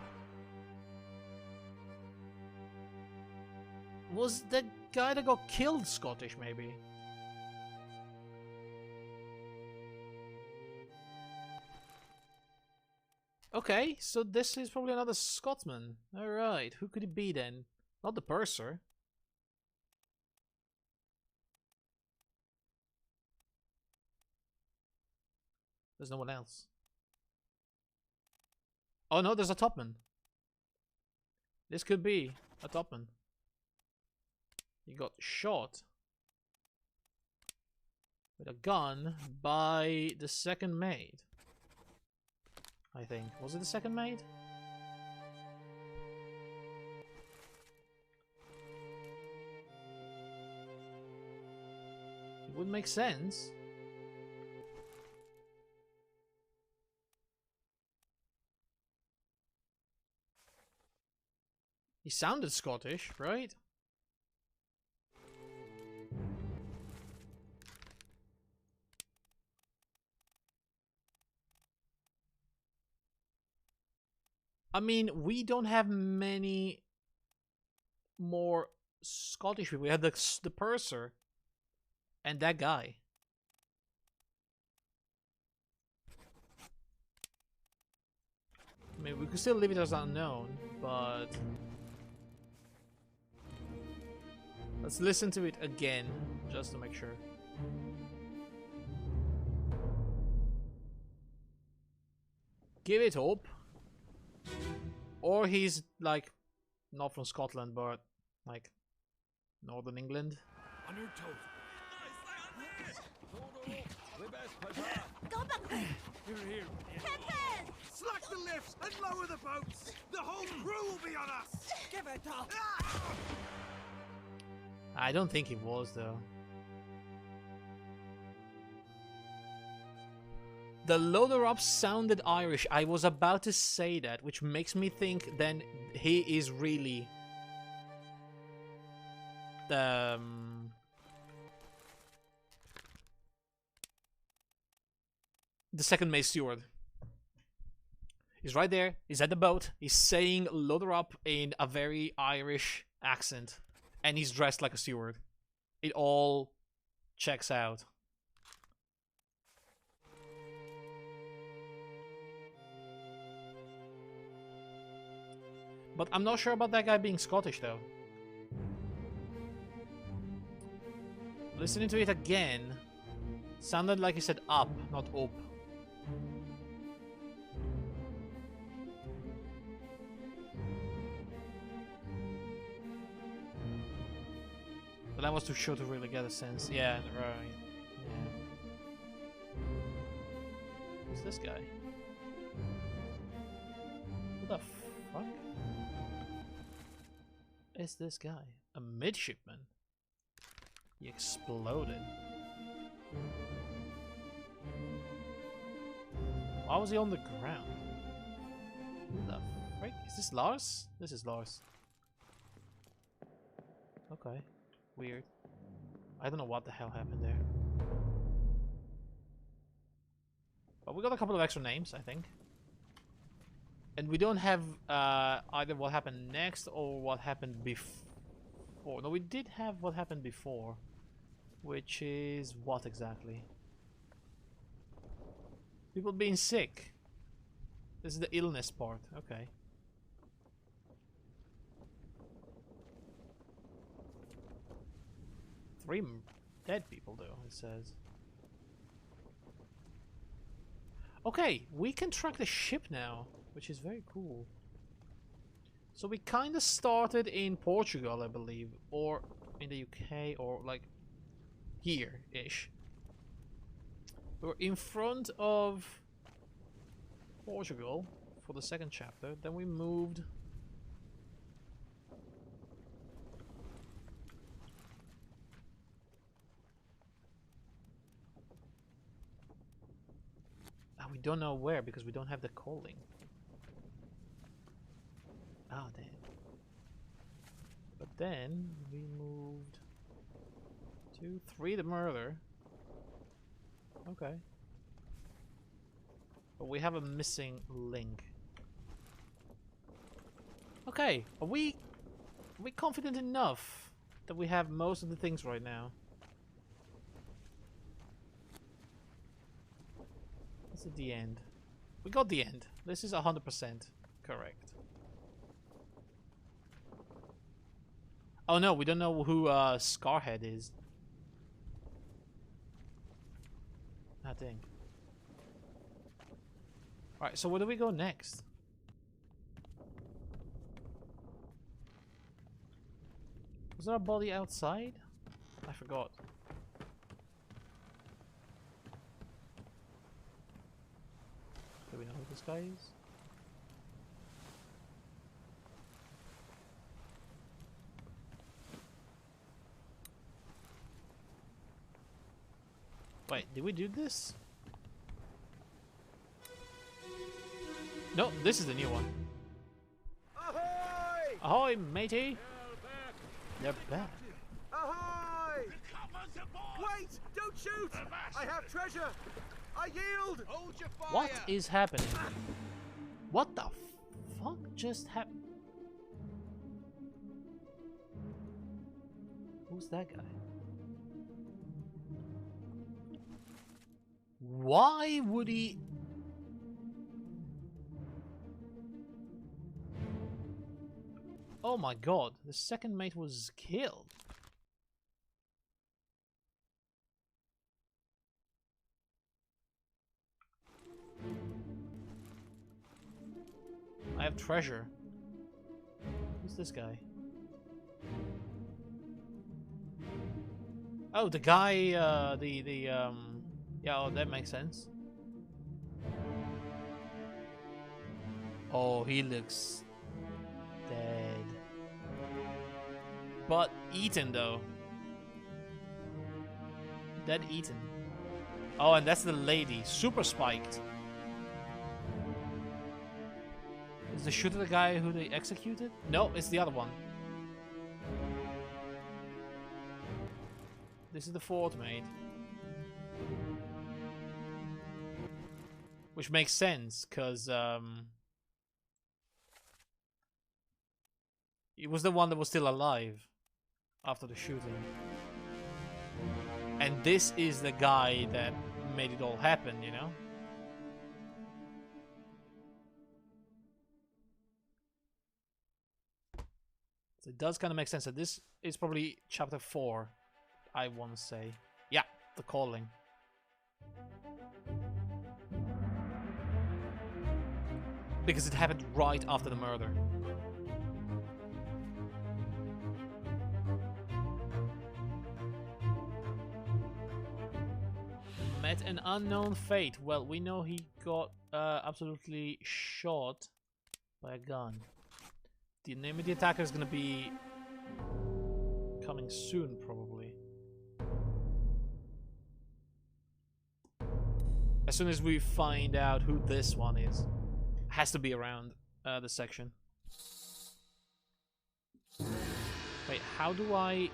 Was the guy that got killed Scottish, maybe? Okay, so this is probably another Scotsman. Alright, who could it be then? Not the purser. There's no one else. Oh no, there's a topman. This could be a topman. He got shot with a gun by the second mate. I think. Was it the second mate? It would make sense. He sounded Scottish, right? I mean, we don't have many more Scottish people. We have the purser and that guy. I mean, we could still leave it as unknown, but let's listen to it again, just to make sure. Give it up. Or he's, like, not from Scotland, but, like, Northern England. On your toes. Go back there. Here. Slack the lifts and lower the boats. The whole crew will be on us. Give it up. I don't think he was, though. The loader-up sounded Irish. I was about to say that, which makes me think then he is really the second mate steward. He's right there. He's at the boat. He's saying loader-up in a very Irish accent, and he's dressed like a steward. It all checks out. But I'm not sure about that guy being Scottish, though. Listening to it again, sounded like he said up, not up. But that was too short to really get a sense. Yeah, right. Yeah. Who's this guy? Who the fuck is this guy? A midshipman? He exploded. Why was he on the ground? Who the frick? Is this Lars? This is Lars. Okay. Weird. I don't know what the hell happened there. But we got a couple of extra names, I think. And we don't have either what happened next or what happened before. No, we did have what happened before. Which is what exactly? People being sick. This is the illness part. Okay. Three dead people, though, it says. Okay, we can track the ship now, which is very cool. So we kind of started in Portugal, I believe, or in the UK, or like here-ish. We were in front of Portugal for the second chapter, then we moved we don't know where because we don't have the calling. Oh, damn. But then we moved 2, 3 the murder. Okay. But we have a missing link. Okay, are we confident enough that we have most of the things right now? This is the end. We got the end. This is 100% correct. Oh no, we don't know who Scarhead is. Ah, dang. Alright, so where do we go next? Was there a body outside? I forgot. Do we know who this guy is? Wait, did we do this? No, this is the new one. Ahoy! Ahoy, matey! They're back. Ahoy! Wait! Don't shoot! I have treasure! I yield! Hold your fire! What is happening? What the fuck just happened? Who's that guy? Why would he... Oh my god, the second mate was killed. I have treasure. Who's this guy? Oh, the guy, yeah, oh, that makes sense. Oh, he looks dead. But eaten, though. Dead eaten. Oh, and that's the lady. Super spiked. Is the shooter the guy who they executed? No, it's the other one. This is the fourth mate. Which makes sense, because it was the one that was still alive after the shooting. And this is the guy that made it all happen, you know? So it does kind of make sense that this is probably chapter 4, I want to say. Yeah, the calling. Because it happened right after the murder. Met an unknown fate. Well, we know he got absolutely shot by a gun. The name of the attacker is gonna be coming soon, probably. As soon as we find out who this one is. Has to be around the section. Wait, how do I...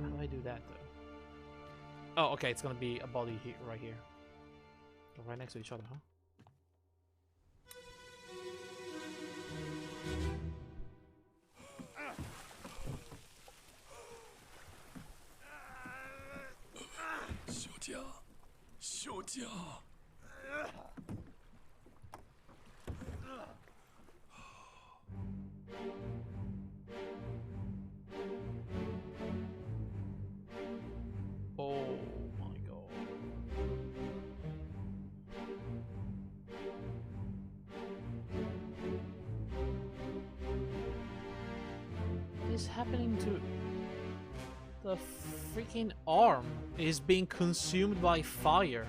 How do I do that, though? Oh, okay, it's gonna be a body here, right here. They're right next to each other, huh? Oh my god. What is happening to... The freaking arm is being consumed by fire.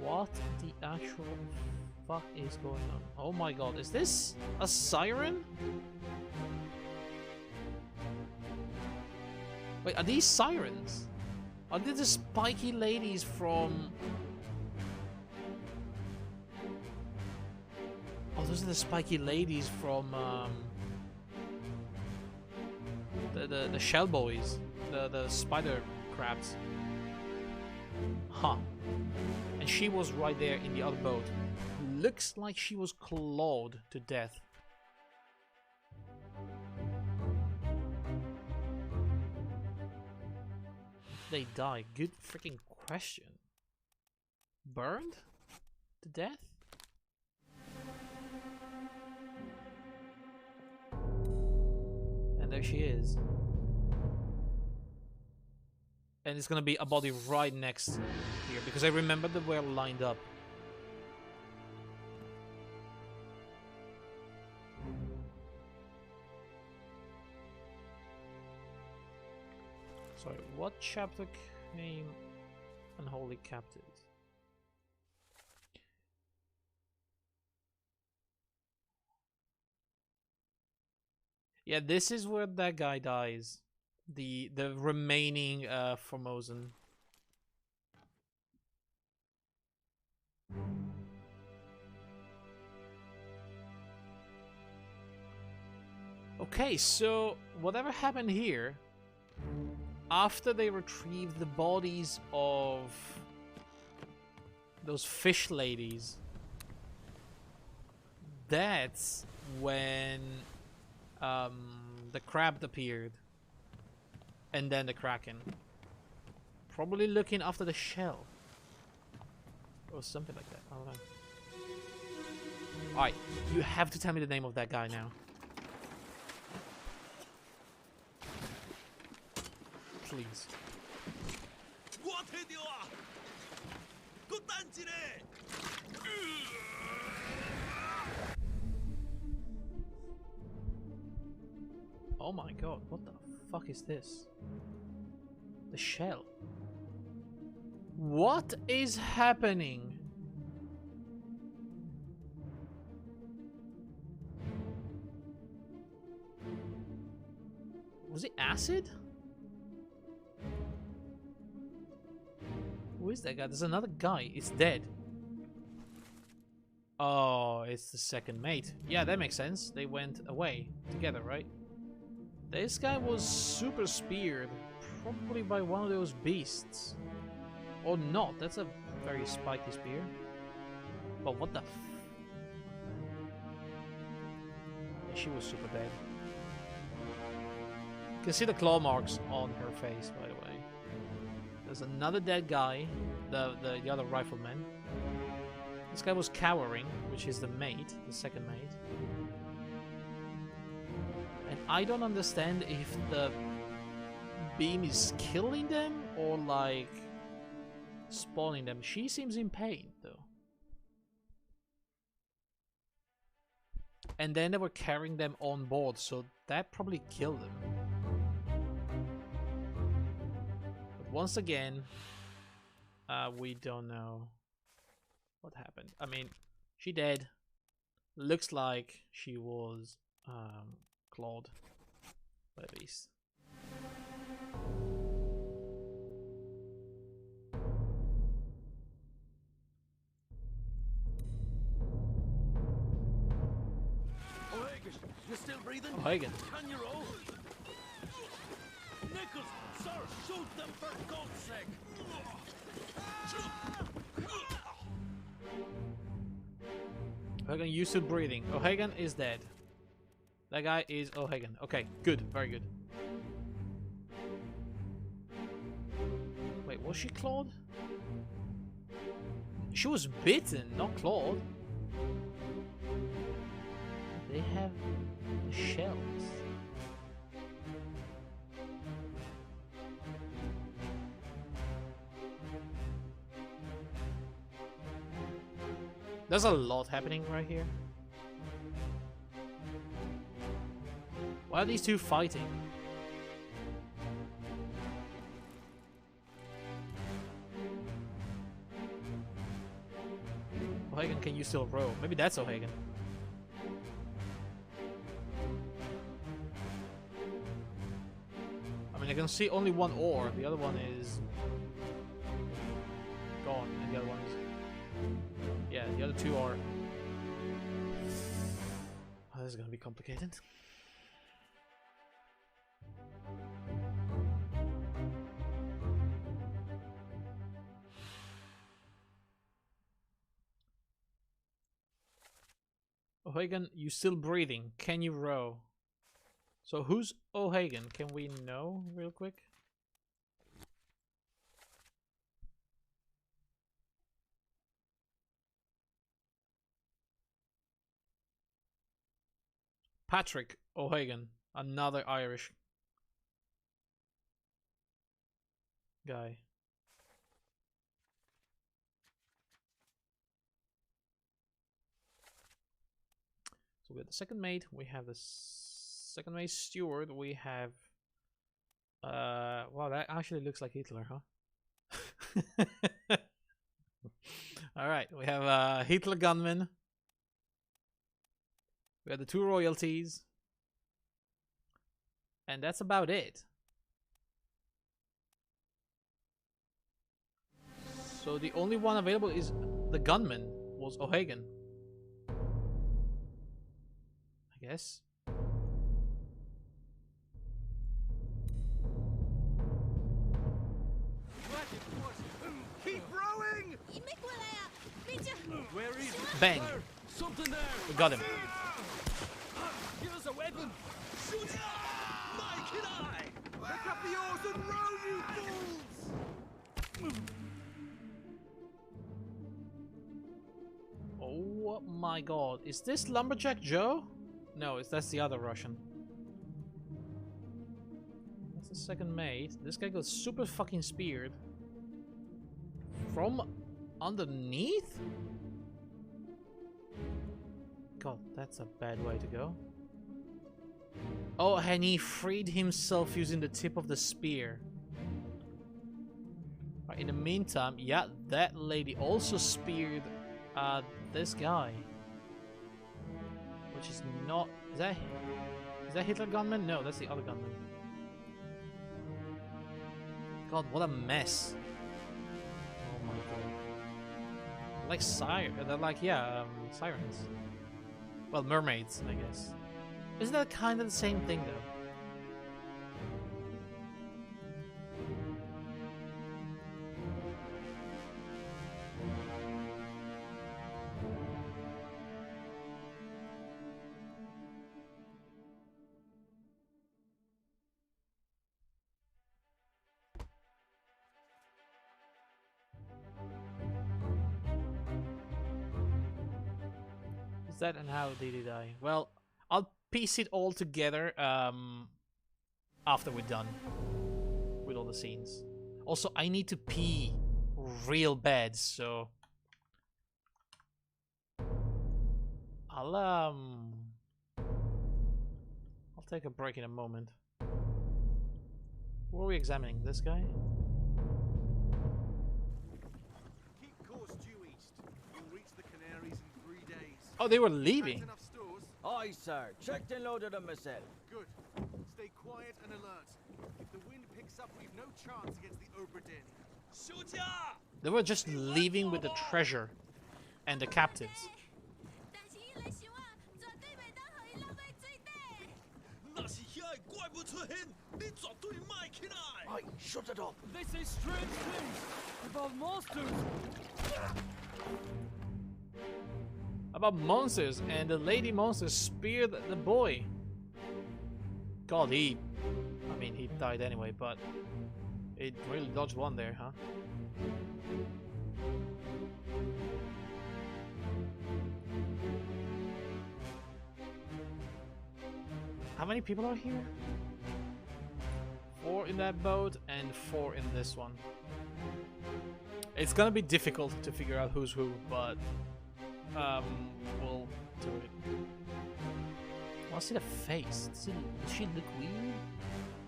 What the actual fuck is going on? Oh my god, is this a siren? Wait, are these sirens? Are they the spiky ladies from... Oh, those are the spiky ladies from the shell boys, the spider crabs. Huh. And she was right there in the other boat. Looks like she was clawed to death. They die? Good freaking question. Burned to death? And there she is. And it's gonna be a body right next here, because I remember they were lined up. Sorry, what chapter came Unholy Captives? Yeah, this is where that guy dies. The remaining Formosan. Okay, so whatever happened here, after they retrieved the bodies of those fish ladies, that's when the crab appeared. And then the Kraken. Probably looking after the shell. Or something like that. I don't know. Alright, you have to tell me the name of that guy now. Please. Oh my god, what the fuck is this? The shell. What is happening? Was it acid? Who is that guy? There's another guy. It's dead. Oh, it's the second mate. Yeah, that makes sense. They went away together, right? This guy was super speared, probably by one of those beasts. Or not, that's a very spiky spear. But what the f... Yeah, she was super dead. You can see the claw marks on her face, by the way. There's another dead guy, the other rifleman. This guy was cowering, which is the mate, the second mate. And I don't understand if the beam is killing them or like spawning them. She seems in pain though. And then they were carrying them on board, so that probably killed them. But once again, we don't know what happened. I mean, she dead. Looks like she was clawed by a beast. You still breathing? O'Hagan. Can you roll? Nichols, sir, shoot them for God's sake! O'Hagan, you still breathing. O'Hagan is dead. That guy is O'Hagan. Okay, good, very good. Wait, was she clawed? She was bitten, not clawed. They have shells. There's a lot happening right here. Why are these two fighting? O'Hagan, can you still row? Maybe that's O'Hagan. I mean, I can see only one oar. The other one is gone, and the other one is... Yeah, the other two are... Oh, this is gonna be complicated. O'Hagan, you still breathing? Can you row? So who's O'Hagan? Can we know real quick? Patrick O'Hagan, another Irish guy. So we have the second mate, we have the second mate steward, we have wow, that actually looks like Hitler, huh? Alright, we have Hitler gunman. We have the two royalties. And that's about it. So the only one available is the gunman, was O'Hagan. I guess. Keep rowing! Where is it? Bang! There, something there! We got him. Give us a weapon! Shoot! Like it eye! Pick up the oars and row, you fools! Oh my god. Is this Lumberjack Joe? No, that's the other Russian. That's the second mate. This guy got super fucking speared. From underneath? God, that's a bad way to go. Oh, and he freed himself using the tip of the spear. Right, in the meantime, yeah, that lady also speared this guy. Which is not... Is that Hitler gunman? No, that's the other gunman. God, what a mess. Oh my god. Like they're like, yeah, sirens. Well, mermaids, I guess. Isn't that kind of the same thing, though? That and how did he die? Well, I'll piece it all together after we're done with all the scenes. Also, I need to pee real bad, so I'll take a break in a moment. Who are we examining? This guy? Keep course due east. You'll reach the Canaries in 3 days. Oh, they were leaving. Enough stores? Aye, sir. Checked and loaded them myself. Good. Stay quiet and alert. If the wind picks up, we've no chance against the Obra Dinn. They were just leaving with the treasure and the captives. Mike, shut it up. They say strange things about monsters. About monsters, and the lady monster speared the boy. God, I mean, he died anyway, but it really dodged one there, huh? How many people are here? 4 in that boat and 4 in this one. It's gonna be difficult to figure out who's who, but we'll do it. I want to see the face. Does she look weird?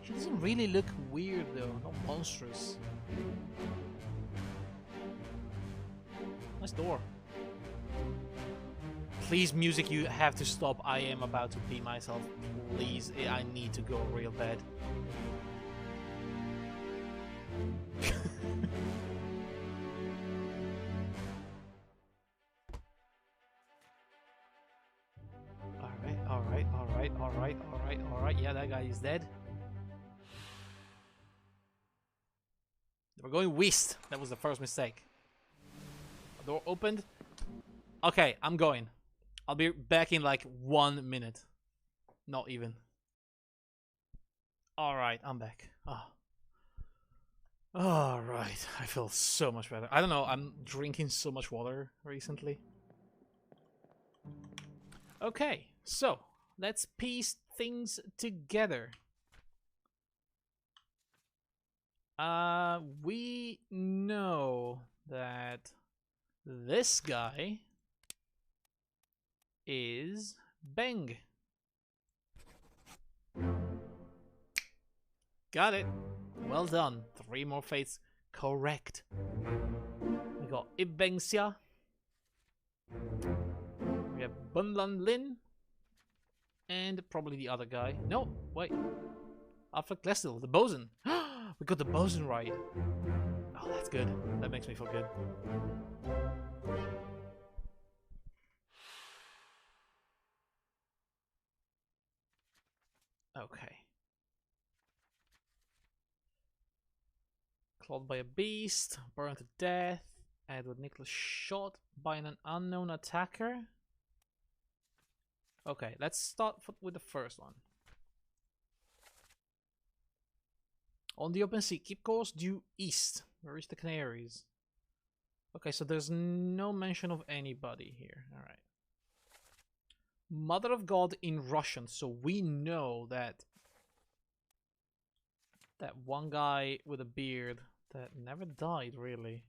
She doesn't really look weird though, not monstrous. Nice door. Please, music, you have to stop. I am about to pee myself. Please, I need to go real bad. Alright. Yeah, that guy is dead. We're going west. That was the first mistake. The door opened. Okay, I'm going. I'll be back in like 1 minute. Not even. Alright, I'm back. Alright, I feel so much better. I don't know, I'm drinking so much water recently. Okay, so let's piece things together. We know that this guy is Beng. Got it. Well done. 3 more fates correct. We got Ibengxia. We have Bunlan Lin. And probably the other guy. No, wait. Alfred Glestil, the bosun. We got the bosun right. Oh, that's good. That makes me feel good. Okay. Clawed by a beast, burned to death, Edward Nicholas shot by an unknown attacker. Okay, let's start with the first one. On the open sea, keep course due east. Where is the Canaries? Okay, so there's no mention of anybody here. Alright. Mother of God in Russian, so we know that that one guy with a beard that never died really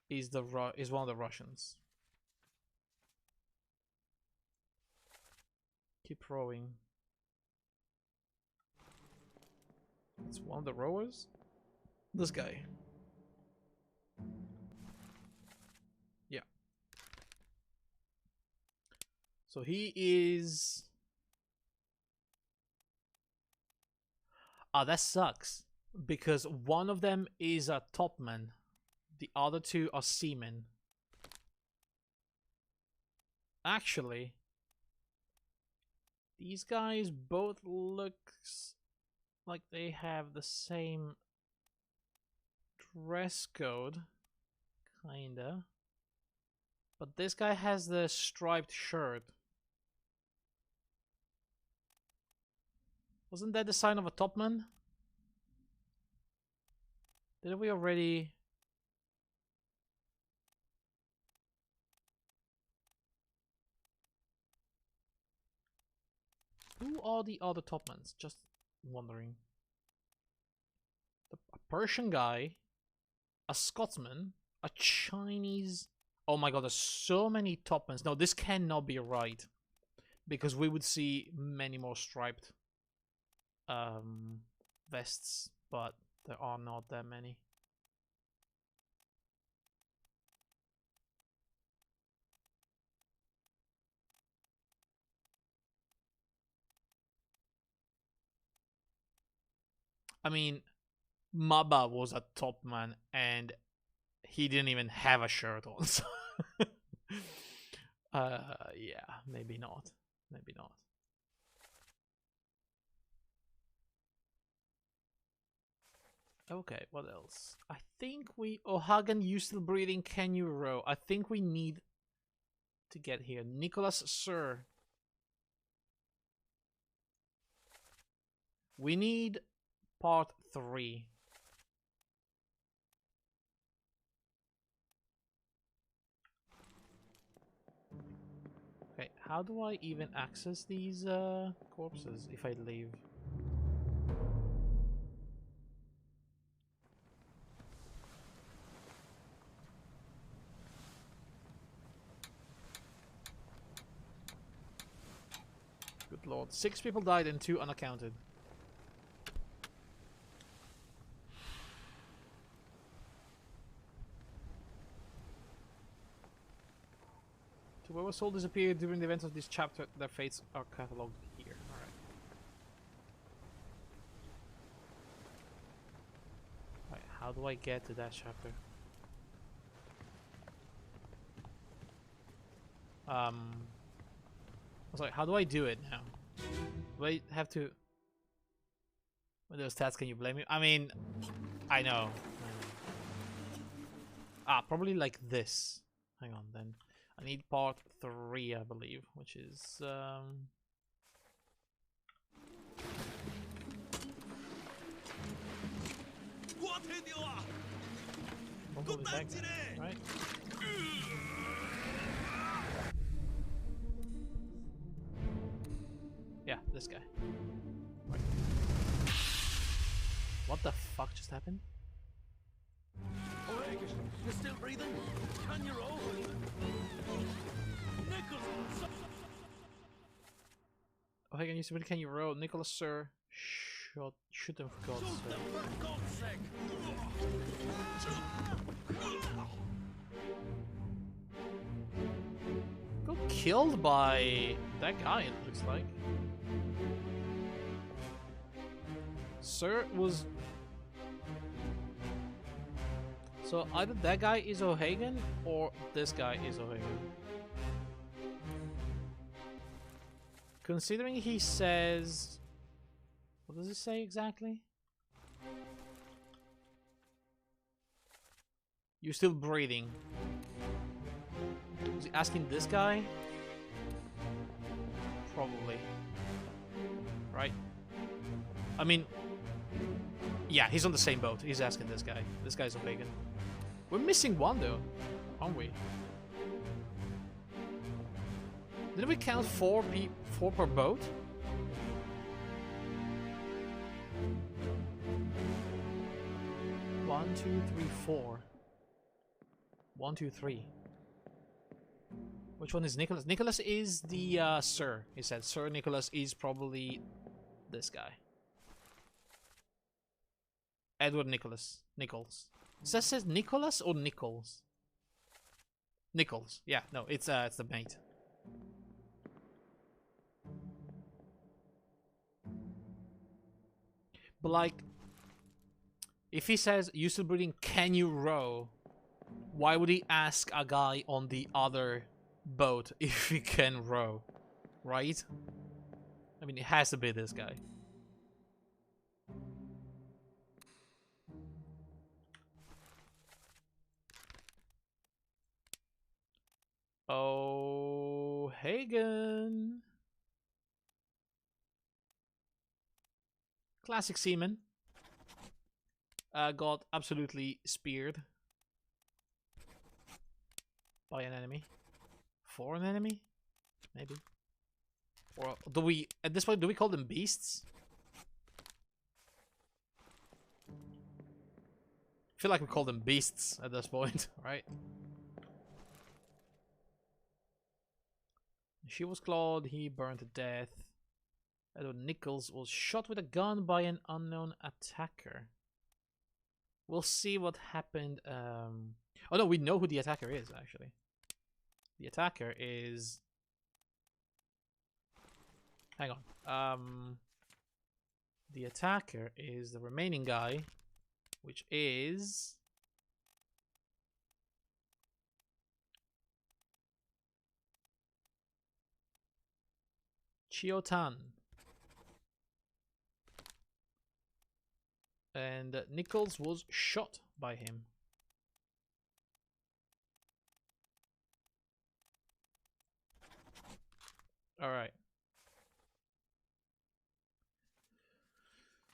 is one of the Russians. Keep rowing. It's one of the rowers? This guy. Yeah. So he is... Ah, that sucks. Because one of them is a topman. The other 2 are seamen. Actually, these guys both looks like they have the same dress code. Kinda. But this guy has the striped shirt. Wasn't that the sign of a topman? Did we already... Who are the other topmans? Just wondering. A Persian guy, a Scotsman, a Chinese... Oh my god, there's so many topmans. No, this cannot be right. Because we would see many more striped vests, but there are not that many. I mean, Maba was a topman and he didn't even have a shirt on. So yeah, maybe not. Maybe not. Okay, what else? I think we... Oh, Hagen, you still breathing? Can you row? I think we need to get here. Nicholas, sir. We need part 3. Okay, how do I even access these corpses if I leave? Good lord. 6 people died and 2 unaccounted. To whoever soul disappeared during the events of this chapter, their fates are catalogued here. Alright. Alright, how do I get to that chapter? I was like, how do I do it now? Do I have to... With those stats, can you blame me? I mean, I know. Ah, probably like this. Hang on, then. I need part 3, I believe, which is... Probably back there, right? Yeah, this guy. Right. What the fuck just happened? You're still breathing? Can you roll? Nicholas! Oh, hey, can you row? Nicholas, sir. Shoot them for God's sake. For God's sake! Got killed by that guy, it looks like. Sir was... So either that guy is O'Hagan or this guy is O'Hagan. Considering he says... What does he say exactly? You're still breathing. Was he asking this guy? Probably. Right? I mean... Yeah, he's on the same boat. He's asking this guy. This guy's O'Hagan. We're missing one though, aren't we? Didn't we count 4 per boat? One, two, three, 4. 1, 2, 3. Which one is Nicholas? Nicholas is the Sir. He said Sir Nicholas is probably this guy. Edward Nicholas. Nichols. That says Nicholas or Nichols? Nichols. Yeah, no, it's the mate. But like, if he says you still breathing, can you row? Why would he ask a guy on the other boat if he can row? Right? I mean, it has to be this guy. Oh, Hagen. Classic seaman. Got absolutely speared by an enemy. For an enemy? Maybe. Or do we, at this point, do we call them beasts? I feel like we call them beasts at this point, right? She was clawed, he burned to death. Edward Nichols was shot with a gun by an unknown attacker. We'll see what happened. Oh no, we know who the attacker is, actually. The attacker is... Hang on. The attacker is the remaining guy, which is... Chiotan. And Nichols was shot by him. Alright.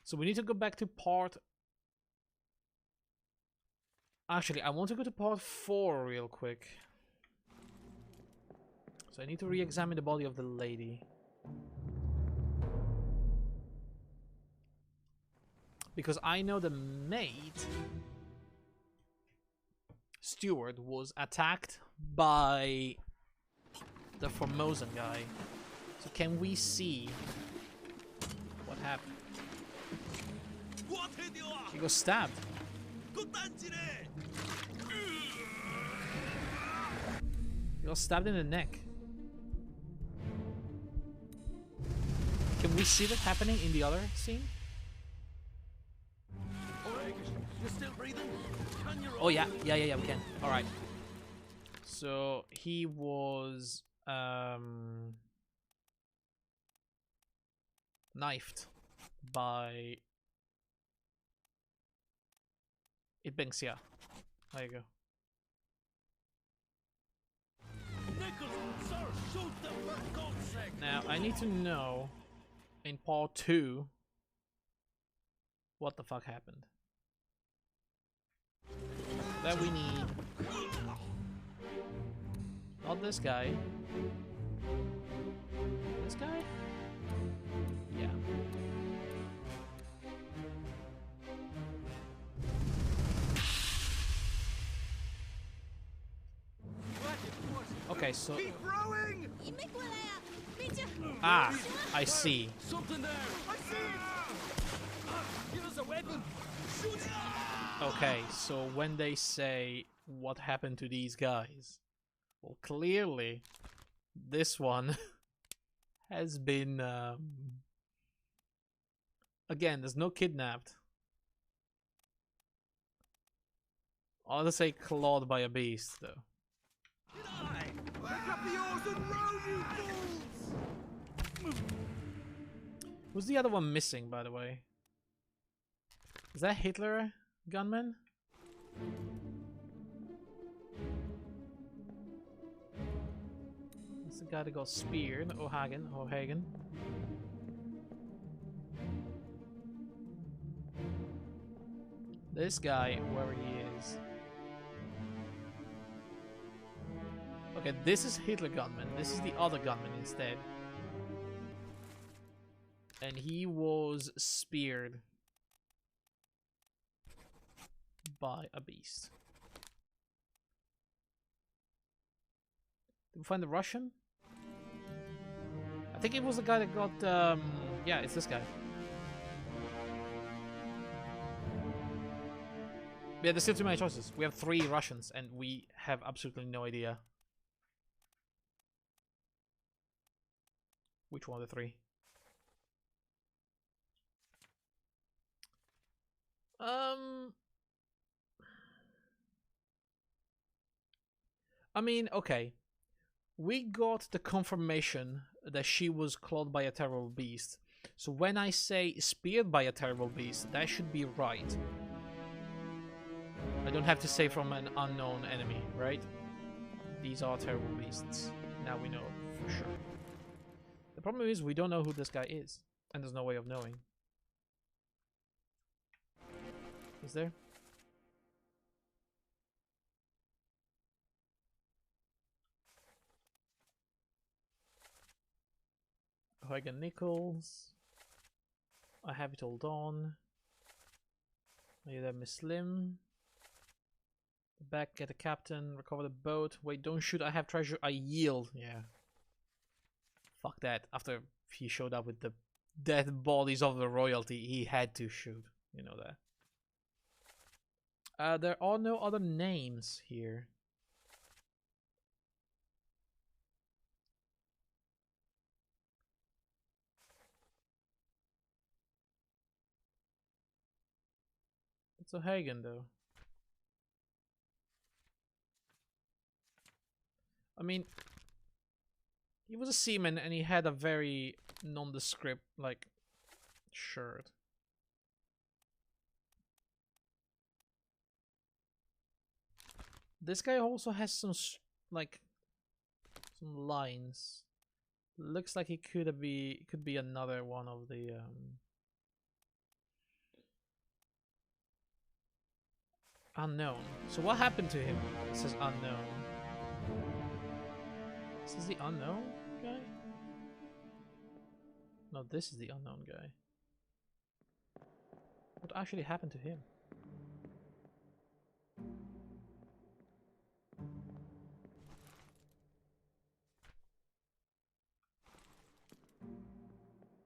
So we need to go back to part... Actually, I want to go to part 4 real quick. So I need to re-examine the body of the lady. Because I know the maid, Stewart, was attacked by the Formosan guy. So can we see what happened? He got stabbed. He got stabbed in the neck. Can we see that happening in the other scene? You're still breathing? Oh yeah, we can. All right. So he was knifed by Ibengsia. There you go. Nichols, sir, shoot them for God's sake! Now I need to know in part 2 what the fuck happened. That we need not this guy. This guy? Yeah. Okay, so ah, I see. Something there! I see it! Give us a weapon! Shoot it! Okay, so when they say what happened to these guys, well, clearly this one has been again, there's no kidnapped. I'll just say clawed by a beast though. Pick up the oars and row, you fools! Who's the other one missing, by the way? Is that Hitler gunman? That's the guy that got speared. O'Hagan. This guy, wherever he is. Okay, this is Hitler gunman. This is the other gunman instead. And he was speared by a beast. Did we find the Russian? I think it was the guy that got yeah, it's this guy. Yeah, there's still too many choices. We have 3 Russians and we have absolutely no idea which one of the 3. I mean, okay. We got the confirmation that she was clawed by a terrible beast. So when I say speared by a terrible beast, that should be right. I don't have to say from an unknown enemy, right? These are terrible beasts. Now we know for sure. The problem is we don't know who this guy is. And there's no way of knowing. Is there? O'Hagan Nichols. I have it all done. Are you there, Miss Slim? Back, get the captain, recover the boat. Wait, don't shoot, I have treasure, I yield. Yeah. Fuck that. After he showed up with the dead bodies of the royalty, he had to shoot. You know that. There are no other names here. It's O'Hagan though. I mean, he was a seaman and he had a very nondescript, like, shirt. This guy also has some like some lines. Looks like he could be another one of the unknown. So what happened to him? It says unknown. This is the unknown guy? No, this is the unknown guy. What actually happened to him?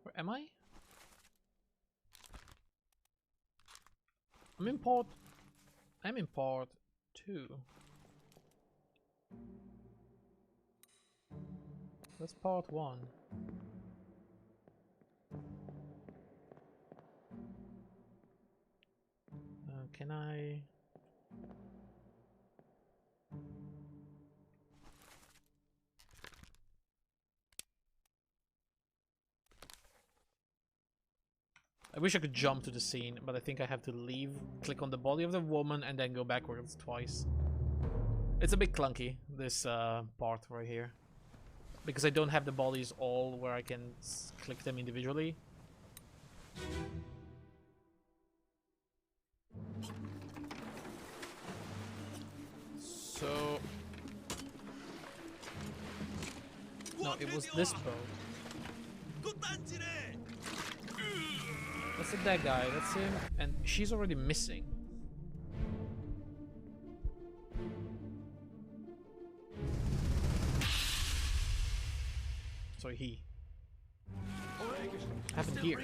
Where am I? I'm in part 2. That's part 1. Can I? I wish I could jump to the scene, but I think I have to leave, click on the body of the woman, and then go backwards twice. It's a bit clunky, this part right here. Because I don't have the bodies all where I can click them individually. So... no, it was this boat. That's the dead guy, that's him, and she's already missing. Sorry, he. What happened here?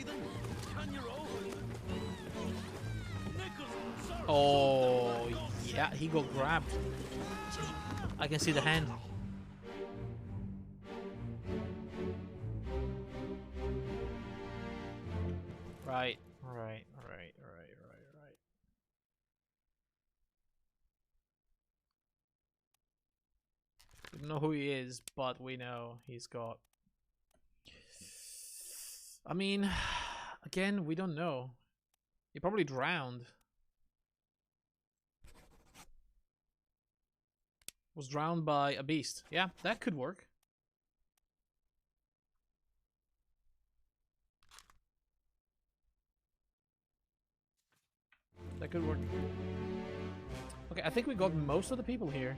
Oh, yeah, he got grabbed. I can see the hand. Right. We don't know who he is, but we know he's got... I mean, again, we don't know. He probably drowned. Was drowned by a beast. Yeah, that could work. That could work. Okay, I think we got most of the people here.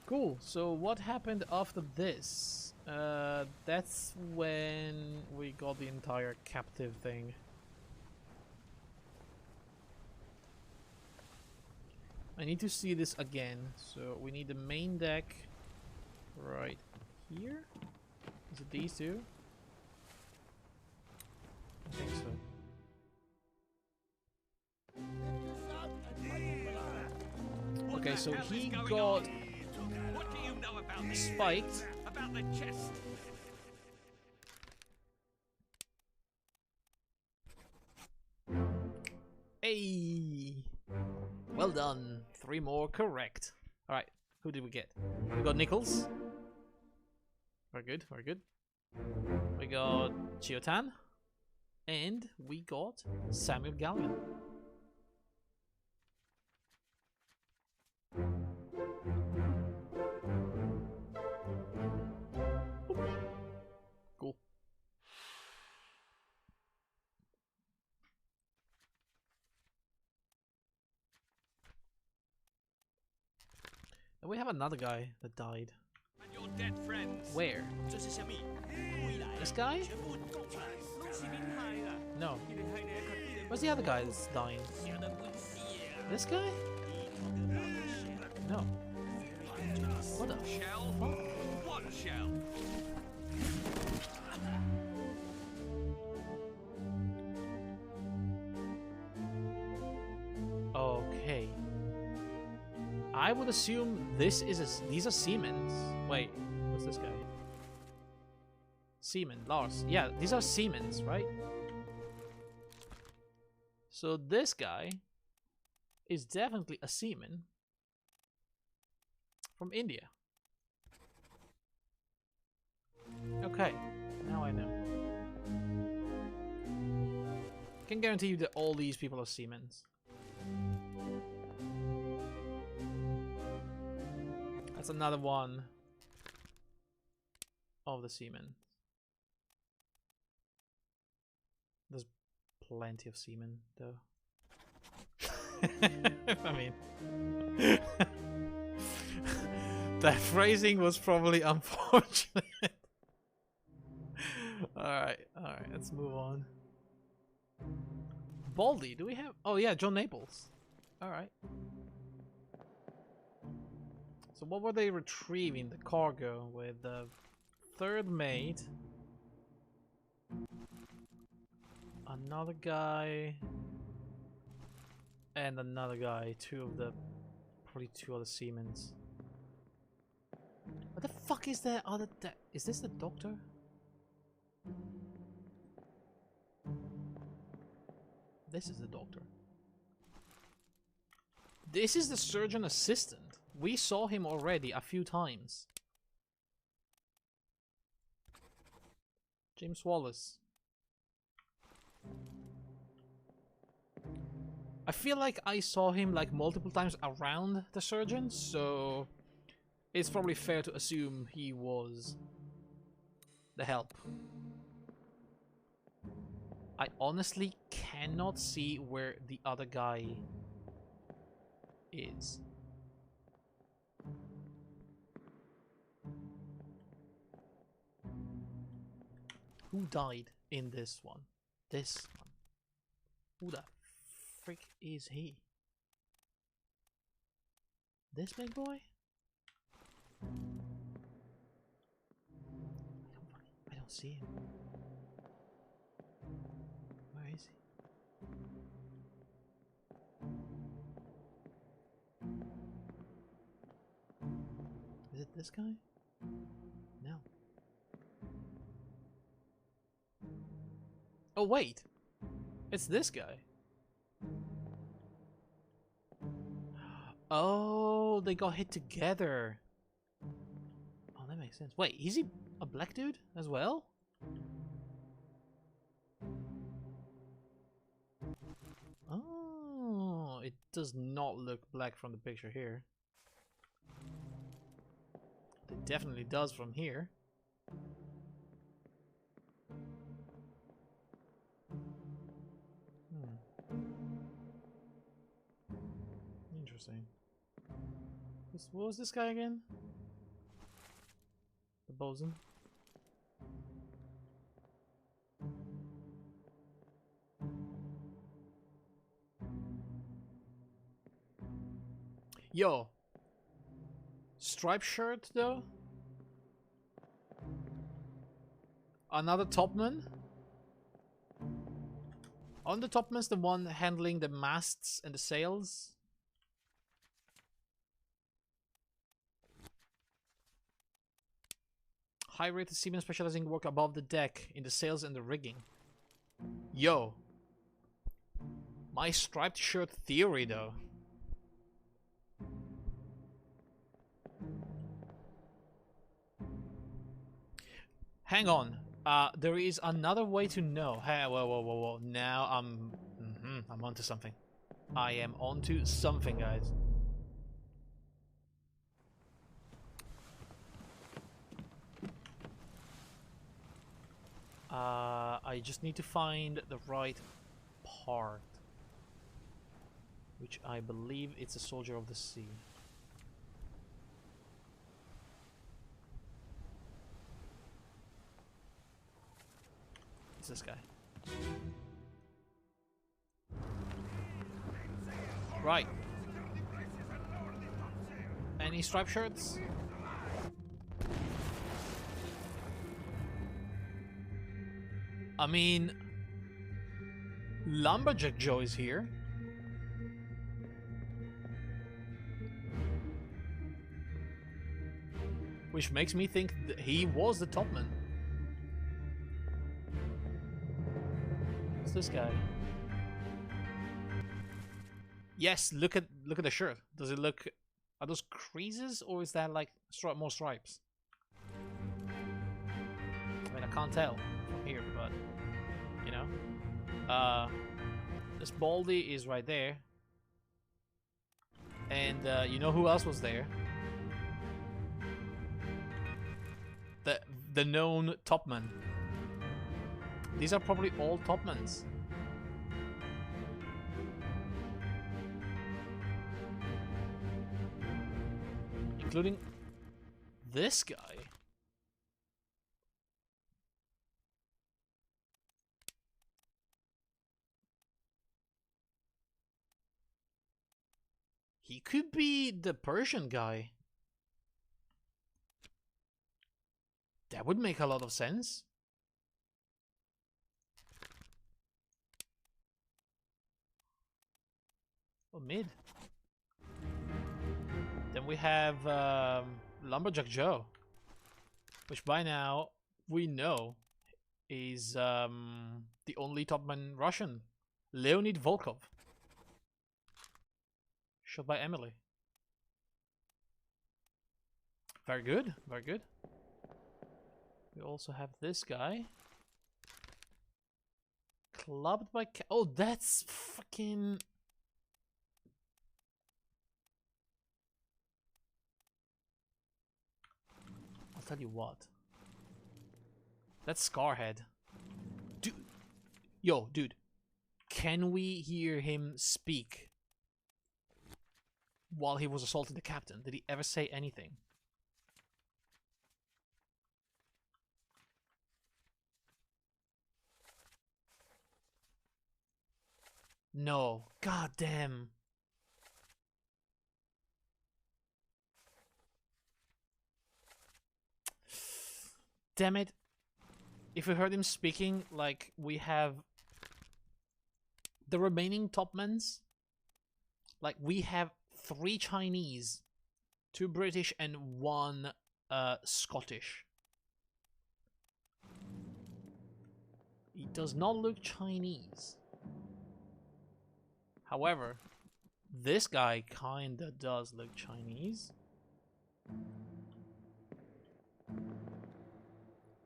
Cool, so what happened after this? That's when we got the entire captive thing. I need to see this again, so we need the main deck right here. Is it these two? I think so. Okay, so he got spiked. About the chest. Hey! Well done. 3 more correct. Alright, who did we get? We got Nichols. Very good, very good. We got Chiotan. And we got Samuel Gallion. Cool. And we have another guy that died. And your dead friends. Where? This guy? No. Where's the other guy that's dying? This guy? No. What the shell? fuck? What shell? Okay. I would assume this is these are Siemens. Wait, what's this guy? Seaman, Lars. Yeah, these are Siemens, right? So this guy is definitely a seaman from India. Okay, now I know. can guarantee you that all these people are seamen. That's another one of the seamen. There's plenty of seamen, though. I mean, that phrasing was probably unfortunate. Alright, let's move on. Baldy, do we have... Oh yeah, John Naples. Alright. So what were they retrieving? The cargo with the third maid. Another guy. And another guy. Probably two other seamen. What the fuck is that other... Is this the doctor? This is the doctor. This is the surgeon assistant. We saw him already a few times. James Wallace. I feel like I saw him like multiple times around the surgeon, so it's probably fair to assume he was the help. I honestly cannot see where the other guy is. Who died in this one? This one. Who the frick is he? This big boy? I don't see him. Where is he? Is it this guy? No. Oh wait! It's this guy. Oh, they got hit together. Oh, that makes sense. Wait, is he a black dude as well? Oh, it does not look black from the picture here. It definitely does from here. Interesting. What was this guy again? The bosun. Yo. Striped shirt though? Another topman? On the topman's the one handling the masts and the sails? High-rated seamen specializing work above the deck in the sails and the rigging. Yo. My striped shirt theory though. Hang on. There is another way to know. Hey, whoa. Now I'm onto something. I am onto something, guys. I just need to find the right part, which I believe it's a soldier of the sea. It's this guy. Right. Any striped shirts? I mean, Lumberjack Joe is here. Which makes me think that he was the topman. What's this guy? Yes, look at the shirt. Does it look... Are those creases or is that like more stripes? I mean, I can't tell from here, but you know. Baldy is right there. And you know who else was there? The known topmen. These are probably all topmans. Including this guy. He could be the Persian guy. That would make a lot of sense. Oh, mid. Then we have Lumberjack Joe, which by now we know is the only topman Russian, Leonid Volkov. Shot by Emily. Very good, very good. We also have this guy. Clubbed by oh, that's fucking... I'll tell you what. That's Scarhead. Dude. Yo, dude. Can we hear him speak while he was assaulting the captain? Did he ever say anything? No. God damn. Damn it. If we heard him speaking, like, we have the remaining topmans. Like, we have 3 Chinese, 2 British, and 1 Scottish. He does not look Chinese. However, this guy kinda does look Chinese.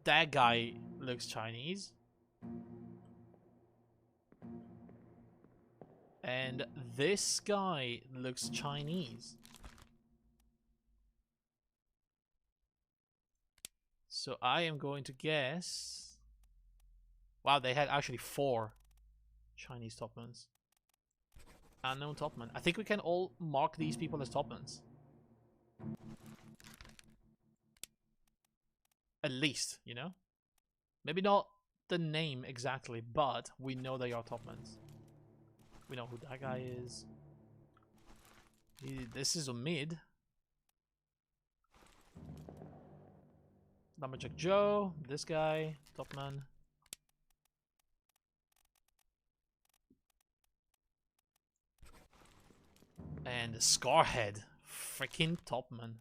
That guy looks Chinese. And this guy looks Chinese. So I am going to guess... Wow, they had actually 4 Chinese topmans. Unknown topman. I think we can all mark these people as topmans. At least, you know? Maybe not the name exactly, but we know they are topmans. We know who that guy is. This is a mid. Lumberjack Joe, this guy, topman. And Scarhead, freaking topman.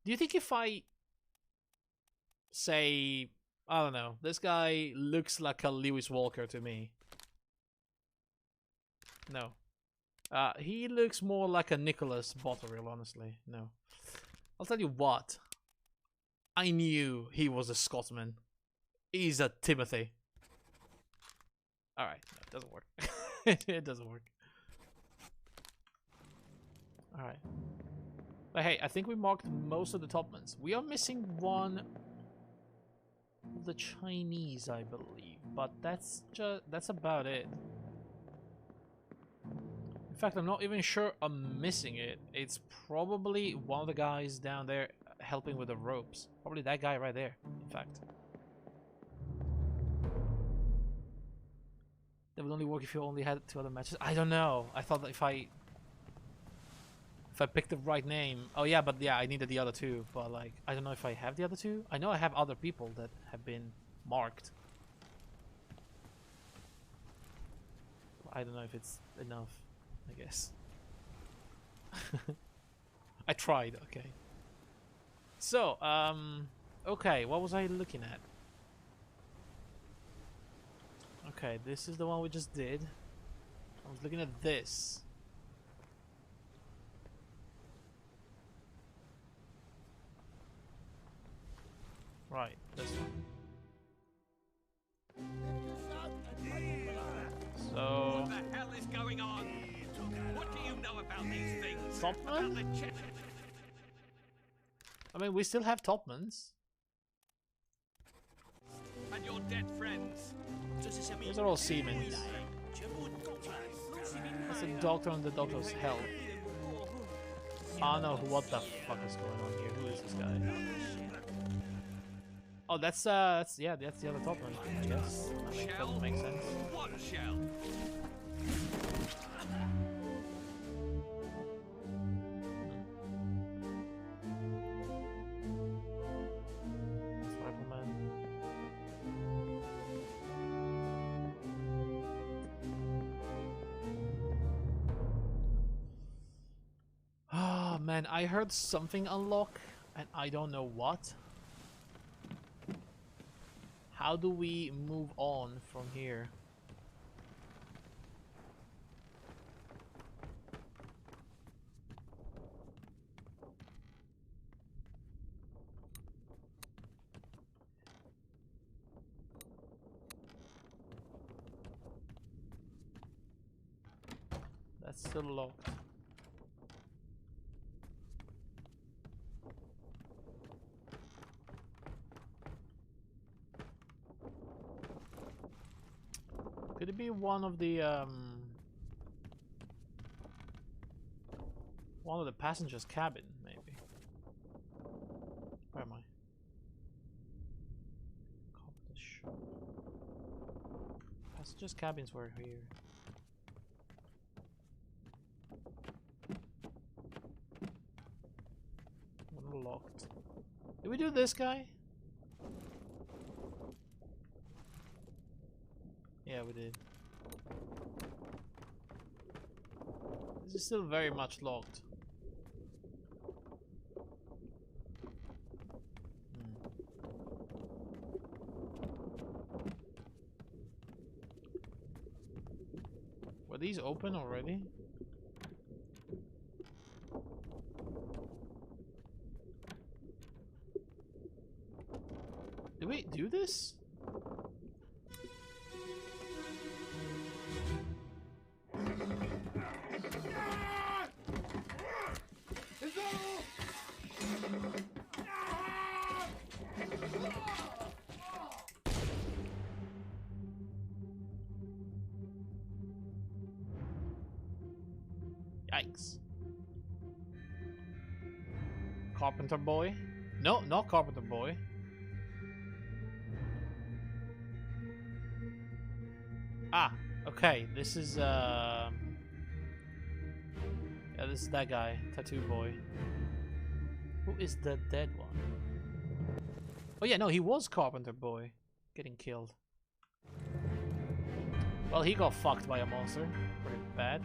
Do you think if I say, I don't know, this guy looks like a Lewis Walker to me? No. He looks more like a Nicholas Botterill, honestly. No. I'll tell you what. I knew he was a Scotsman. He's a Timothy. Alright, no, it doesn't work. It doesn't work. Alright. But hey, I think we marked most of the topmans. We are missing one of the Chinese, I believe. But that's about it. In fact, I'm not even sure I'm missing it. It's probably one of the guys down there helping with the ropes. Probably that guy right there, in fact. That would only work if you only had 2 other matches. I don't know. I thought that if I picked the right name. Oh yeah, but yeah, I needed the other 2. But like, I don't know if I have the other 2. I know I have other people that have been marked. I don't know if it's enough, I guess. I tried, okay. So, okay, what was I looking at? Okay, this is the one we just did. I was looking at this. Right, this one. know about these things? Topman? About the chest. I mean, we still have Topmans. And your dead friends. These are all seamen. That's a doctor on the doctor's health. I don't know what the fuck is going on here. Who is this guy? Oh, that's the other Topman. Yes, that makes sense. What shell? Oh man, I heard something unlock and I don't know what. How do we move on from here? That's still locked. Could it be one of the passengers' cabin, maybe? Where am I? Carpenter's shop. Passengers' cabins were here. Unlocked. Did we do this guy? Yeah, we did. This is still very much locked. Were these open already? Did we do this? Yikes. Carpenter boy? No, not Carpenter boy. Ah, okay. This is yeah, this is that guy, tattoo boy. Who is the dead one? Oh yeah, no, he was Carpenter boy getting killed. Well, he got fucked by a monster. Pretty bad.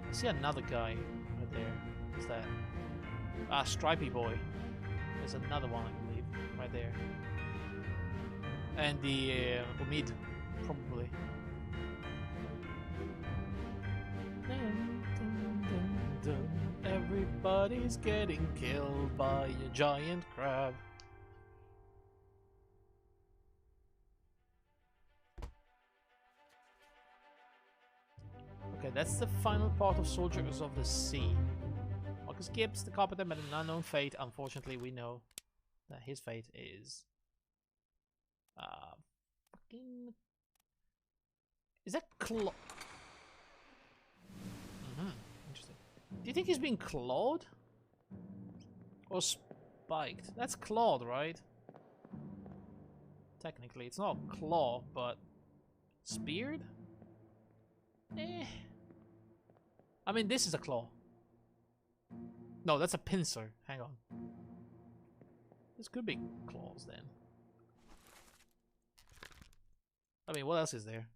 I see another guy right there. What's that? Ah, Stripey boy. There's another one, I believe, right there. And the Umid, probably. Everybody's getting killed by a giant crab. Okay, that's the final part of Soldiers of the Sea. Marcus Gibbs, the carpenter, met an unknown fate. Unfortunately, we know that his fate is... fucking... Is that Claw? Interesting. Do you think he's being clawed? Or spiked? That's clawed, right? Technically, it's not claw, but... Speared? Eh... I mean, this is a claw. No, that's a pincer. Hang on. This could be claws then. I mean, what else is there?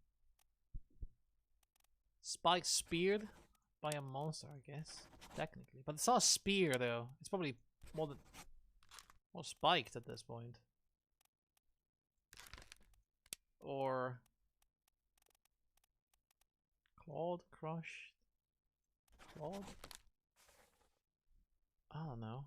Spike speared by a monster, I guess. Technically. But it's not a spear though. It's probably more spiked at this point. Or clawed, crushed. Clawed? I don't know.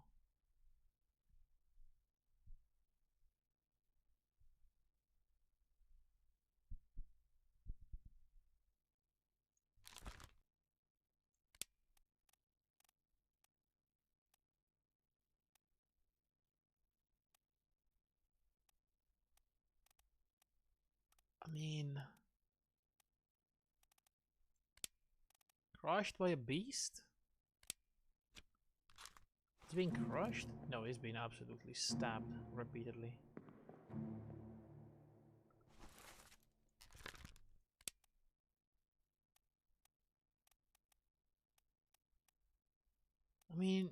I mean, crushed by a beast? It's being crushed? No, he's been absolutely stabbed repeatedly. I mean,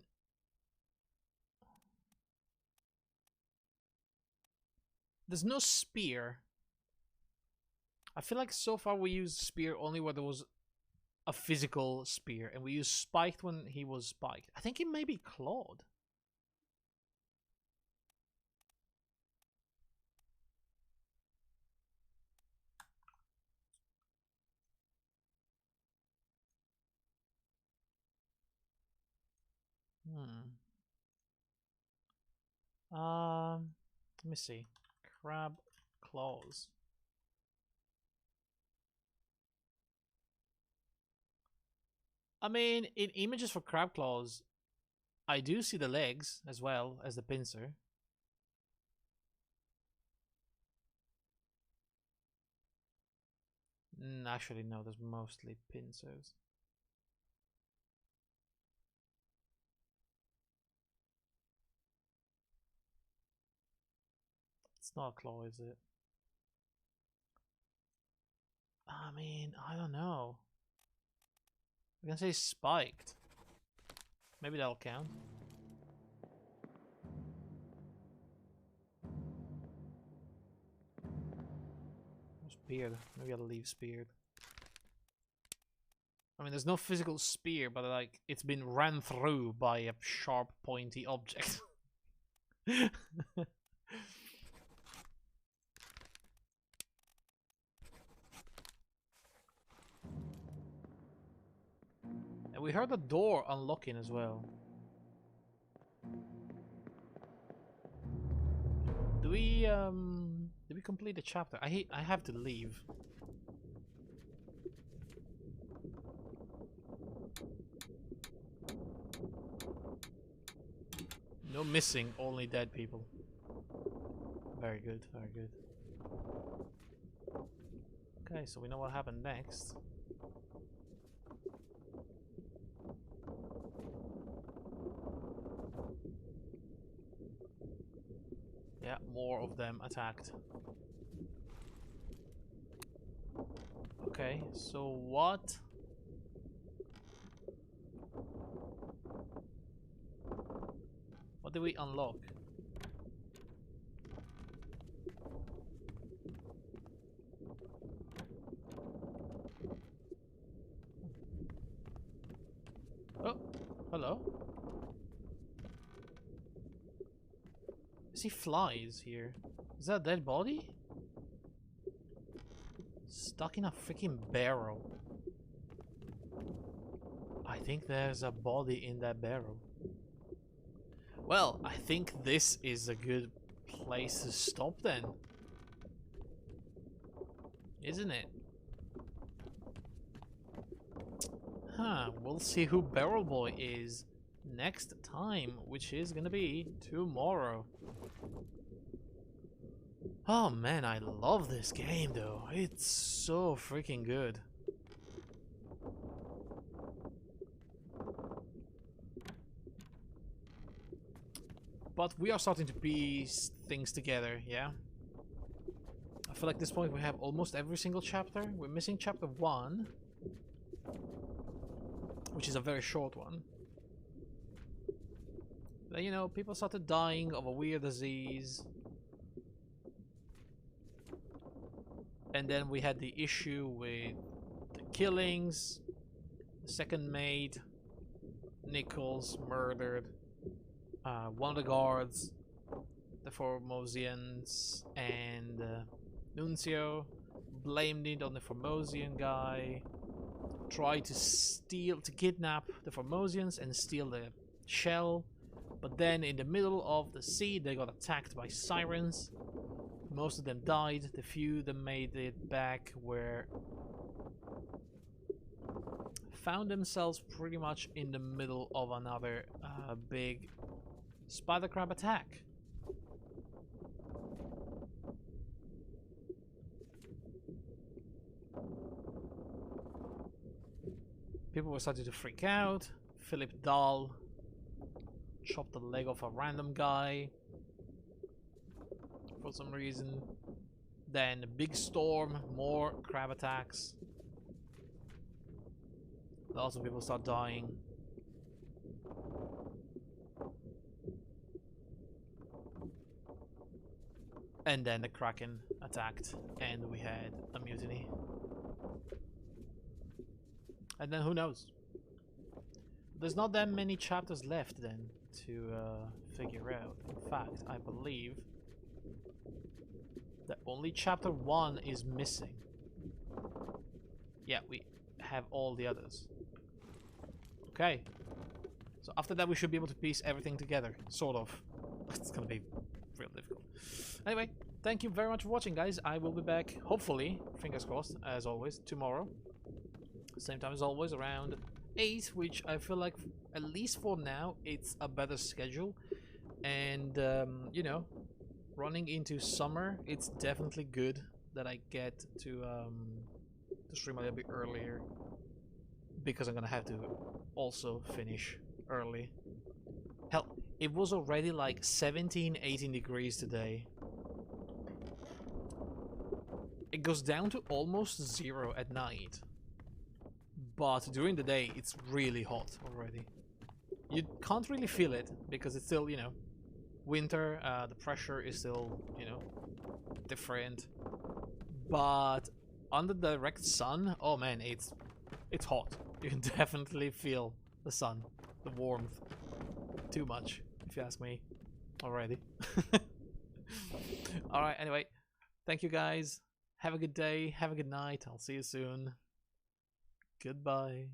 there's no spear. I feel like so far we used spear only where there was a physical spear, and we used spiked when he was spiked. I think it may be clawed. Let me see. Crab claws. I mean, in images for crab claws, I do see the legs as well as the pincer. Actually, no, there's mostly pincers. It's not a claw, is it? I mean, I don't know. We can say spiked. Maybe that'll count. Speared. Maybe I'll leave speared. I mean, there's no physical spear, but like it's been ran through by a sharp, pointy object. And we heard the door unlocking as well. Did we complete the chapter? I have to leave. No missing, only dead people. Very good, very good. Okay, so we know what happened next. Yeah, more of them attacked. Okay, so what? What did we unlock? Oh, hello. I see flies here. Is that a dead body? Stuck in a freaking barrel. I think there's a body in that barrel. Well, I think this is a good place to stop then. Isn't it? Huh, we'll see who Barrel Boy is next time, which is gonna be tomorrow. Oh man, I love this game though. It's so freaking good. But we are starting to piece things together, yeah? I feel like at this point we have almost every single chapter. We're missing chapter 1, which is a very short one. But, you know, people started dying of a weird disease. And then we had the issue with the killings, the second maid, Nichols murdered, one of the guards, the Formosians, and Nuncio blamed it on the Formosian guy, tried to kidnap the Formosians and steal the shell, but then in the middle of the sea they got attacked by sirens. Most of them died. The few that made it back found themselves pretty much in the middle of another big spider crab attack. People started to freak out. Philip Dahl chopped the leg off a random guy for some reason. Then a big storm, more crab attacks. Lots of people start dying. And then the Kraken attacked, and we had a mutiny. And then who knows? There's not that many chapters left then to figure out. In fact, I believe that only chapter 1 is missing. Yeah, we have all the others. Okay. So after that we should be able to piece everything together, sort of. It's gonna be real difficult. Anyway, thank you very much for watching, guys. I will be back, hopefully, fingers crossed, as always, tomorrow. Same time as always, around 8, which I feel like, at least for now, it's a better schedule. And, you know, running into summer, it's definitely good that I get to stream a little bit earlier. Because I'm gonna have to also finish early. Hell, it was already like 17, 18 degrees today. It goes down to almost 0 at night. But during the day, it's really hot already. You can't really feel it, because it's still, you know, winter, the pressure is still, you know, different. But under the direct sun, oh man, it's hot. You can definitely feel the sun, the warmth. Too much, if you ask me, already. Alright, anyway, thank you guys. Have a good day, have a good night. I'll see you soon. Goodbye.